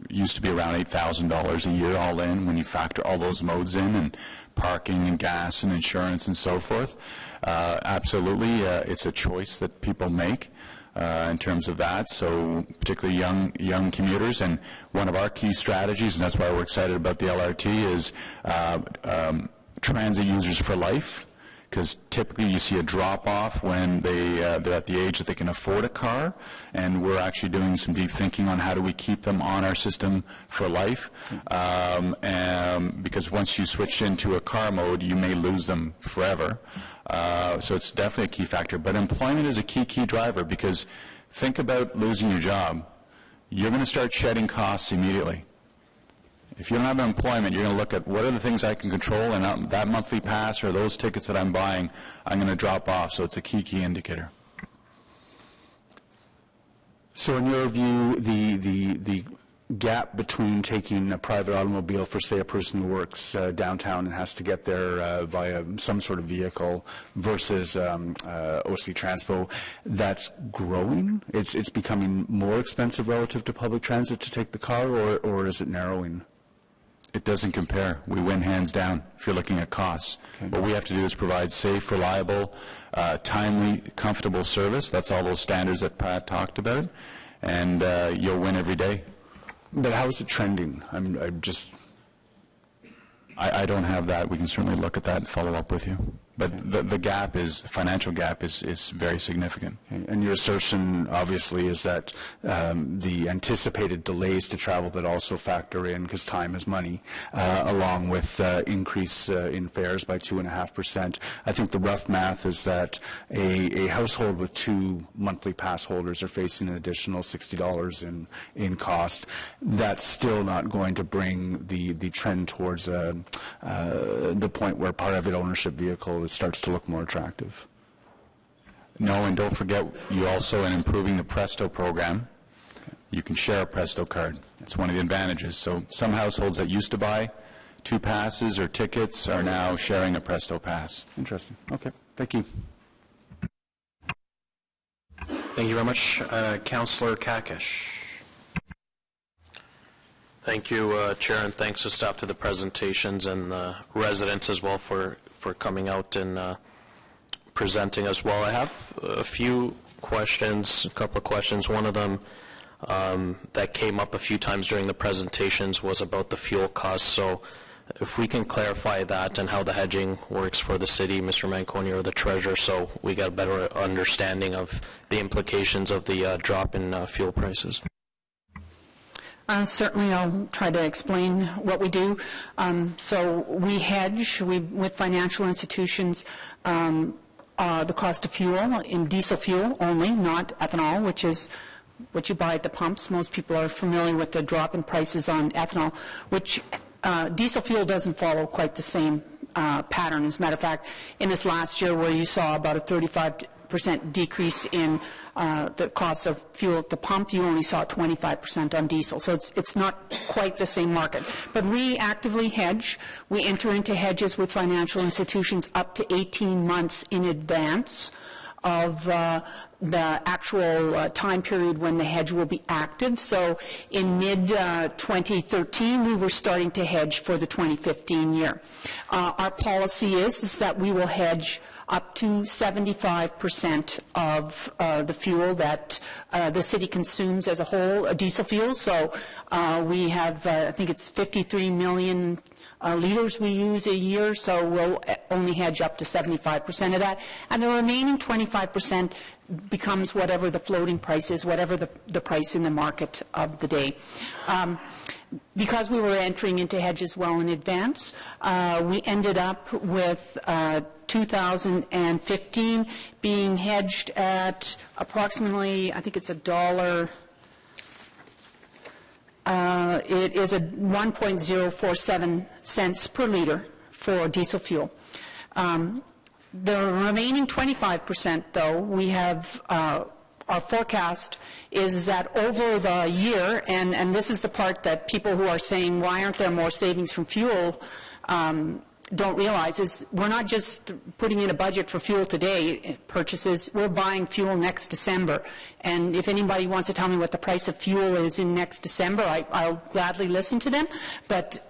used to be around $8,000 a year all in when you factor all those modes in, and parking and gas and insurance and so forth. Absolutely, it's a choice that people make in terms of that, so particularly young commuters. And one of our key strategies, and that's why we're excited about the LRT, is transit users for life. Because typically you see a drop-off when they're at the age that they can afford a car, and we're actually doing some deep thinking on how do we keep them on our system for life, because once you switch into a car mode, you may lose them forever. So it's definitely a key factor. But employment is a key driver, because think about losing your job. You're going to start shedding costs immediately. If you don't have employment, you're going to look at what are the things I can control, and that monthly pass or those tickets that I'm buying, I'm going to drop off. So it's a key indicator. So in your view, the gap between taking a private automobile for, say, a person who works downtown and has to get there via some sort of vehicle versus OC Transpo, that's growing? It's becoming more expensive relative to public transit to take the car, or is it narrowing? It doesn't compare. We win hands down if you're looking at costs. Okay. What we have to do is provide safe, reliable, timely, comfortable service. That's all those standards that Pat talked about, and you'll win every day. But how is it trending? I don't have that. We can certainly look at that and follow up with you. But the financial gap is very significant. And your assertion, obviously, is that the anticipated delays to travel that also factor in, because time is money, along with increase in fares by 2.5%. I think the rough math is that a household with 2 monthly pass holders are facing an additional $60 in cost. That's still not going to bring the trend towards the point where private ownership vehicle starts to look more attractive. No, and don't forget, you also, in improving the Presto program, you can share a Presto card. It's one of the advantages. So some households that used to buy 2 passes or tickets are now sharing a Presto pass. Interesting. Okay. Thank you. Thank you very much. Councillor Kakish. Thank you, Chair, and thanks to staff to the presentations and residents as well for coming out and presenting as well. I have a few questions, a couple of questions. One of them that came up a few times during the presentations was about the fuel costs. So if we can clarify that and how the hedging works for the city, Mr. Manconi or the Treasurer, so we get a better understanding of the implications of the drop in fuel prices. Certainly, I'll try to explain what we do. So we hedge with financial institutions the cost of fuel in diesel fuel only, not ethanol, which is what you buy at the pumps. Most people are familiar with the drop in prices on ethanol, which diesel fuel doesn't follow quite the same pattern. As a matter of fact, in this last year where you saw about a 35% decrease in the cost of fuel at the pump, you only saw 25% on diesel. So it's not quite the same market. But we actively hedge. We enter into hedges with financial institutions up to 18 months in advance of the actual time period when the hedge will be active. So in mid-2013, we were starting to hedge for the 2015 year. Our policy is that we will hedge up to 75% of the fuel that the city consumes as a whole, diesel fuel. So we have, I think it's 53 million liters we use a year, so we'll only hedge up to 75% of that. And the remaining 25% becomes whatever the floating price is, whatever the price in the market of the day. Because we were entering into hedges well in advance, we ended up with 2015 being hedged at approximately, I think it's $1. It is a 1.047 cents per liter for diesel fuel. The remaining 25%, though, we have our forecast is that over the year, and this is the part that people who are saying, why aren't there more savings from fuel, don't realize, is we're not just putting in a budget for fuel today purchases, we're buying fuel next December. And if anybody wants to tell me what the price of fuel is in next December, I'll gladly listen to them, but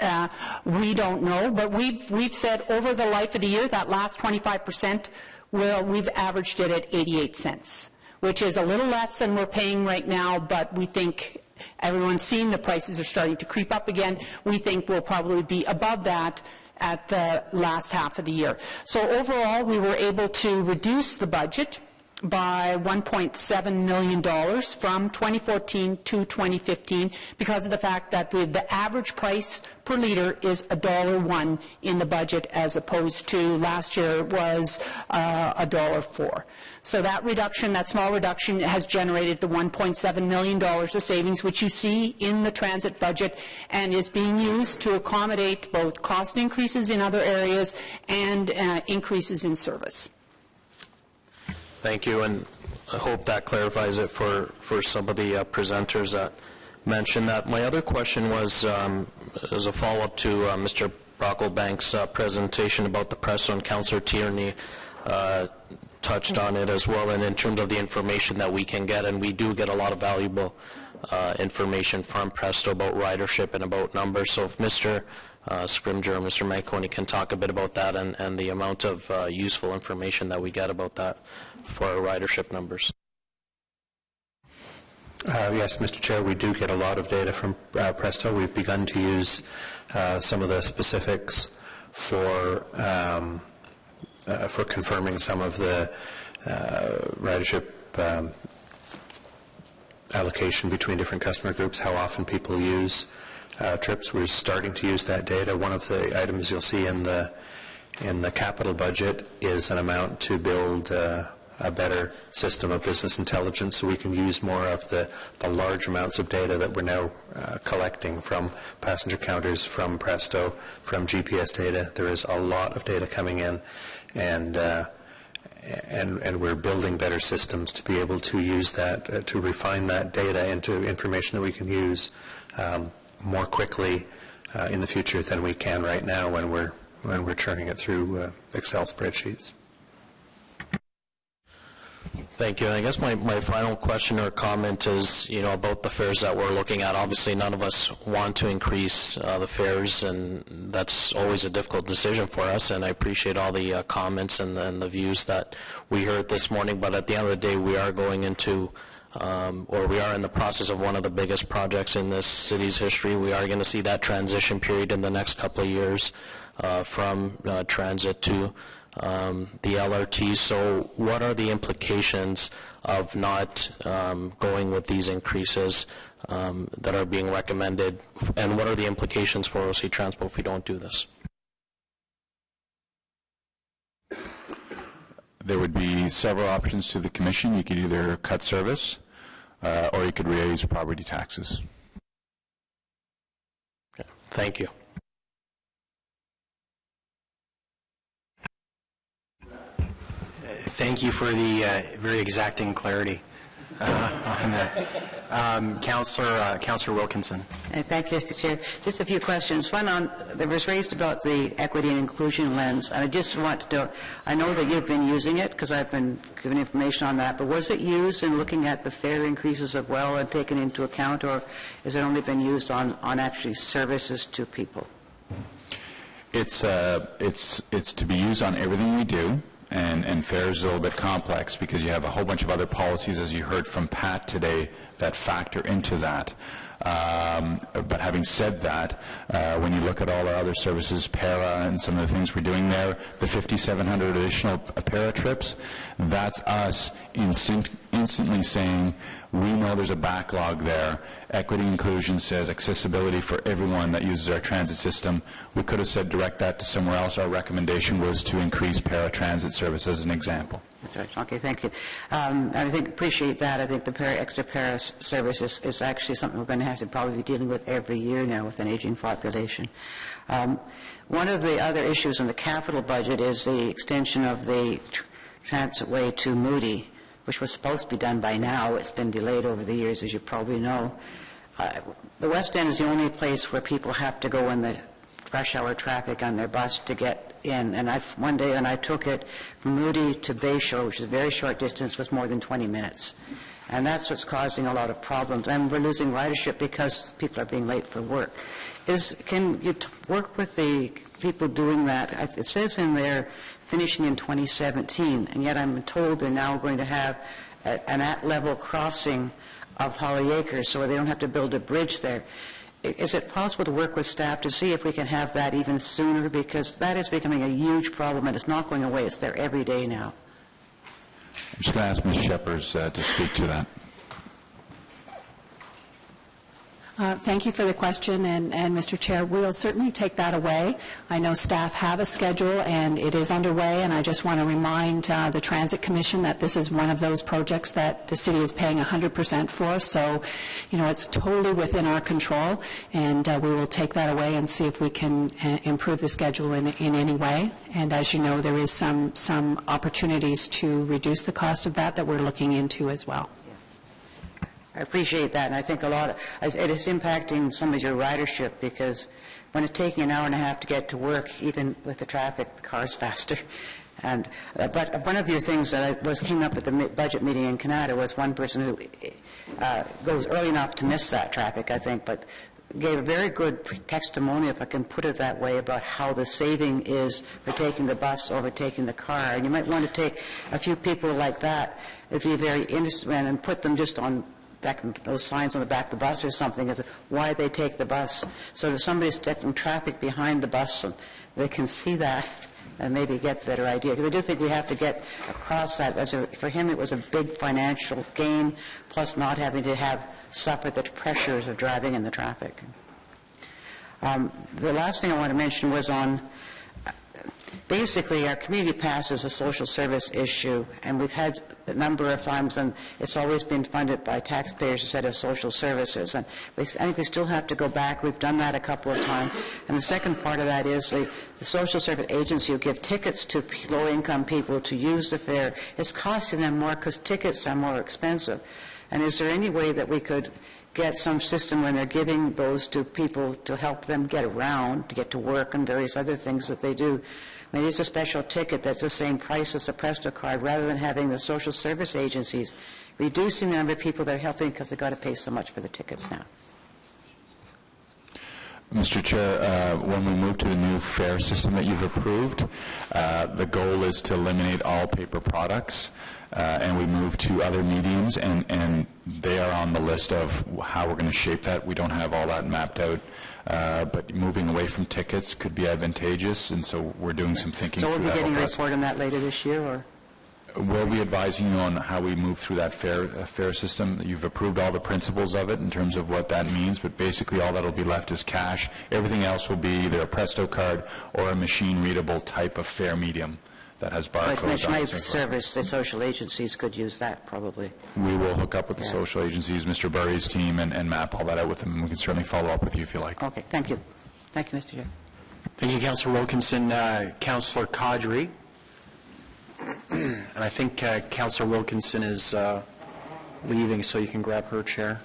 we don't know. But we've said over the life of the year, that last 25%, well, we've averaged it at 88 cents, which is a little less than we're paying right now, but we think everyone's seen the prices are starting to creep up again. We think we'll probably be above that at the last half of the year. So overall, we were able to reduce the budget by $1.7 million from 2014 to 2015 because of the fact that the average price per liter is $1.01 in the budget, as opposed to last year was $1.04. So that reduction, that small reduction, has generated the $1.7 million of savings, which you see in the transit budget, and is being used to accommodate both cost increases in other areas and increases in service. Thank you, and I hope that clarifies it for some of the presenters that mentioned that. My other question was, as a follow-up to Mr. Brocklebank's presentation about the Presto, and Councillor Tierney touched on it as well, and in terms of the information that we can get, and we do get a lot of valuable information from Presto about ridership and about numbers. So if Mr. Scrimger or Mr. Manconi can talk a bit about that and the amount of useful information that we get about that for our ridership numbers. Yes, Mr. Chair, we do get a lot of data from Presto. We've begun to use some of the specifics for confirming some of the ridership allocation between different customer groups, how often people use trips. We're starting to use that data. One of the items you'll see in the capital budget is an amount to build a better system of business intelligence, so we can use more of the large amounts of data that we're now collecting from passenger counters, from Presto, from GPS data. There is a lot of data coming in, and and we're building better systems to be able to use that, to refine that data into information that we can use more quickly in the future than we can right now when we're churning it through Excel spreadsheets. Thank you. And I guess my final question or comment is, about the fares that we're looking at. Obviously, none of us want to increase the fares, and that's always a difficult decision for us. And I appreciate all the comments and the views that we heard this morning. But at the end of the day, we are going into, or we are in the process of one of the biggest projects in this city's history. We are going to see that transition period in the next couple of years from transit to the LRT. So what are the implications of not going with these increases that are being recommended, and what are the implications for OC Transport if we don't do this? There would be several options to the Commission. You could either cut service or you could raise property taxes. Okay. Thank you. Thank you for the very exacting clarity on that. Councillor Wilkinson. Thank you, Mr. Chair. Just a few questions. One that was raised about the equity and inclusion lens, and I just want to know, I know that you've been using it because I've been given information on that, but was it used in looking at the fare increases as well and taken into account, or has it only been used on actually services to people? It's to be used on everything we do. And fares is a little bit complex because you have a whole bunch of other policies, as you heard from Pat today, that factor into that. But having said that, when you look at all our other services, para and some of the things we're doing there, the 5,700 additional para trips, that's us instantly saying, we know there's a backlog there. Equity inclusion says accessibility for everyone that uses our transit system. We could have said direct that to somewhere else. Our recommendation was to increase paratransit service as an example. That's right. Okay, thank you. I think appreciate that. I think the extra para service is actually something we're going to have to probably be dealing with every year now with an aging population. One of the other issues in the capital budget is the extension of the transitway to Moody, which was supposed to be done by now. It's been delayed over the years, as you probably know. The West End is the only place where people have to go in the rush hour traffic on their bus to get in. And one day when I took it from Moody to Bayshore, which is a very short distance, was more than 20 minutes. And that's what's causing a lot of problems. And we're losing ridership because people are being late for work. Can you work with the people doing that? It says in there finishing in 2017, and yet I'm told they're now going to have an at-level crossing of Holly Acres so they don't have to build a bridge there. Is it possible to work with staff to see if we can have that even sooner? Because that is becoming a huge problem, and it's not going away. It's there every day now. I'm just going to ask Ms. Shepherd to speak to that. Thank you for the question, and Mr. Chair, we'll certainly take that away. I know staff have a schedule, and it is underway, and I just want to remind the Transit Commission that this is one of those projects that the city is paying 100% for, so, it's totally within our control, and we will take that away and see if we can improve the schedule in any way. And as you know, there is some opportunities to reduce the cost of that we're looking into as well. I appreciate that, and I think it is impacting some of your ridership because when it's taking an hour and a half to get to work, even with the traffic, the car's faster. But one of your things that came up at the budget meeting in Canada was one person who goes early enough to miss that traffic, I think, but gave a very good testimony, if I can put it that way, about how the saving is for taking the bus over taking the car. And you might want to take a few people like that, if you're very interested, and put them just on those signs on the back of the bus or something of why they take the bus. So if somebody's stuck in traffic behind the bus, and they can see that and maybe get a better idea. Because I do think we have to get across that. For him, it was a big financial gain, plus not having to suffer the pressures of driving in the traffic. The last thing I want to mention was on basically our community pass is a social service issue, and we've had the number of times, and it's always been funded by taxpayers instead of social services. And I think we still have to go back. We've done that a couple of times. And the second part of that is the social service agency who give tickets to low-income people to use the fair is costing them more because tickets are more expensive. And is there any way that we could get some system when they're giving those to people to help them get around, to get to work and various other things that they do? Maybe it's a special ticket that's the same price as a Presto card, rather than having the social service agencies reducing the number of people they're helping because they've got to pay so much for the tickets now. Mr. Chair, when we move to the new fare system that you've approved, the goal is to eliminate all paper products, and we move to other mediums, and they are on the list of how we're going to shape that. We don't have all that mapped out, but moving away from tickets could be advantageous, and so we're doing some thinking. So we'll be getting a process. report on that later this year, or? We'll be advising you on how we move through that fare system. You've approved all the principles of it in terms of what that means, but basically all that will be left is cash. Everything else will be either a Presto card or a machine-readable type of fare medium that has barcodes on it. Service, the social agencies could use that probably. We will hook up with the social agencies, Mr. Burry's team, and map all that out with them, and we can certainly follow up with you if you like. Okay, thank you. Thank you, Mr. Chair. Thank you, Councillor Wilkinson. Councillor Kadri. And I think Councillor Wilkinson is leaving, so you can grab her chair.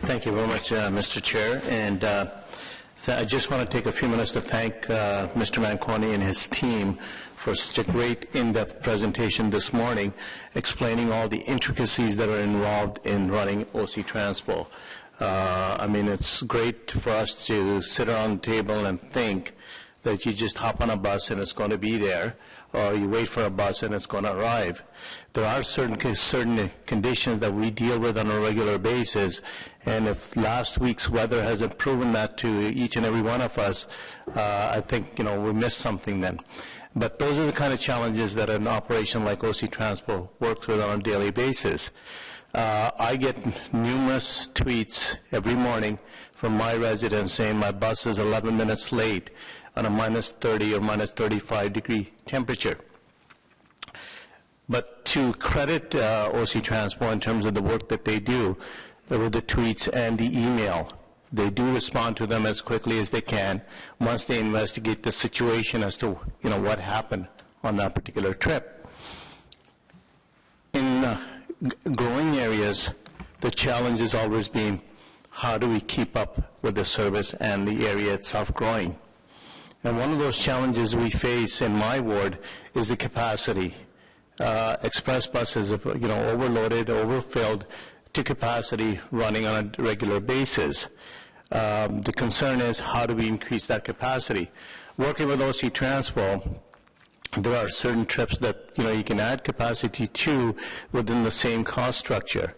Thank you very much, Mr. Chair. And I just want to take a few minutes to thank Mr. Manconi and his team for such a great in-depth presentation this morning, explaining all the intricacies that are involved in running OC Transpo. I mean, it's great for us to sit around the table and think that you just hop on a bus and it's going to be there, or you wait for a bus and it's going to arrive. There are certain conditions that we deal with on a regular basis, and if last week's weather hasn't proven that to each and every one of us, I think, we missed something then. But those are the kind of challenges that an operation like OC Transpo works with on a daily basis. I get numerous tweets every morning from my residents saying my bus is 11 minutes late on a minus 30 or minus 35 degree temperature. But to credit OC Transpo in terms of the work that they do, with the tweets and the email, they do respond to them as quickly as they can once they investigate the situation as to what happened on that particular trip. In growing areas, the challenge has always been how do we keep up with the service and the area itself growing. And one of those challenges we face in my ward is the capacity. Express buses are, overloaded, overfilled to capacity, running on a regular basis. The concern is how do we increase that capacity? Working with OC Transpo, there are certain trips that you can add capacity to within the same cost structure.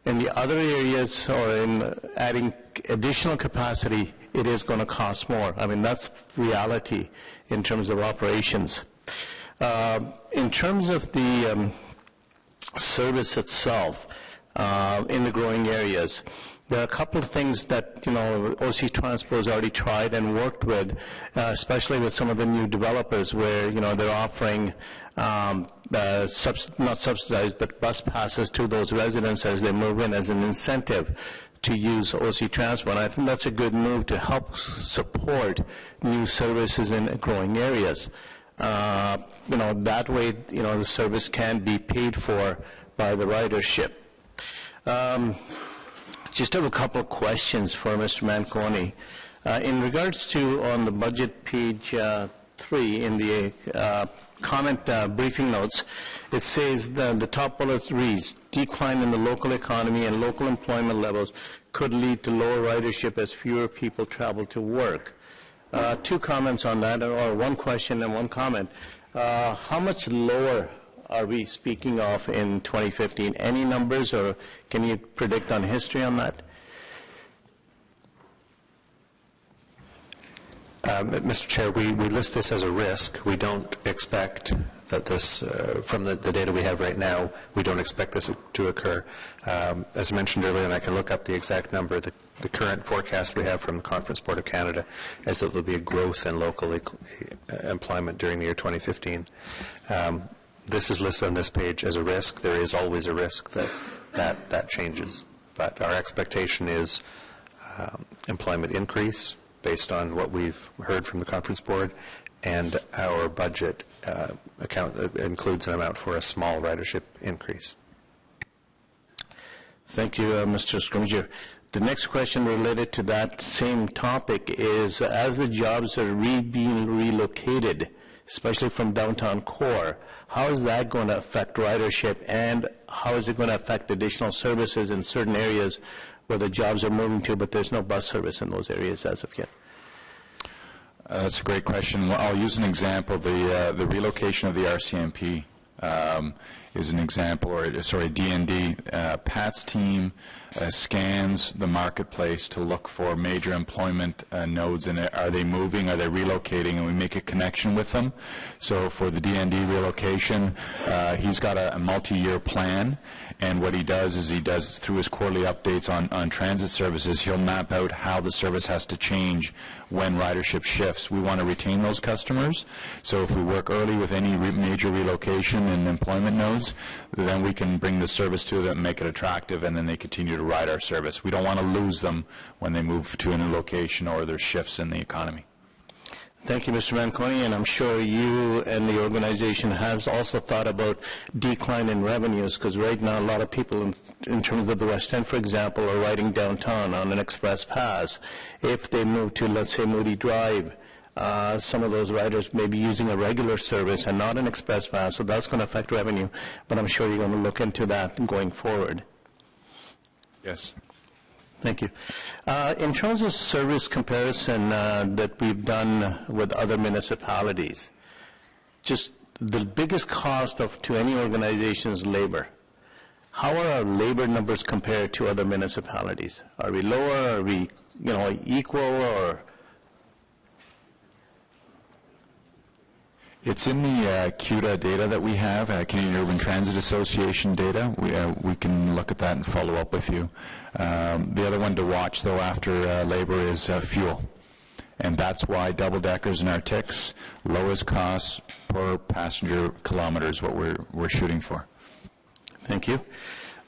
In the other areas, or in adding additional capacity, it is going to cost more. I mean, that's reality in terms of operations. In terms of the service itself in the growing areas, there are a couple of things that OC Transpo has already tried and worked with, especially with some of the new developers where they're offering not subsidized but bus passes to those residents as they move in as an incentive to use OC Transpo, and I think that's a good move to help support new services in growing areas. That way, the service can be paid for by the ridership. Just have a couple of questions for Mr. Manconi. In regards to on the budget page 3 in the comment briefing notes, it says the top bullet reads, decline in the local economy and local employment levels could lead to lower ridership as fewer people travel to work. Two comments on that, or one question and one comment. How much lower are we speaking of in 2015? Any numbers, or can you predict on history on that? Mr. Chair, we list this as a risk. We don't expect that this, from the data we have right now, we don't expect this to occur. As I mentioned earlier, and I can look up the exact number, the current forecast we have from the Conference Board of Canada is that there will be a growth in local employment during the year 2015. This is listed on this page as a risk. There is always a risk that changes. But our expectation is employment increase based on what we've heard from the Conference Board, and our budget includes an amount for a small ridership increase. Thank you, Mr. Scrimgeour. The next question related to that same topic is, as the jobs are being relocated, especially from downtown core, how is that going to affect ridership, and how is it going to affect additional services in certain areas where the jobs are moving to, but there's no bus service in those areas as of yet? That's a great question. Well, I'll use an example. The relocation of the RCMP is an example, or sorry, D&D. Pat's team scans the marketplace to look for major employment nodes, and are they moving, are they relocating, and we make a connection with them. So for the D&D relocation, he's got a multi-year plan, and what he does is through his quarterly updates on transit services, he'll map out how the service has to change when ridership shifts. We want to retain those customers, so if we work early with any major relocation and employment nodes, then we can bring the service to them and make it attractive, and then they continue to ride our service. We don't want to lose them when they move to a new location or there's shifts in the economy. Thank you, Mr. Manconi, and I'm sure you and the organization has also thought about decline in revenues, because right now a lot of people in terms of the West End, for example, are riding downtown on an express pass. If they move to, let's say, Moody Drive, some of those riders may be using a regular service and not an express pass, so that's going to affect revenue, but I'm sure you're going to look into that going forward. Yes. Thank you. In terms of service comparison that we've done with other municipalities, just the biggest cost to any organization is labor. How are our labor numbers compared to other municipalities? Are we lower? Are we, equal? Or it's in the CUDA data that we have, Canadian Urban Transit Association data. We can look at that and follow up with you. The other one to watch, though, after labor is fuel. And that's why double-deckers and our TICs, lowest costs per passenger kilometer is what we're shooting for. Thank you.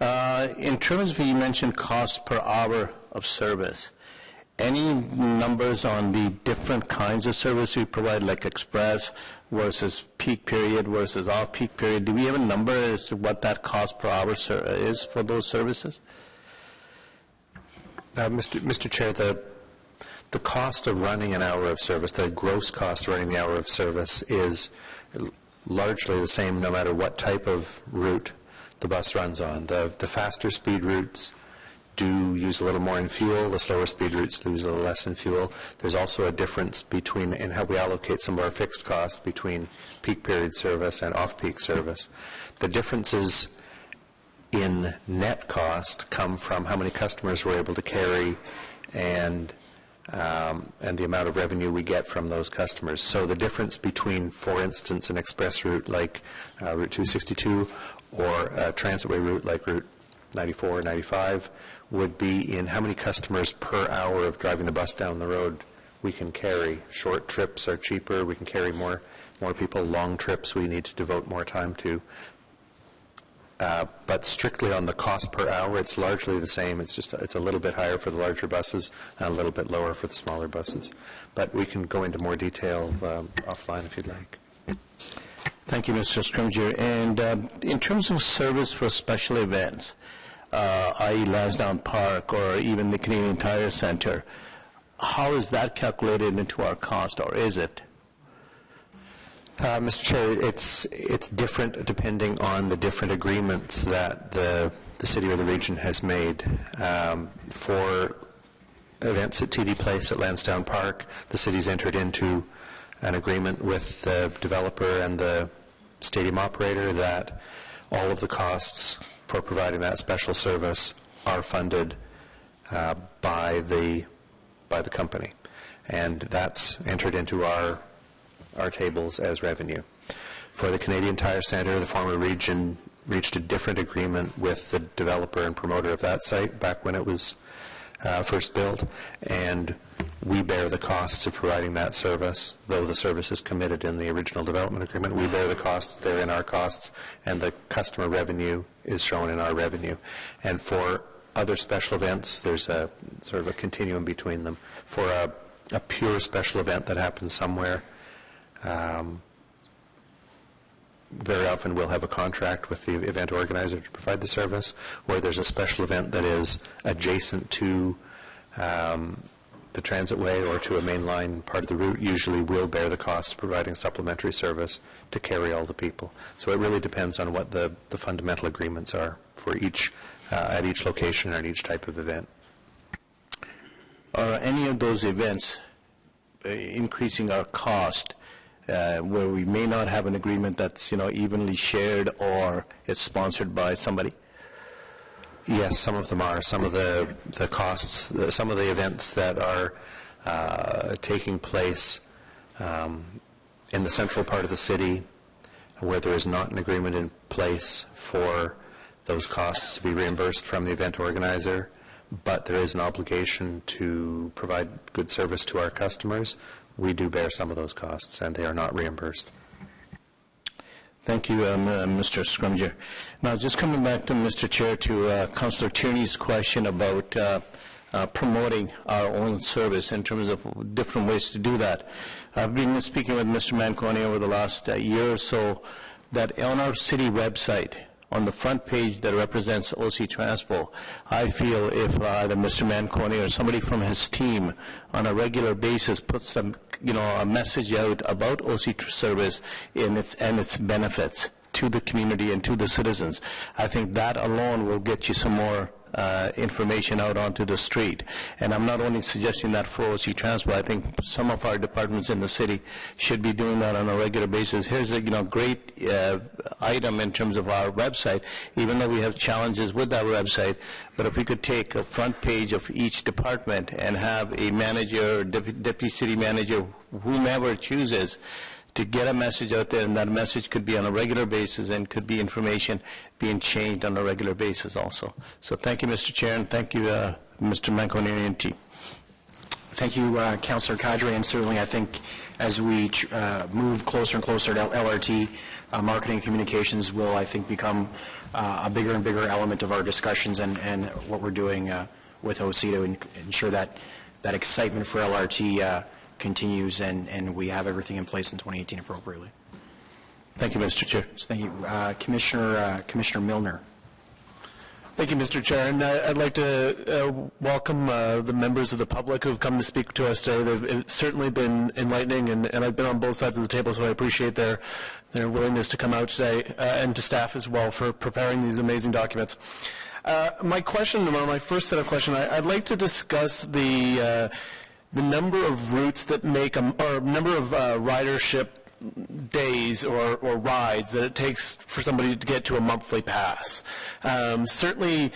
In terms of, you mentioned cost per hour of service, any numbers on the different kinds of service we provide, like express versus peak period versus off-peak period? Do we have a number as to what that cost per hour is for those services? Mr. Chair, the cost of running an hour of service, the gross cost of running the hour of service, is largely the same no matter what type of route the bus runs on. The faster speed routes do use a little more in fuel. The slower speed routes lose a little less in fuel. There's also a difference in how we allocate some of our fixed costs between peak period service and off-peak service. The differences in net cost come from how many customers we're able to carry and the amount of revenue we get from those customers. So the difference between, for instance, an express route like Route 262 or a transitway route like Route 94 or 95 would be in how many customers per hour of driving the bus down the road we can carry. Short trips are cheaper. We can carry more people. Long trips we need to devote more time to. But strictly on the cost per hour, it's largely the same. It's a little bit higher for the larger buses and a little bit lower for the smaller buses. But we can go into more detail offline if you'd like. Thank you, Mr. Scrimgeour. And in terms of service for special events, i.e. Lansdowne Park or even the Canadian Tire Centre, how is that calculated into our cost, or is it? Mr. Chair, it's different depending on the different agreements that the city or the region has made. For events at TD Place at Lansdowne Park, the city's entered into an agreement with the developer and the stadium operator that all of the costs for providing that special service are funded by the company, and that's entered into our tables as revenue. For the Canadian Tire Centre, the former region reached a different agreement with the developer and promoter of that site back when it was first built, and we bear the costs of providing that service. Though the service is committed in the original development agreement, we bear the costs. They're in our costs, and the customer revenue is shown in our revenue. And for other special events, there's a sort of a continuum between them. For a pure special event that happens somewhere, very often we'll have a contract with the event organizer to provide the service. Where there's a special event that is adjacent to the transitway or to a mainline part of the route, usually we'll bear the cost of providing supplementary service to carry all the people. So it really depends on what the fundamental agreements are for each at each location or at each type of event. Are any of those events increasing our cost where we may not have an agreement that's evenly shared, or it's sponsored by somebody? Yes, some of them are. Some of the costs, some of the events that are taking place in the central part of the city, where there is not an agreement in place for those costs to be reimbursed from the event organizer, but there is an obligation to provide good service to our customers, we do bear some of those costs, and they are not reimbursed. Thank you, Mr. Scrumger. Now, just coming back to Mr. Chair, to Councillor Tierney's question about promoting our own service in terms of different ways to do that. I've been speaking with Mr. Manconi over the last year or so that on our city website, on the front page that represents OC Transpo, I feel if either Mr. Manconi or somebody from his team on a regular basis puts some, a message out about OC service and its benefits to the community and to the citizens, I think that alone will get you some more information out onto the street. And I'm not only suggesting that for OC Transpo, I think some of our departments in the city should be doing that on a regular basis. Here's a great item in terms of our website, even though we have challenges with that website, but if we could take a front page of each department and have a manager, deputy city manager, whomever chooses, to get a message out there, and that message could be on a regular basis and could be information being changed on a regular basis also. So thank you, Mr. Chair, and thank you, Mr. Manconi and team. Thank you, Councillor Kadri, and certainly I think as we move closer and closer to LRT, marketing communications will, I think, become a bigger and bigger element of our discussions and what we're doing with OC to ensure that excitement for LRT continues and we have everything in place in 2018 appropriately. Thank you, Mr. Chair. So thank you. Commissioner Milner. Thank you, Mr. Chair. And I'd like to welcome the members of the public who have come to speak to us today. They've certainly been enlightening, and I've been on both sides of the table, so I appreciate their willingness to come out today, and to staff as well for preparing these amazing documents. My first set of questions, I'd like to discuss the number of routes that make or number of ridership days or rides that it takes for somebody to get to a monthly pass. Certainly,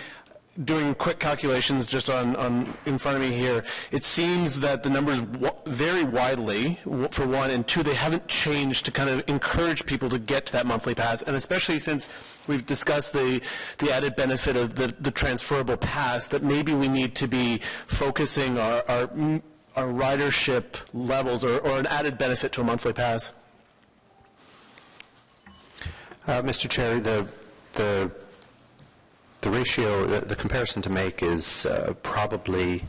doing quick calculations just on in front of me here, it seems that the numbers vary widely, for one, and two, they haven't changed to kind of encourage people to get to that monthly pass, and especially since we've discussed the added benefit of the transferable pass, that maybe we need to be focusing our ridership levels or an added benefit to a monthly pass. Mr. Chair, the ratio, the comparison to make is probably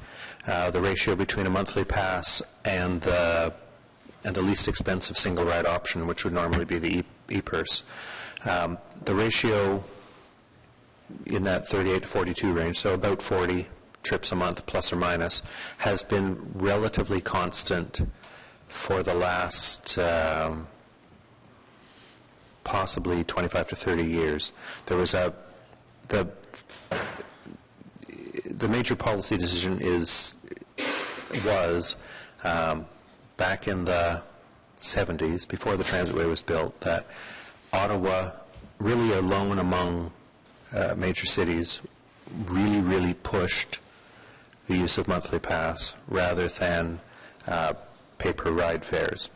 the ratio between a monthly pass and the least expensive single ride option, which would normally be the e-purse. The ratio in that 38 to 42 range, so about 40 trips a month, plus or minus, has been relatively constant for the last possibly 25 to 30 years. There was the major policy decision was back in the 70s, before the transitway was built, that Ottawa, really alone among major cities, really pushed the use of monthly pass rather than pay-per-ride fares.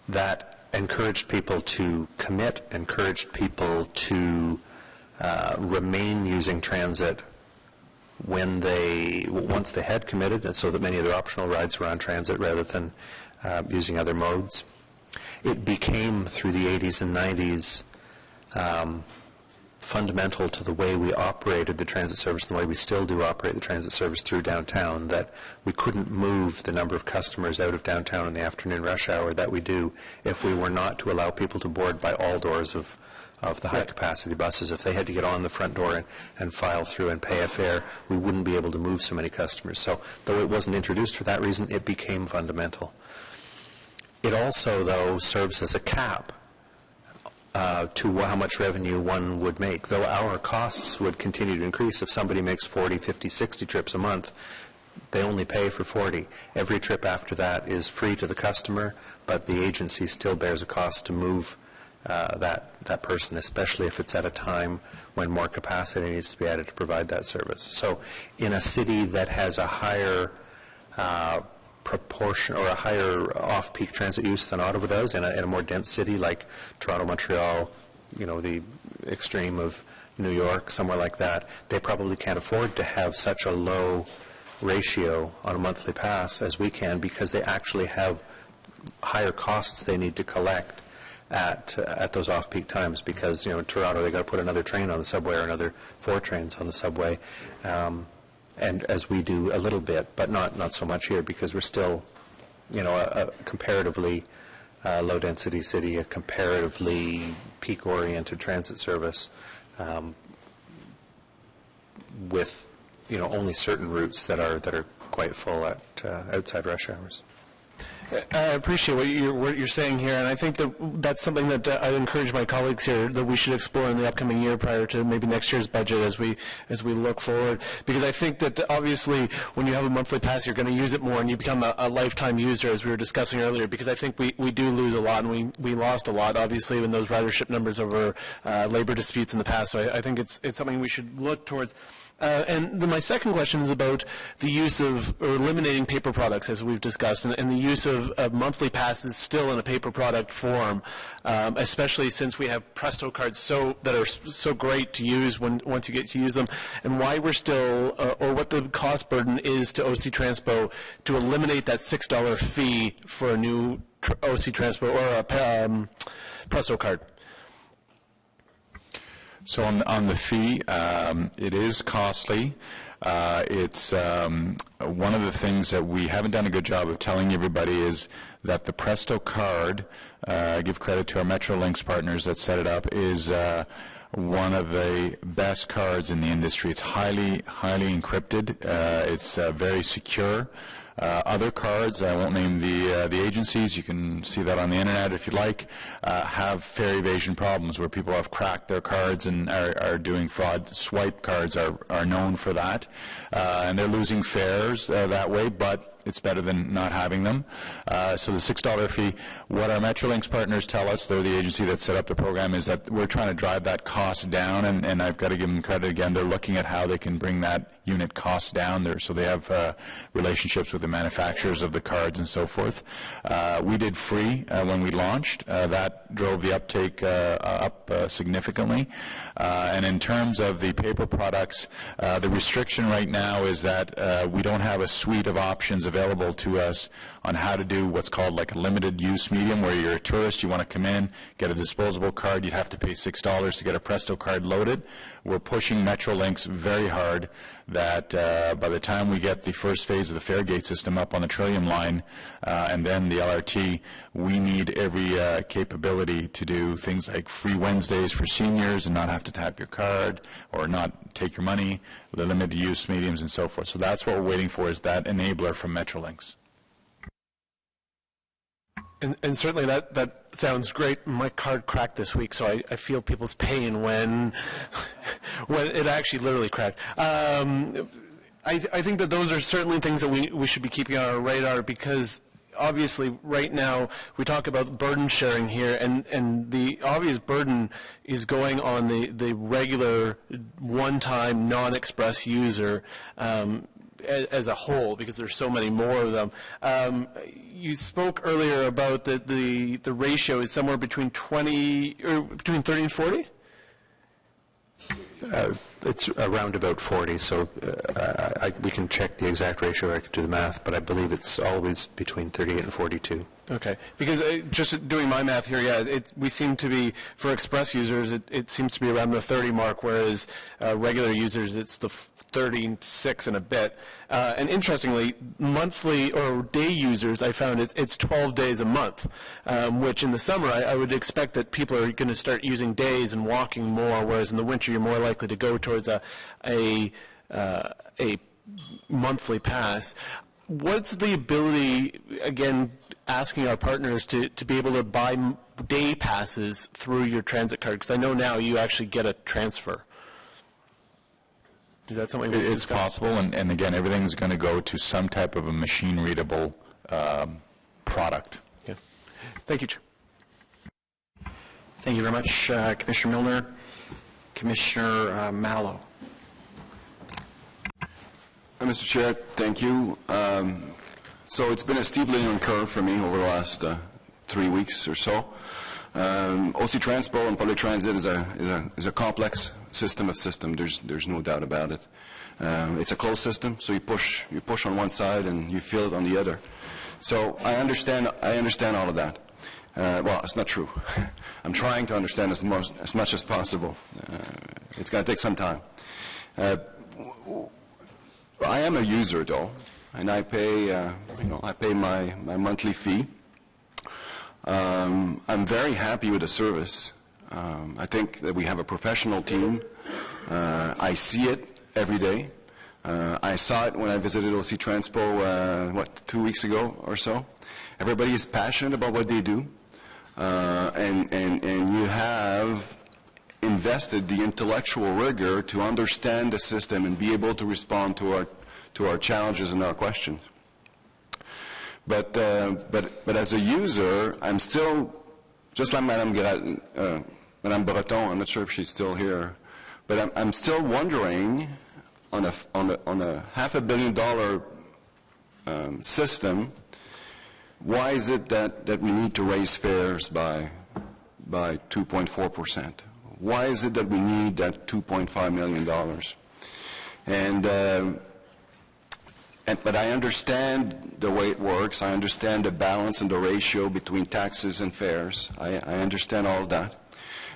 That encouraged people to commit, encouraged people to remain using transit once they had committed, and so that many of their optional rides were on transit rather than using other modes. It became, through the 80s and 90s, fundamental to the way we operated the transit service and the way we still do operate the transit service through downtown, that we couldn't move the number of customers out of downtown in the afternoon rush hour that we do if we were not to allow people to board by all doors of the high-capacity buses. If they had to get on the front door and file through and pay a fare, we wouldn't be able to move so many customers. So though it wasn't introduced for that reason, it became fundamental. It also, though, serves as a cap to how much revenue one would make. Though our costs would continue to increase, if somebody makes 40, 50, 60 trips a month, they only pay for 40. Every trip after that is free to the customer, but the agency still bears a cost to move that person, especially if it's at a time when more capacity needs to be added to provide that service. So in a city that has a higher proportion or a higher off-peak transit use than Ottawa does, in a more dense city like Toronto, Montreal, the extreme of New York, somewhere like that, they probably can't afford to have such a low ratio on a monthly pass as we can, because they actually have higher costs they need to collect at those off-peak times, because in Toronto they got to put another train on the subway or another 4 trains on the subway, and as we do a little bit, but not so much here, because we're still a comparatively low-density city, a comparatively peak-oriented transit service, with only certain routes that are quite full at outside rush hours. I appreciate what you're saying here, and I think that's something that I encourage my colleagues here that we should explore in the upcoming year prior to maybe next year's budget as we look forward. Because I think that obviously when you have a monthly pass, you're going to use it more, and you become a lifetime user, as we were discussing earlier. Because I think we do lose a lot, and we lost a lot, obviously, in those ridership numbers over labor disputes in the past. So I think it's something we should look towards. And my second question is about the use of, or eliminating paper products, as we've discussed, and the use of monthly passes still in a paper product form, especially since we have Presto cards that are so great to use once you get to use them, and why we're still, or what the cost burden is to OC Transpo to eliminate that $6 fee for a new OC Transpo or a Presto card. So on the fee, it is costly. It's one of the things that we haven't done a good job of telling everybody is that the Presto card, I give credit to our Metrolinx partners that set it up, is one of the best cards in the industry. It's highly encrypted. It's very secure. Other cards, I won't name the agencies, you can see that on the internet if you like, have fare evasion problems where people have cracked their cards and are doing fraud. Swipe cards are known for that, and they're losing fares that way, but it's better than not having them. So the $6 fee, what our Metrolinx partners tell us, they're the agency that set up the program, is that we're trying to drive that cost down, and I've got to give them credit again. They're looking at how they can bring that unit cost down there. So they have relationships with the manufacturers of the cards and so forth. We did free when we launched. That drove the uptake up significantly. And in terms of the paper products, the restriction right now is that we don't have a suite of options available to us on how to do what's called like a limited use medium, where you're a tourist, you want to come in, get a disposable card, you'd have to pay $6 to get a Presto card loaded. We're pushing Metrolinx very hard that by the time we get the first phase of the Fairgate system up on the Trillium line and then the LRT, we need every capability to do things like free Wednesdays for seniors and not have to tap your card or not take your money, the limited use mediums and so forth. So that's what we're waiting for, is that enabler from Metrolinx. And certainly that sounds great. My card cracked this week, so I feel people's pain when it actually literally cracked. I think that those are certainly things that we should be keeping on our radar, because obviously right now we talk about burden sharing here, and the obvious burden is going on the regular one-time non-express user. as a whole, because there's so many more of them. You spoke earlier about the ratio is somewhere between 30 and 40? It's around about 40, so we can check the exact ratio. I could do the math, but I believe it's always between 38 and 42. Okay, because just doing my math here, we seem to be, for Express users, it seems to be around the 30 mark, whereas regular users, it's the 36 and a bit. And interestingly, monthly or day users, I found it's 12 days a month, which in the summer I would expect that people are going to start using days and walking more, whereas in the winter you're more likely to go towards a monthly pass. What's the ability, again, asking our partners to be able to buy day passes through your transit card? Because I know now you actually get a transfer. Is that something? It's possible, and again, everything's going to go to some type of a machine-readable product. Yeah. Thank you, Chair. Thank you very much, Commissioner Milner. Commissioner Mallow. Mr. Chair, thank you. So it's been a steep learning curve for me over the last 3 weeks or so. OC Transpo and public transit is a complex system of systems. There's no doubt about it. It's a closed system, so you push on one side and you feel it on the other. So I understand all of that. Well, it's not true. I'm trying to understand as much as possible. It's going to take some time. I am a user, though, and I pay my monthly fee. I'm very happy with the service. I think that we have a professional team. I see it every day. I saw it when I visited OC Transpo, 2 weeks ago or so. Everybody is passionate about what they do, and you have invested the intellectual rigor to understand the system and be able to respond to our challenges and our questions. But as a user, I'm still, just like Madame Breton, I'm not sure if she's still here, but I'm still wondering on a $500 million system, why is it that we need to raise fares by 2.4%? Why is it that we need that $2.5 million? But I understand the way it works. I understand the balance and the ratio between taxes and fares. I understand all of that.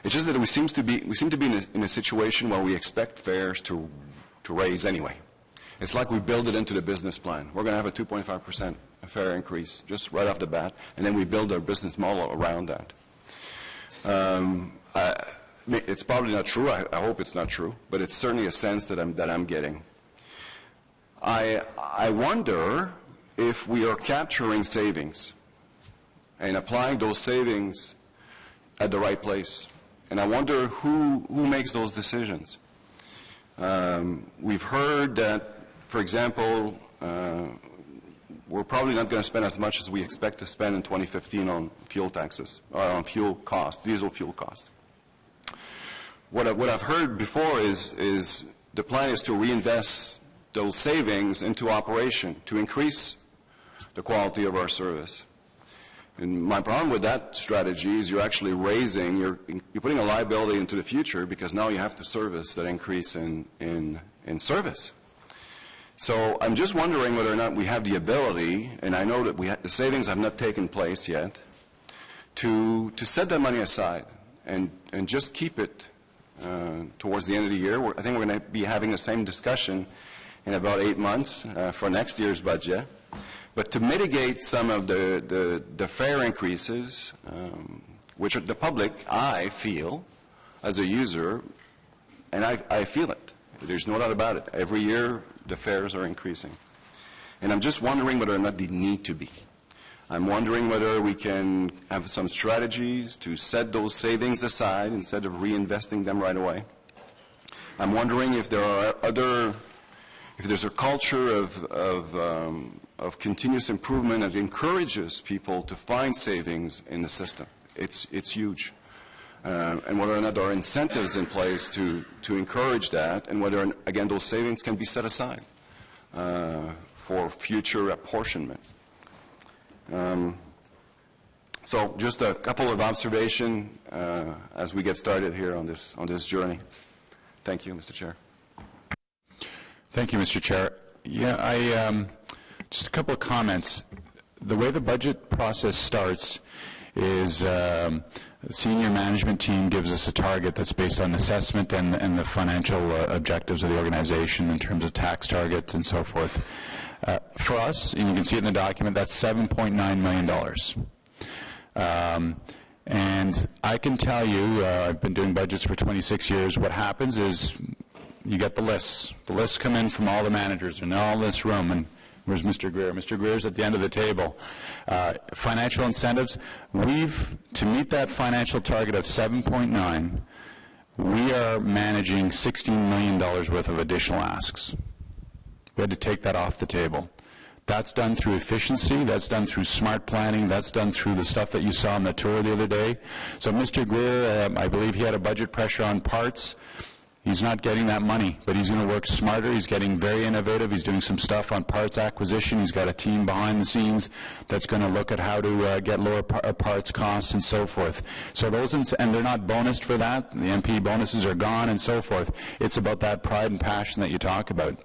It's just that we seem to be in a situation where we expect fares to raise anyway. It's like we build it into the business plan. We're going to have a 2.5% fare increase just right off the bat, and then we build our business model around that. It's probably not true. I hope it's not true, but it's certainly a sense that I'm getting. I wonder if we are capturing savings and applying those savings at the right place. And I wonder who makes those decisions. We've heard that, for example, we're probably not going to spend as much as we expect to spend in 2015 on fuel taxes, or on fuel costs, diesel fuel costs. What I've heard before is the plan is to reinvest those savings into operation to increase the quality of our service. And my problem with that strategy is you're actually you're putting a liability into the future because now you have to service that increase in service. So I'm just wondering whether or not we have the ability, and I know that the savings have not taken place yet, to set that money aside and just keep it towards the end of the year. I think we're going to be having the same discussion in about 8 months for next year's budget. But to mitigate some of the fare increases, which the public, I feel, as a user, and I feel it. There's no doubt about it. Every year, the fares are increasing. And I'm just wondering whether or not they need to be. I'm wondering whether we can have some strategies to set those savings aside instead of reinvesting them right away. I'm wondering if there are if there's a culture of continuous improvement that encourages people to find savings in the system. It's huge. And whether or not there are incentives in place to encourage that, and whether, again, those savings can be set aside. for future apportionment. So just a couple of observations as we get started here on this journey. Thank you, Mr. Chair. Thank you, Mr. Chair. Yeah, just a couple of comments. The way the budget process starts is the senior management team gives us a target that's based on assessment and the financial objectives of the organization in terms of tax targets and so forth. For us, and you can see it in the document, that's $7.9 million. And I can tell you, I've been doing budgets for 26 years, what happens is you get the lists. The lists come in from all the managers in all this room, and where's Mr. Greer? Mr. Greer's at the end of the table. Financial incentives, to meet that financial target of 7.9, we are managing $16 million worth of additional asks. We had to take that off the table. That's done through efficiency, that's done through smart planning, that's done through the stuff that you saw on the tour the other day. So Mr. Greer, I believe he had a budget pressure on parts. He's not getting that money, but he's going to work smarter. He's getting very innovative. He's doing some stuff on parts acquisition. He's got a team behind the scenes that's going to look at how to get lower parts costs and so forth. So those, and they're not bonused for that. The MP bonuses are gone and so forth. It's about that pride and passion that you talk about.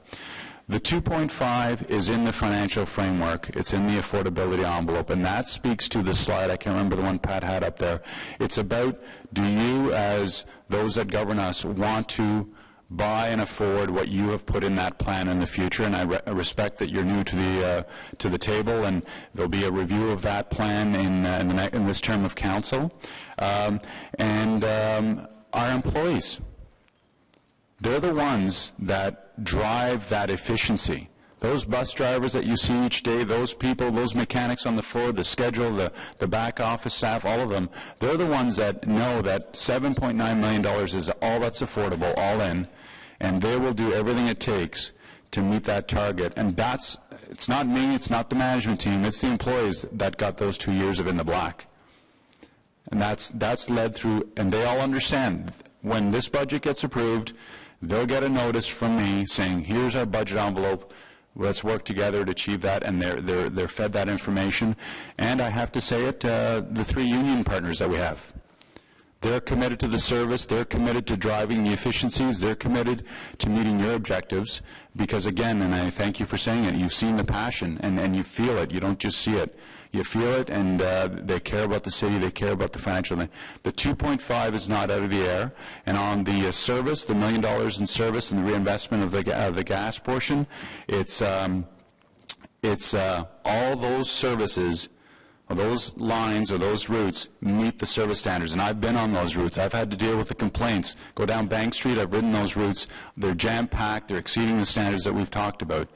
The 2.5 is in the financial framework. It's in the affordability envelope, and that speaks to the slide. I can't remember the one Pat had up there. It's about, do you, as those that govern us, want to buy and afford what you have put in that plan in the future? And I respect that you're new to the table, and there'll be a review of that plan in this term of council. Our employees, they're the ones that drive that efficiency. Those bus drivers that you see each day, those people, those mechanics on the floor, the schedule, the back office staff, all of them, they're the ones that know that $7.9 million is all that's affordable, all in, and they will do everything it takes to meet that target. And it's not me, it's not the management team, it's the employees that got those 2 years of in the black. And that's led through, and they all understand, when this budget gets approved, they'll get a notice from me saying, here's our budget envelope, let's work together to achieve that, and they're fed that information. And I have to say it, the 3 union partners that we have, they're committed to the service, they're committed to driving the efficiencies, they're committed to meeting your objectives, because again, and I thank you for saying it, you've seen the passion, and you feel it, you don't just see it. You feel it, and they care about the city, they care about the financial. The 2.5 is not out of the air, and on the service, the $1 million in service and the reinvestment of the gas portion, it's all those services, or those lines or those routes meet the service standards, and I've been on those routes. I've had to deal with the complaints. Go down Bank Street, I've ridden those routes. They're jam-packed, they're exceeding the standards that we've talked about.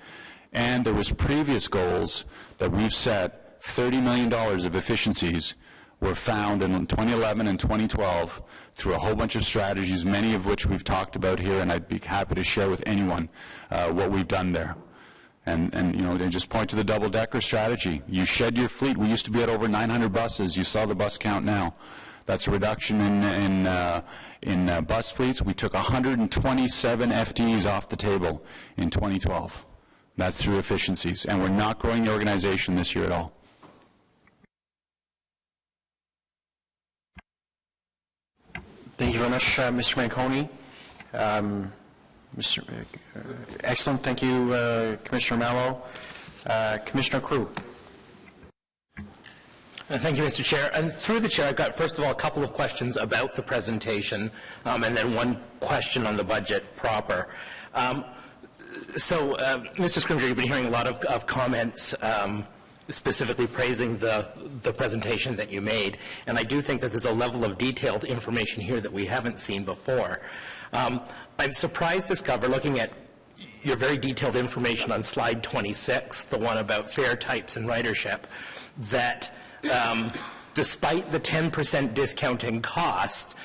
And there was previous goals that we've set. $30 million of efficiencies were found in 2011 and 2012 through a whole bunch of strategies, many of which we've talked about here, and I'd be happy to share with anyone what we've done there. And you know, they just point to the double-decker strategy. You shed your fleet. We used to be at over 900 buses. You saw the bus count now. That's a reduction in bus fleets. We took 127 FTEs off the table in 2012. That's through efficiencies, and we're not growing the organization this year at all. Thank you very much, Mr. Manconi. Excellent. Thank you, Commissioner Mallow. Commissioner Crew. Thank you, Mr. Chair. And through the chair, I've got, first of all, a couple of questions about the presentation, and then one question on the budget proper. Mr. Scrimgeour, you've been hearing a lot of comments specifically praising the presentation that you made, and I do think that there's a level of detailed information here that we haven't seen before. I'm surprised to discover, looking at your very detailed information on slide 26, the one about fare types and ridership, that despite the 10% discount in cost,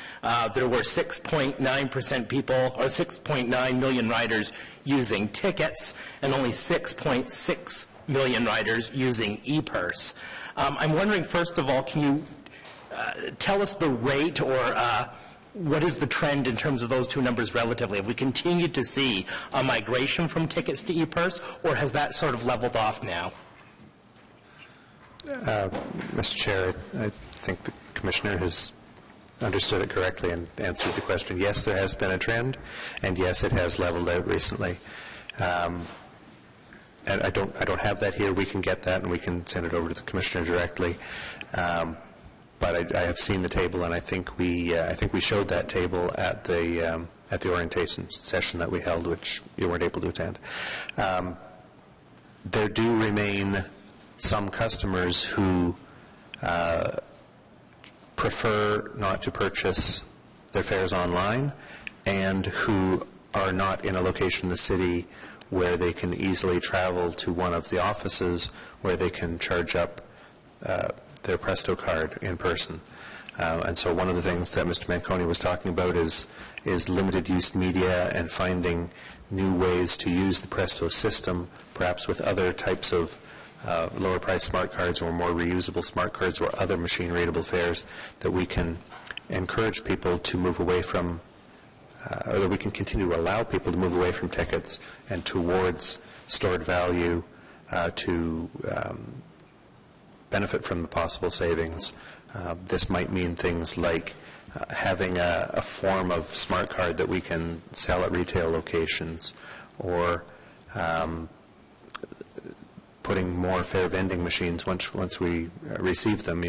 there were 6.9% people, or 6.9 million riders using tickets, and only 6.6 million riders using e-purse. I'm wondering, first of all, can you tell us the rate or what is the trend in terms of those two numbers relatively? Have we continued to see a migration from tickets to e-purse, or has that sort of leveled off now? Mr. Chair, I think the Commissioner has understood it correctly and answered the question. Yes, there has been a trend, and yes, it has leveled out recently. And I don't have that here. We can get that, and we can send it over to the Commissioner directly. But I have seen the table, and I think we showed that table at the orientation session that we held, which you weren't able to attend. There do remain some customers who prefer not to purchase their fares online and who are not in a location in the city where they can easily travel to one of the offices where they can charge up their Presto card in person. And so one of the things that Mr. Manconi was talking about is limited use media and finding new ways to use the Presto system, perhaps with other types of lower price smart cards or more reusable smart cards or other machine readable fares, that we can encourage people to move away from, or that we can continue to allow people to move away from tickets and towards stored value to benefit from the possible savings. This might mean things like having a form of smart card that we can sell at retail locations, or putting more fare vending machines once we receive them.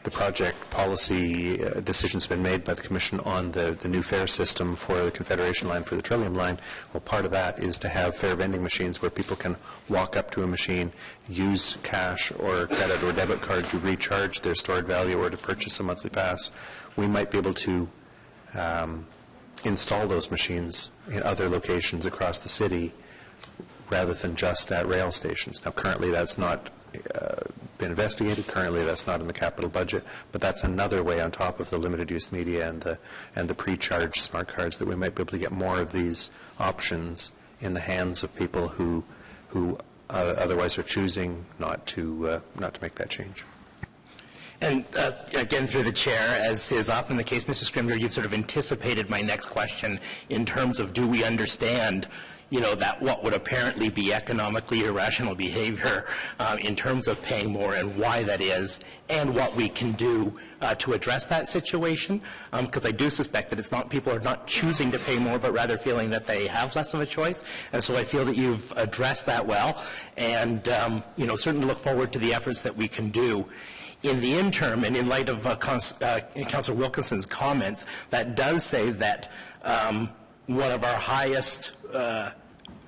The project policy decision's been made by the Commission on the new fare system for the Confederation line, for the Trillium line. Well, part of that is to have fare vending machines where people can walk up to a machine, use cash or credit or debit card to recharge their stored value or to purchase a monthly pass. We might be able to install those machines in other locations across the city rather than just at rail stations. Now, currently that's not been investigated. Currently that's not in the capital budget, but that's another way on top of the limited use media and the pre-charged smart cards that we might be able to get more of these options in the hands of people who otherwise are choosing not to make that change. And again, through the chair, as is often the case, Mr. Scrimgeour, you've sort of anticipated my next question in terms of, do we understand, that what would apparently be economically irrational behavior in terms of paying more, and why that is, and what we can do to address that situation? Because I do suspect that it's not, people are not choosing to pay more, but rather feeling that they have less of a choice. And so I feel that you've addressed that well, and certainly look forward to the efforts that we can do. In the interim, and in light of Councillor Wilkinson's comments, that does say that one of our highest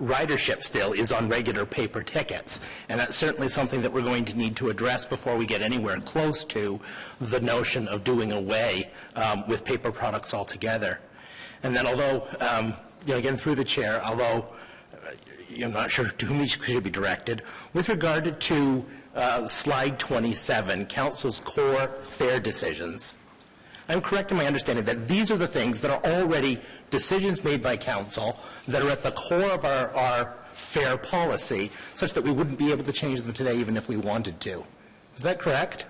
ridership still is on regular paper tickets. And that's certainly something that we're going to need to address before we get anywhere close to the notion of doing away with paper products altogether. And then although, again, through the chair, although I'm not sure to whom each should be directed, with regard to slide 27, Council's core fare decisions, I'm correct in my understanding that these are the things that are already decisions made by Council that are at the core of our fare policy, such that we wouldn't be able to change them today even if we wanted to. Is that correct?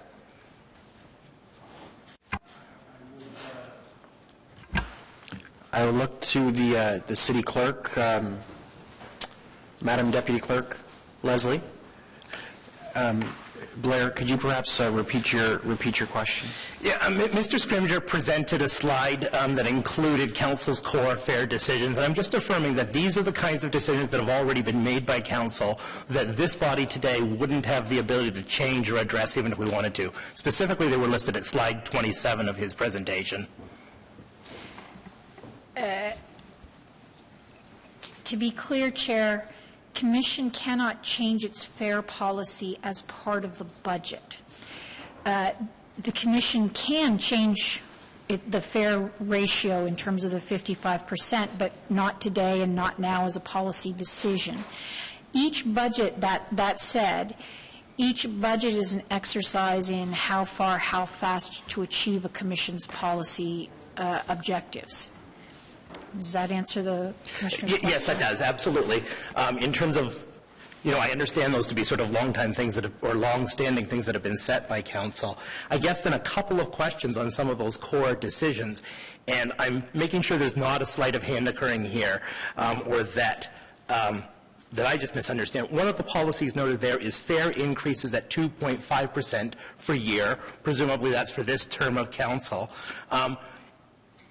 I will look to the city clerk, Madam Deputy Clerk Leslie. Blair, could you perhaps repeat your question? Yeah, Mr. Scrimgeour presented a slide that included Council's core fare decisions, and I'm just affirming that these are the kinds of decisions that have already been made by Council that this body today wouldn't have the ability to change or address even if we wanted to. Specifically, they were listed at slide 27 of his presentation. To be clear, Chair, Commission cannot change its fare policy as part of the budget. The Commission can change the fare ratio in terms of the 55%, but not today and not now as a policy decision. Each budget, that said, each budget is an exercise in how far, how fast to achieve a Commission's policy objectives. Does that answer the Commissioner's question? Yes, that does, absolutely. In terms of I understand those to be sort of long-time things or long-standing things that have been set by council. I guess then a couple of questions on some of those core decisions, and I'm making sure there's not a sleight of hand occurring here, or that I just misunderstand. One of the policies noted there is fare increases at 2.5% per year. Presumably that's for this term of council. Am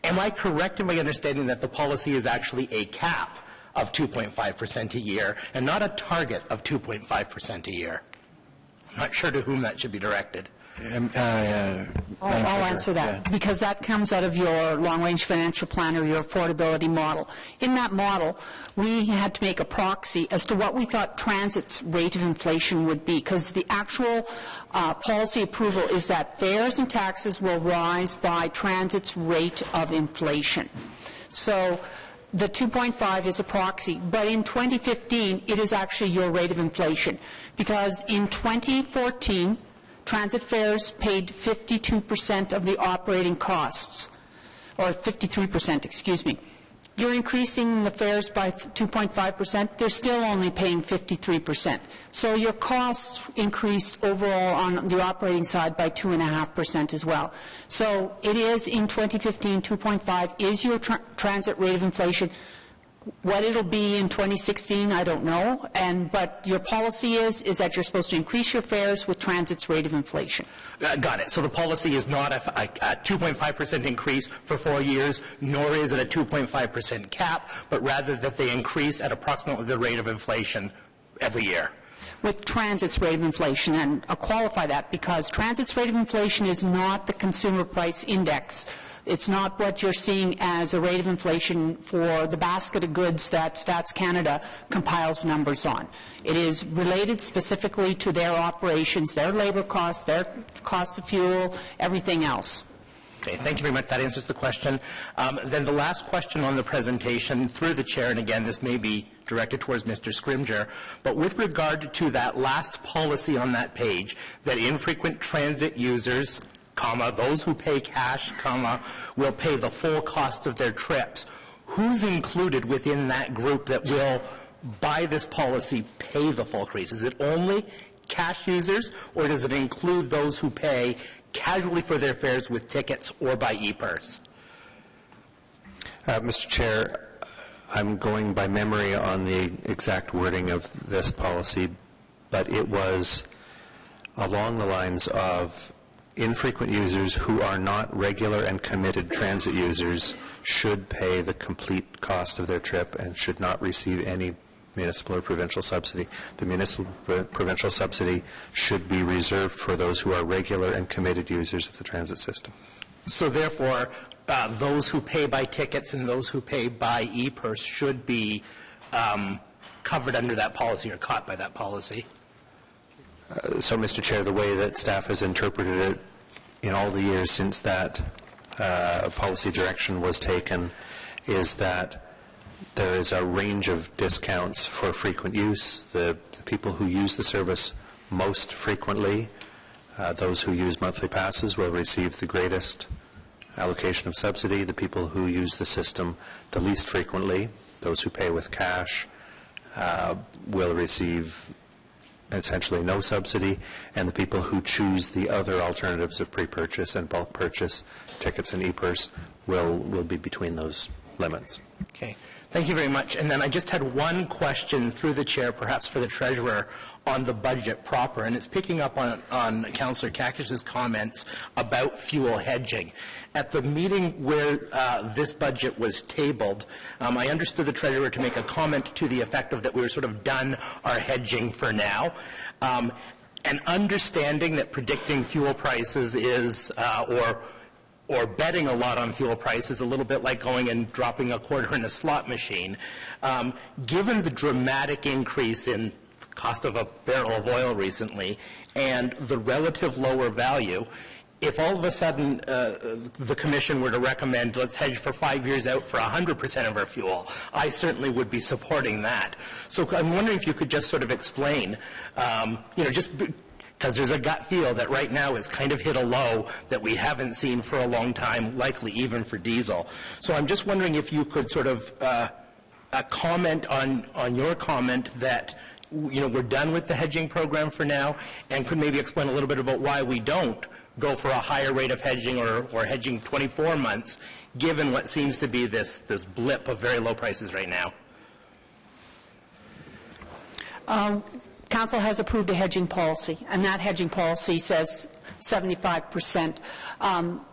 I correct in my understanding that the policy is actually a cap of 2.5% a year and not a target of 2.5% a year? I'm not sure to whom that should be directed. I'll answer that, because that comes out of your long-range financial plan or your affordability model. In that model, we had to make a proxy as to what we thought transit's rate of inflation would be, because the actual policy approval is that fares and taxes will rise by transit's rate of inflation. So the 2.5 is a proxy, but in 2015, it is actually your rate of inflation, because in 2014, transit fares paid 52% of the operating costs, or 53%, excuse me. You're increasing the fares by 2.5%, they're still only paying 53%. So your costs increased overall on the operating side by 2.5% as well. So it is in 2015, 2.5 is your transit rate of inflation. What it'll be in 2016, I don't know. But your policy is that you're supposed to increase your fares with transit's rate of inflation. Got it. So the policy is not a 2.5% increase for 4 years, nor is it a 2.5% cap, but rather that they increase at approximately the rate of inflation every year. With transit's rate of inflation, and I'll qualify that because transit's rate of inflation is not the consumer price index. It's not what you're seeing as a rate of inflation for the basket of goods that Stats Canada compiles numbers on. It is related specifically to their operations, their labor costs, their costs of fuel, everything else. Okay, thank you very much. That answers the question. Then the last question on the presentation, through the chair, and again, this may be directed towards Mr. Scrimgeour, but with regard to that last policy on that page, that infrequent transit users, those who pay cash, will pay the full cost of their trips. Who's included within that group that will, by this policy, pay the full increase? Is it only cash users, or does it include those who pay casually for their fares with tickets or by e-purse? Mr. Chair, I'm going by memory on the exact wording of this policy, but it was along the lines of infrequent users who are not regular and committed transit users should pay the complete cost of their trip and should not receive any municipal or provincial subsidy. The municipal provincial subsidy should be reserved for those who are regular and committed users of the transit system. So therefore, those who pay by tickets and those who pay by e-purse should be covered under that policy or caught by that policy? So, Mr. Chair, the way that staff has interpreted it in all the years since that policy direction was taken is that there is a range of discounts for frequent use. The people who use the service most frequently, those who use monthly passes, will receive the greatest allocation of subsidy. The people who use the system the least frequently, those who pay with cash, will receive essentially no subsidy, and the people who choose the other alternatives of pre-purchase and bulk purchase, tickets and e-purse, will be between those limits. Okay. Thank you very much. And then I just had one question through the chair, perhaps for the treasurer, on the budget proper, and it's picking up on Councillor Kakis's comments about fuel hedging. At the meeting where this budget was tabled, I understood the treasurer to make a comment to the effect of that we were sort of done our hedging for now. And understanding that predicting fuel prices is, or betting a lot on fuel prices, a little bit like going and dropping a quarter in a slot machine. Given the dramatic increase in cost of a barrel of oil recently and the relative lower value, if all of a sudden the Commission were to recommend let's hedge for 5 years out for 100% of our fuel, I certainly would be supporting that. So I'm wondering if you could just sort of explain, just because there's a gut feel that right now it's kind of hit a low that we haven't seen for a long time, likely even for diesel. So I'm just wondering if you could sort of comment on your comment that we're done with the hedging program for now, and could maybe explain a little bit about why we don't go for a higher rate of hedging or hedging 24 months, given what seems to be this blip of very low prices right now. Council has approved a hedging policy, and that hedging policy says 75%.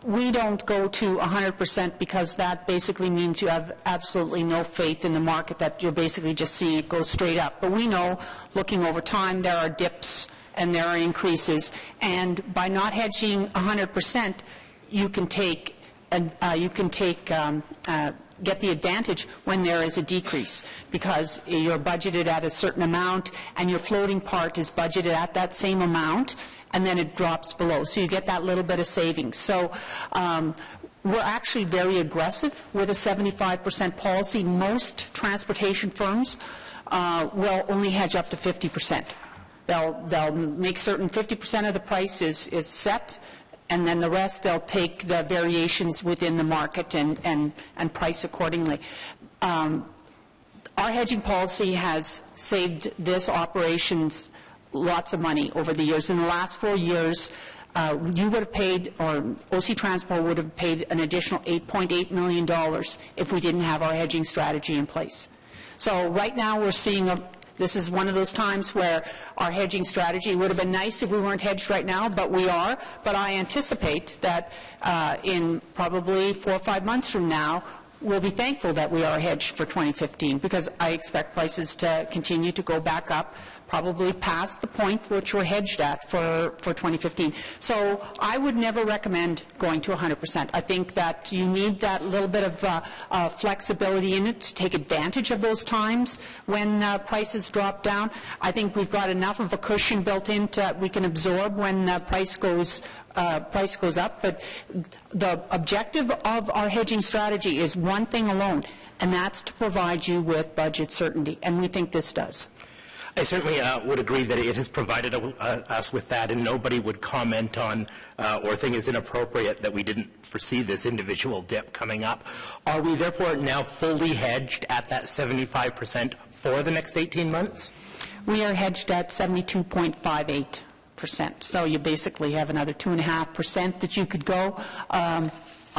We don't go to 100% because that basically means you have absolutely no faith in the market, that you're basically just seeing it go straight up. But we know, looking over time, there are dips and there are increases, and by not hedging 100%, you can get the advantage when there is a decrease, because you're budgeted at a certain amount and your floating part is budgeted at that same amount, and then it drops below. So you get that little bit of savings. So we're actually very aggressive with a 75% policy. Most transportation firms will only hedge up to 50%. They'll make certain 50% of the price is set, and then the rest they'll take the variations within the market and price accordingly. Our hedging policy has saved this operations lots of money over the years. In the last 4 years, you would have paid, or OC Transport would have paid an additional $8.8 million if we didn't have our hedging strategy in place. So right now we're seeing this is one of those times where our hedging strategy would have been nice if we weren't hedged right now, but we are. But I anticipate that in probably 4 or 5 months from now, we'll be thankful that we are hedged for 2015, because I expect prices to continue to go back up, probably past the point which we're hedged at for 2015. So I would never recommend going to 100%. I think that you need that little bit of flexibility in it to take advantage of those times when prices drop down. I think we've got enough of a cushion built in that we can absorb when price goes up, but the objective of our hedging strategy is one thing alone, and that's to provide you with budget certainty, and we think this does. I certainly would agree that it has provided us with that, and nobody would comment on or think it's inappropriate that we didn't foresee this individual dip coming up. Are we therefore now fully hedged at that 75% for the next 18 months? We are hedged at 72.58%. So you basically have another 2.5% that you could go.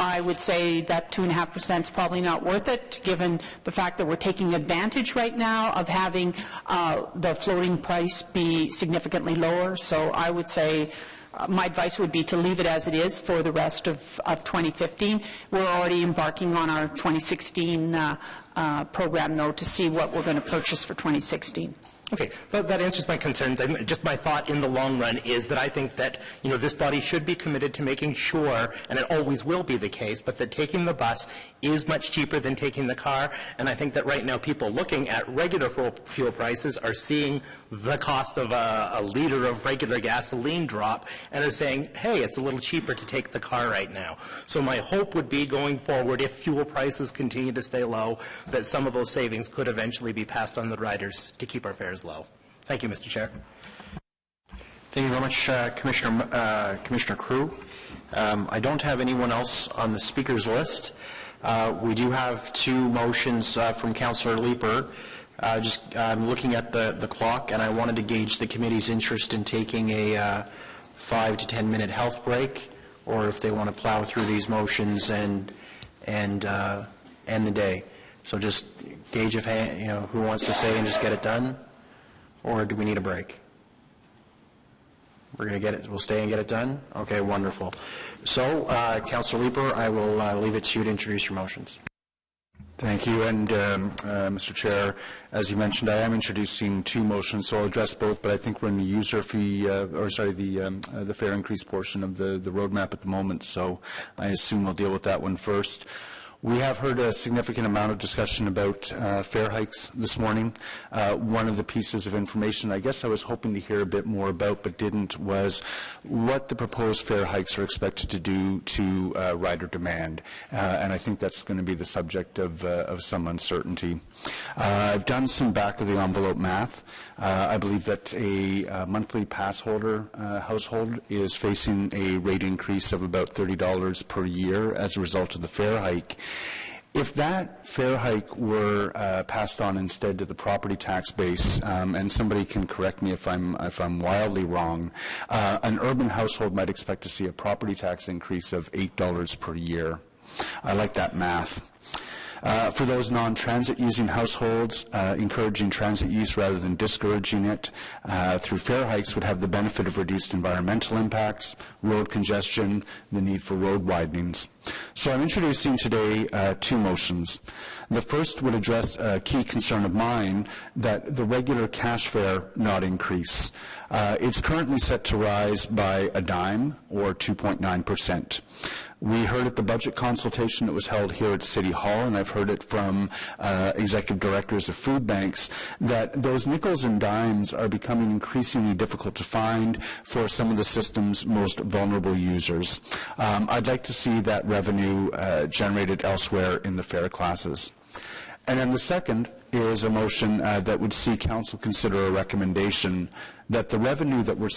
I would say that 2.5% is probably not worth it, given the fact that we're taking advantage right now of having the floating price be significantly lower. So I would say my advice would be to leave it as it is for the rest of 2015. We're already embarking on our 2016 program, though, to see what we're going to purchase for 2016. Okay, well, that answers my concerns. Just my thought in the long run is that I think that, this body should be committed to making sure, and it always will be the case, but that taking the bus is much cheaper than taking the car. And I think that right now people looking at regular fuel prices are seeing the cost of a liter of regular gasoline drop and are saying, hey, it's a little cheaper to take the car right now. So my hope would be going forward, if fuel prices continue to stay low, that some of those savings could eventually be passed on the riders to keep our fares low. Thank you, Mr. Chair. Thank you very much, Commissioner Crew. I don't have anyone else on the speakers list. We do have 2 motions from Councillor Leeper. I'm looking at the clock, and I wanted to gauge the committee's interest in taking a 5 to 10 minute health break, or if they want to plow through these motions and end the day. So just gauge if who wants to stay and just get it done, or do we need a break? We're going to get it. We'll stay and get it done? Okay, wonderful. So, Councillor Leeper, I will leave it to you to introduce your motions. Thank you. And, Mr. Chair, as you mentioned, I am introducing 2 motions, so I'll address both, but I think we're in the user fee, the fare increase portion of the roadmap at the moment, so I assume we'll deal with that one first. We have heard a significant amount of discussion about fare hikes this morning. One of the pieces of information I guess I was hoping to hear a bit more about but didn't was what the proposed fare hikes are expected to do to rider demand. And I think that's going to be the subject of some uncertainty. I've done some back-of-the-envelope math. I believe that a monthly pass holder household is facing a rate increase of about $30 per year as a result of the fare hike. If that fare hike were passed on instead to the property tax base, and somebody can correct me if I'm wildly wrong, an urban household might expect to see a property tax increase of $8 per year. I like that math. For those non-transit using households, encouraging transit use rather than discouraging it through fare hikes would have the benefit of reduced environmental impacts, road congestion, the need for road widenings. So I'm introducing today two motions. The first would address a key concern of mine, that the regular cash fare not increase. It's currently set to rise by a dime, or 2.9%. We heard at the budget consultation that was held here at City Hall, and I've heard it from executive directors of food banks, that those nickels and dimes are becoming increasingly difficult to find for some of the system's most vulnerable users. I'd like to see that revenue generated elsewhere in the fare classes. And then the second is a motion that would see Council consider a recommendation that the revenue that we're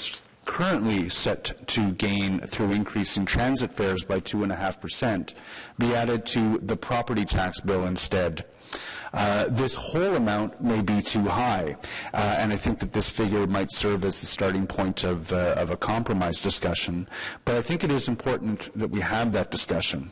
currently set to gain through increasing transit fares by 2.5% be added to the property tax bill instead. This whole amount may be too high, and I think that this figure might serve as the starting point of a compromise discussion, but I think it is important that we have that discussion.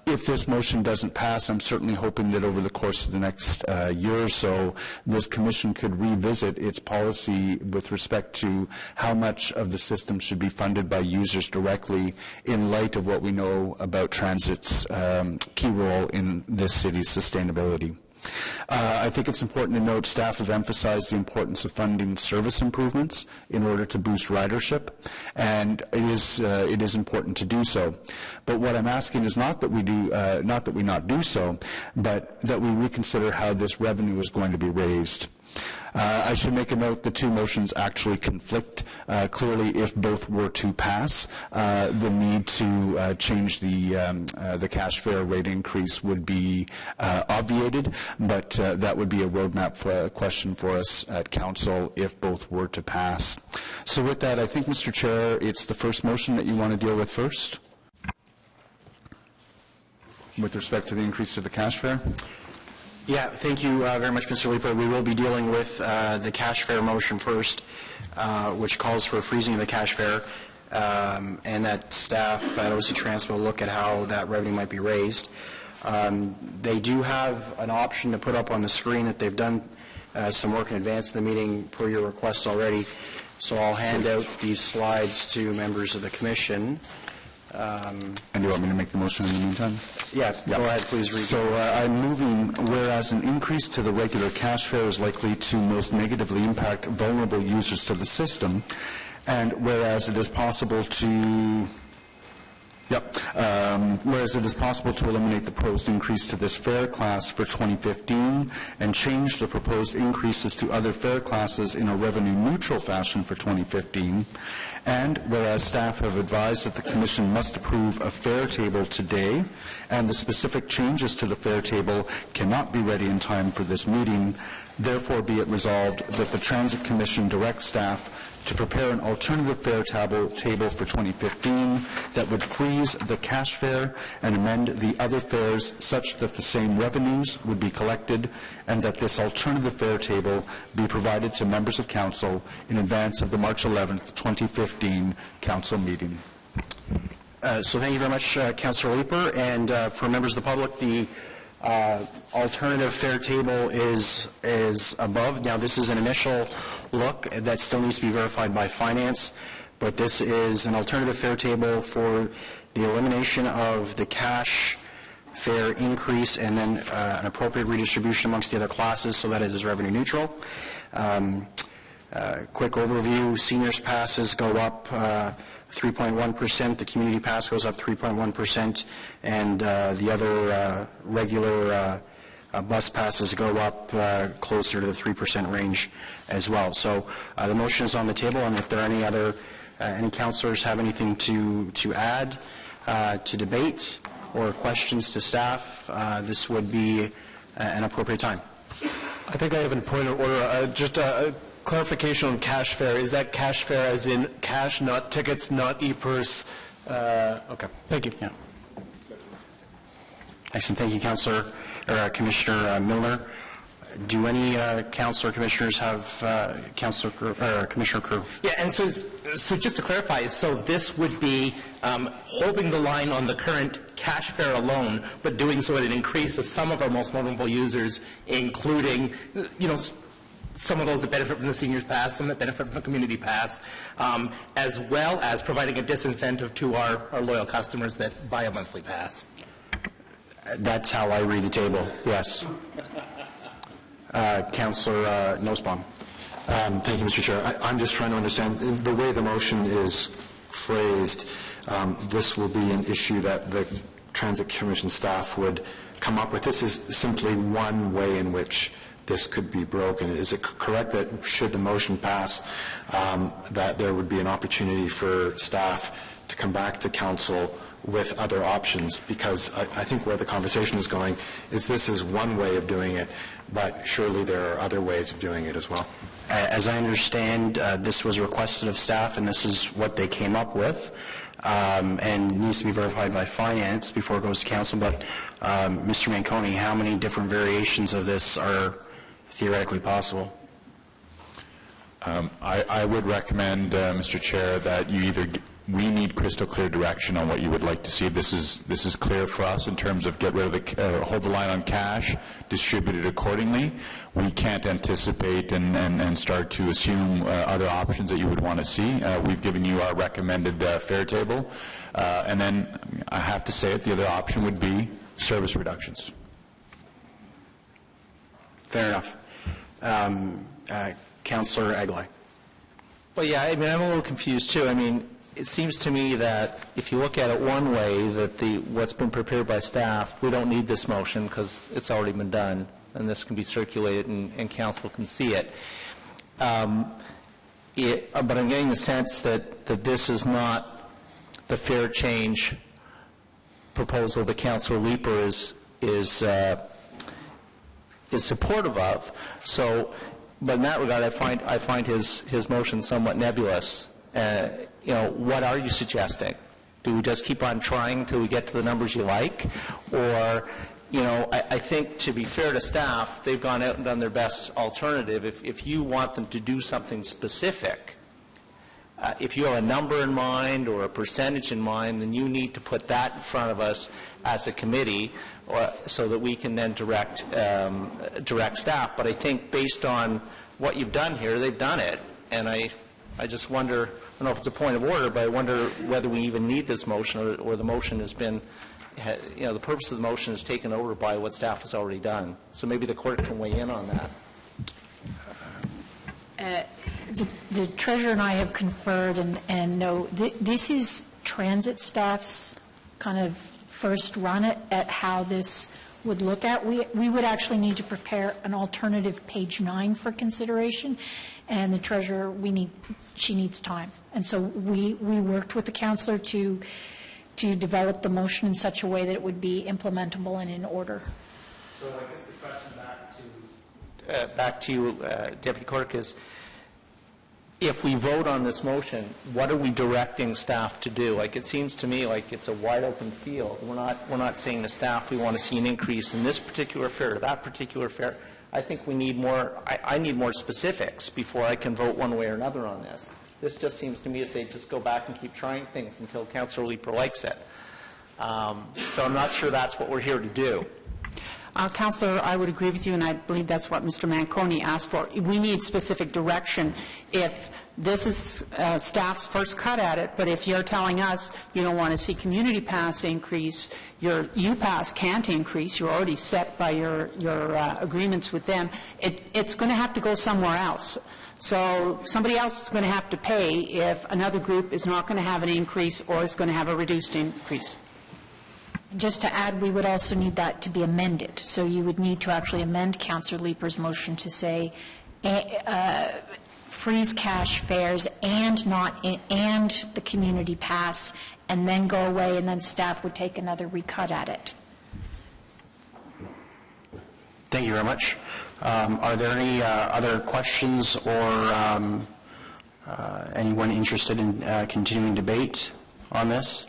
If this motion doesn't pass, I'm certainly hoping that over the course of the next year or so, this commission could revisit its policy with respect to how much of the system should be funded by users directly in light of what we know about transit's key role in this city's sustainability. I think it's important to note staff have emphasized the importance of funding service improvements in order to boost ridership, and it is important to do so. But what I'm asking is not that we not do so, but that we reconsider how this revenue is going to be raised. I should make a note the two motions actually conflict. Clearly, if both were to pass, the need to change the cash fare rate increase would be obviated, but that would be a roadmap question for us at Council if both were to pass. So with that, I think, Mr. Chair, it's the first motion that you want to deal with first, with respect to the increase of the cash fare. Yeah, thank you very much, Mr. Leeper. We will be dealing with the cash fare motion first, which calls for freezing of the cash fare, and that staff at OC Trans will look at how that revenue might be raised. They do have an option to put up on the screen that they've done some work in advance of the meeting per your request already, so I'll hand out these slides to members of the Commission. And do you want me to make the motion in the meantime? Yeah, go ahead, please read. So I'm moving, whereas an increase to the regular cash fare is likely to most negatively impact vulnerable users to the system, and whereas it is possible to whereas it is possible to eliminate the proposed increase to this fare class for 2015 and change the proposed increases to other fare classes in a revenue-neutral fashion for 2015, and whereas staff have advised that the Commission must approve a fare table today, and the specific changes to the fare table cannot be ready in time for this meeting, therefore be it resolved that the Transit Commission directs staff to prepare an alternative fare table for 2015 that would freeze the cash fare and amend the other fares such that the same revenues would be collected, and that this alternative fare table be provided to members of Council in advance of the March 11th, 2015 Council meeting. So thank you very much, Councillor Leeper. And for members of the public, the alternative fare table is above. Now, this is an initial look that still needs to be verified by Finance, but this is an alternative fare table for the elimination of the cash fare increase and then an appropriate redistribution amongst the other classes so that it is revenue neutral. Quick overview: seniors passes go up 3.1%, the community pass goes up 3.1%, and the other regular bus passes go up closer to the 3% range as well. So the motion is on the table, and if there are any councillors have anything to add to debate or questions to staff, this would be an appropriate time. I think I have a point of order. Just a clarification on cash fare. Is that cash fare as in cash, not tickets, not e-purse? Okay. Thank you. Yeah. Excellent. Thank you, Commissioner Milner. Do any council or commissioners have Commissioner Crew? Yeah, and so just to clarify, so this would be holding the line on the current cash fare alone, but doing so at an increase of some of our most vulnerable users, including, some of those that benefit from the seniors pass, some that benefit from the community pass, as well as providing a disincentive to our loyal customers that buy a monthly pass. That's how I read the table, yes. Councillor Nussbaum. Thank you, Mr. Chair. I'm just trying to understand the way the motion is phrased. This will be an issue that the Transit Commission staff would come up with. This is simply one way in which this could be broken. Is it correct that should the motion pass, that there would be an opportunity for staff to come back to council with other options? Because I think where the conversation is going is this is one way of doing it, but surely there are other ways of doing it as well. As I understand, this was requested of staff, and this is what they came up with, and needs to be verified by finance before it goes to council. But Mr. Manconi, how many different variations of this are theoretically possible? I would recommend, Mr. Chair, that we need crystal clear direction on what you would like to see. This is clear for us in terms of get rid of the hold the line on cash, distribute it accordingly. We can't anticipate and start to assume other options that you would want to see. We've given you our recommended fare table, and then I have to say it, the other option would be service reductions. Fair enough. Councillor Aguilay. Well, yeah, I'm a little confused too. It seems to me that if you look at it one way, that what's been prepared by staff, we don't need this motion because it's already been done, and this can be circulated and council can see it. But I'm getting the sense that this is not the fare change proposal that Councillor Leeper is supportive of. So, but in that regard, I find his motion somewhat nebulous. What are you suggesting? Do we just keep on trying until we get to the numbers you like? Or, I think to be fair to staff, they've gone out and done their best alternative. If you want them to do something specific, if you have a number in mind or a percentage in mind, then you need to put that in front of us as a committee so that we can then direct staff. But I think based on what you've done here, they've done it. And I just wonder, I don't know if it's a point of order, but I wonder whether we even need this motion or the motion has been, the purpose of the motion is taken over by what staff has already done. So maybe the court can weigh in on that. The Treasurer and I have conferred and know this is transit staff's kind of first run at how this would look at. We would actually need to prepare an alternative page 9 for consideration, and the Treasurer, she needs time. And so we worked with the councillor to develop the motion in such a way that it would be implementable and in order. So I guess the question back to you, Deputy Clerk, is if we vote on this motion, what are we directing staff to do? It seems to me like it's a wide open field. We're not saying to staff we want to see an increase in this particular fare or that particular fare. I think we need more. I need more specifics before I can vote one way or another on this. This just seems to me to say just go back and keep trying things until Councillor Leeper likes it. So I'm not sure that's what we're here to do. Councillor, I would agree with you, and I believe that's what Mr. Manconi asked for. We need specific direction. If this is staff's first cut at it, but if you're telling us you don't want to see community pass increase, your UPass can't increase, you're already set by your agreements with them, it's going to have to go somewhere else. So somebody else is going to have to pay if another group is not going to have an increase or is going to have a reduced increase. Just to add, we would also need that to be amended. So you would need to actually amend Councillor Leeper's motion to say freeze cash fares and the community pass, and then go away, and then staff would take another recut at it. Thank you very much. Are there any other questions or anyone interested in continuing debate on this?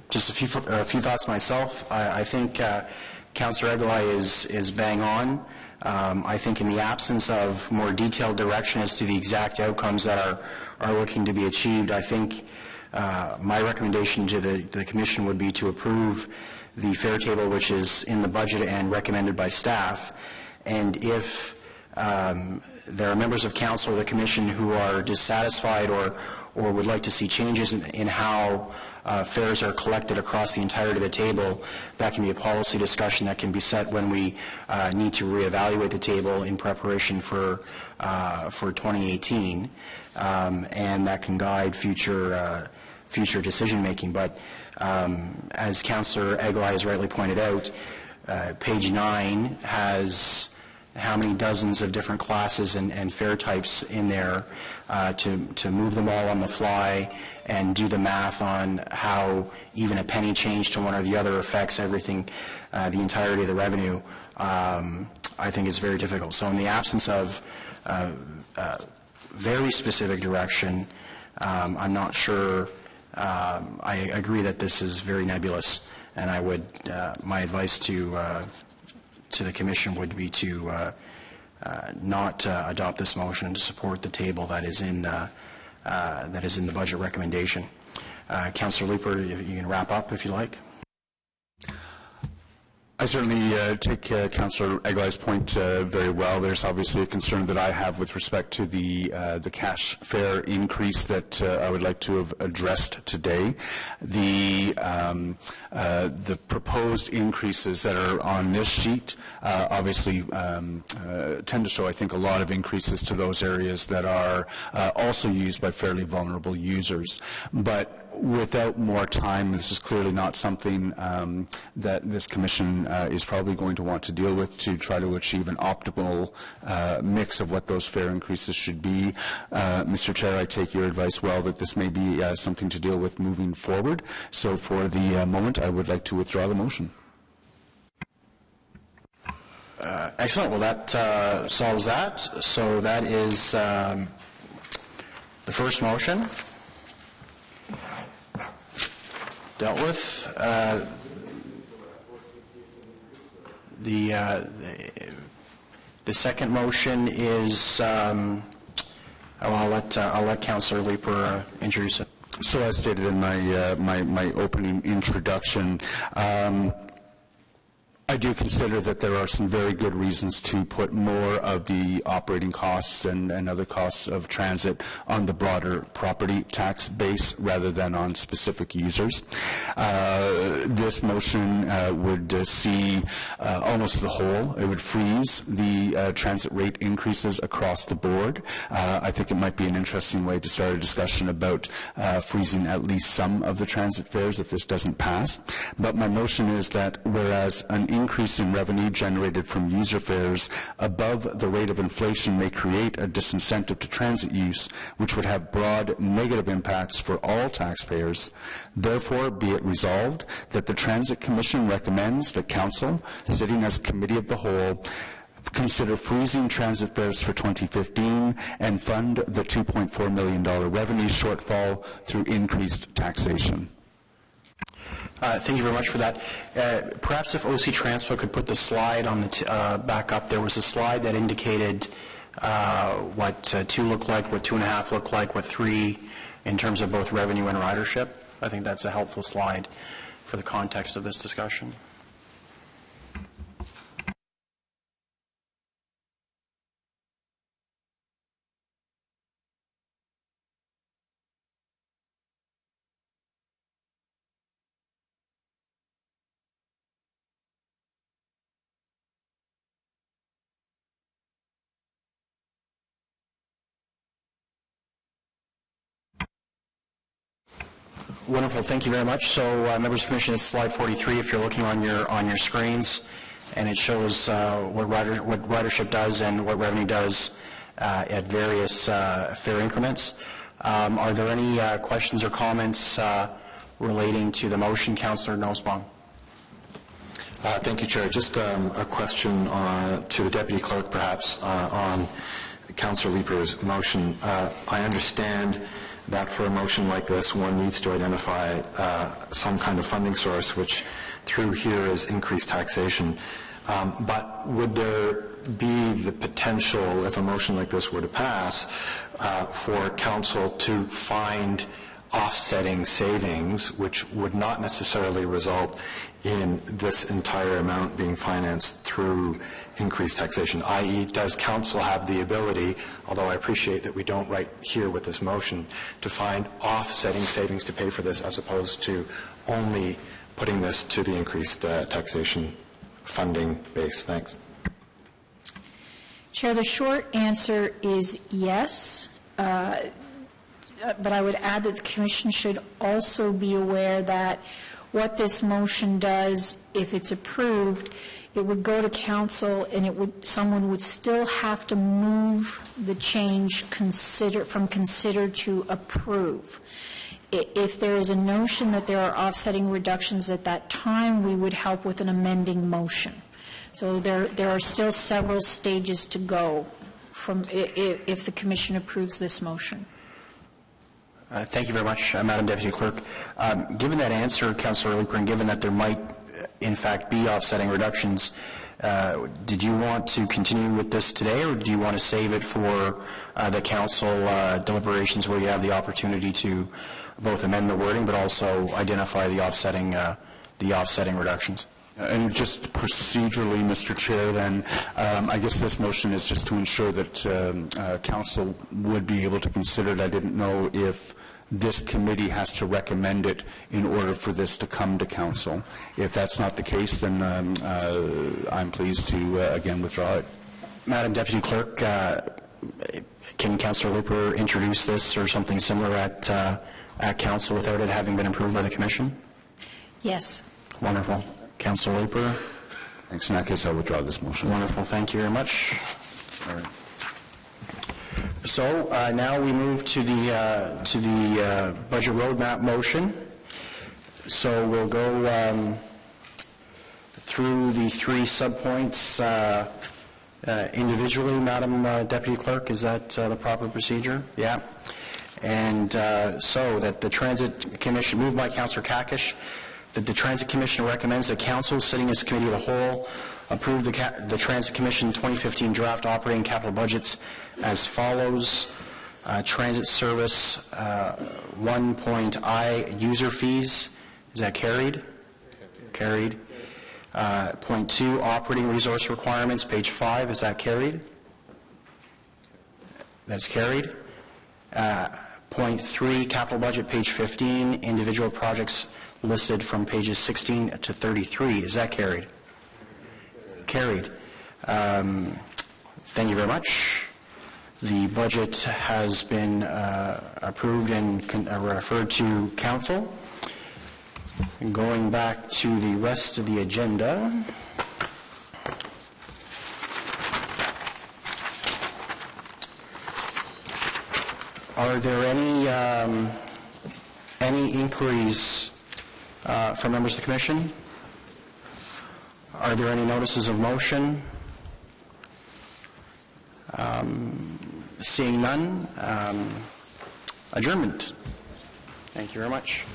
Just a few thoughts myself. I think Councillor Eglai is bang on. I think in the absence of more detailed direction as to the exact outcomes that are looking to be achieved, I think my recommendation to the Commission would be to approve the fare table which is in the budget and recommended by staff. And if there are members of Council or the Commission who are dissatisfied or would like to see changes in how fares are collected across the entirety of the table, that can be a policy discussion that can be set when we need to reevaluate the table in preparation for 2018, and that can guide future decision making. But as Councillor Eglai has rightly pointed out, page 9 has how many dozens of different classes and fare types in there to move them all on the fly and do the math on how even a penny change to one or the other affects everything, the entirety of the revenue, I think is very difficult. So in the absence of very specific direction, I'm not sure. I agree that this is very nebulous, and I would, my advice to the Commission would be to not adopt this motion and to support the table that is in the budget recommendation. Councillor Leeper, you can wrap up if you like. I certainly take Councillor Eglai's point very well. There's obviously a concern that I have with respect to the cash fare increase that I would like to have addressed today. The proposed increases that are on this sheet obviously tend to show, I think, a lot of increases to those areas that are also used by fairly vulnerable users. But without more time, this is clearly not something that this Commission is probably going to want to deal with to try to achieve an optimal mix of what those fare increases should be. Mr. Chair, I take your advice well that this may be something to deal with moving forward. So for the moment, I would like to withdraw the motion. Excellent. Well, that solves that. So that is the first motion dealt with. The second motion is, I'll let Councillor Leeper introduce it. So as stated in my opening introduction, I do consider that there are some very good reasons to put more of the operating costs and other costs of transit on the broader property tax base rather than on specific users. This motion would see almost the whole. It would freeze the transit rate increases across the board. I think it might be an interesting way to start a discussion about freezing at least some of the transit fares if this doesn't pass. But my motion is that whereas an increase in revenue generated from user fares above the rate of inflation may create a disincentive to transit use, which would have broad negative impacts for all taxpayers. Therefore, be it resolved that the Transit Commission recommends that Council, sitting as Committee of the Whole, consider freezing transit fares for 2015 and fund the $2.4 million revenue shortfall through increased taxation. Thank you very much for that. Perhaps if OC Transpo could put the slide on the back up. There was a slide that indicated what 2 looked like, what 2.5 looked like, what 3 in terms of both revenue and ridership. I think that's a helpful slide for the context of this discussion. Wonderful. Thank you very much. So, members of the Commission, it's slide 43 if you're looking on your screens, and it shows what ridership does and what revenue does at various fare increments. Are there any questions or comments relating to the motion? Councillor Nussbaum. Thank you, Chair. Just a question to the Deputy Clerk, perhaps, on Councillor Leeper's motion. I understand that for a motion like this, one needs to identify some kind of funding source, which through here is increased taxation. But would there be the potential, if a motion like this were to pass, for council to find offsetting savings, which would not necessarily result in this entire amount being financed through increased taxation, i.e., does council have the ability, although I appreciate that we don't right here with this motion, to find offsetting savings to pay for this as opposed to only putting this to the increased taxation funding base? Thanks. Chair, the short answer is yes. But I would add that the Commission should also be aware that what this motion does, if it's approved, it would go to Council and someone would still have to move the change from consider to approve. If there is a notion that there are offsetting reductions at that time, we would help with an amending motion. So there are still several stages to go if the Commission approves this motion. Thank you very much, Madam Deputy Clerk. Given that answer, Councillor Leeper, and given that there might, in fact, be offsetting reductions, did you want to continue with this today, or do you want to save it for the Council deliberations where you have the opportunity to both amend the wording but also identify the offsetting reductions? And just procedurally, Mr. Chair, then, I guess this motion is just to ensure that Council would be able to consider it. I didn't know if this committee has to recommend it in order for this to come to Council. If that's not the case, then I'm pleased to, again, withdraw it. Madam Deputy Clerk, can Councillor Leeper introduce this or something similar at Council without it having been approved by the Commission? Yes. Wonderful. Councillor Leeper? Thanks. In that case, I'll withdraw this motion. Wonderful. Thank you very much. All right. So now we move to the budget roadmap motion. So we'll go through the three subpoints individually, Madam Deputy Clerk. Is that the proper procedure? Yeah. And so that the Transit Commission, moved by Councillor Kakish, that the Transit Commission recommends that Council, sitting as Committee of the Whole, approve the Transit Commission 2015 draft operating capital budgets as follows. Transit Service 1.I user fees. Is that carried? Carried. Point 2, operating resource requirements, page 5. Is that carried? That's carried. Point 3, capital budget, page 15, individual projects listed from pages 16 to 33. Is that carried? Carried. Thank you very much. The budget has been approved and referred to Council. And going back to the rest of the agenda, are there any inquiries from members of the Commission? Are there any notices of motion? Seeing none, adjournment. Thank you very much.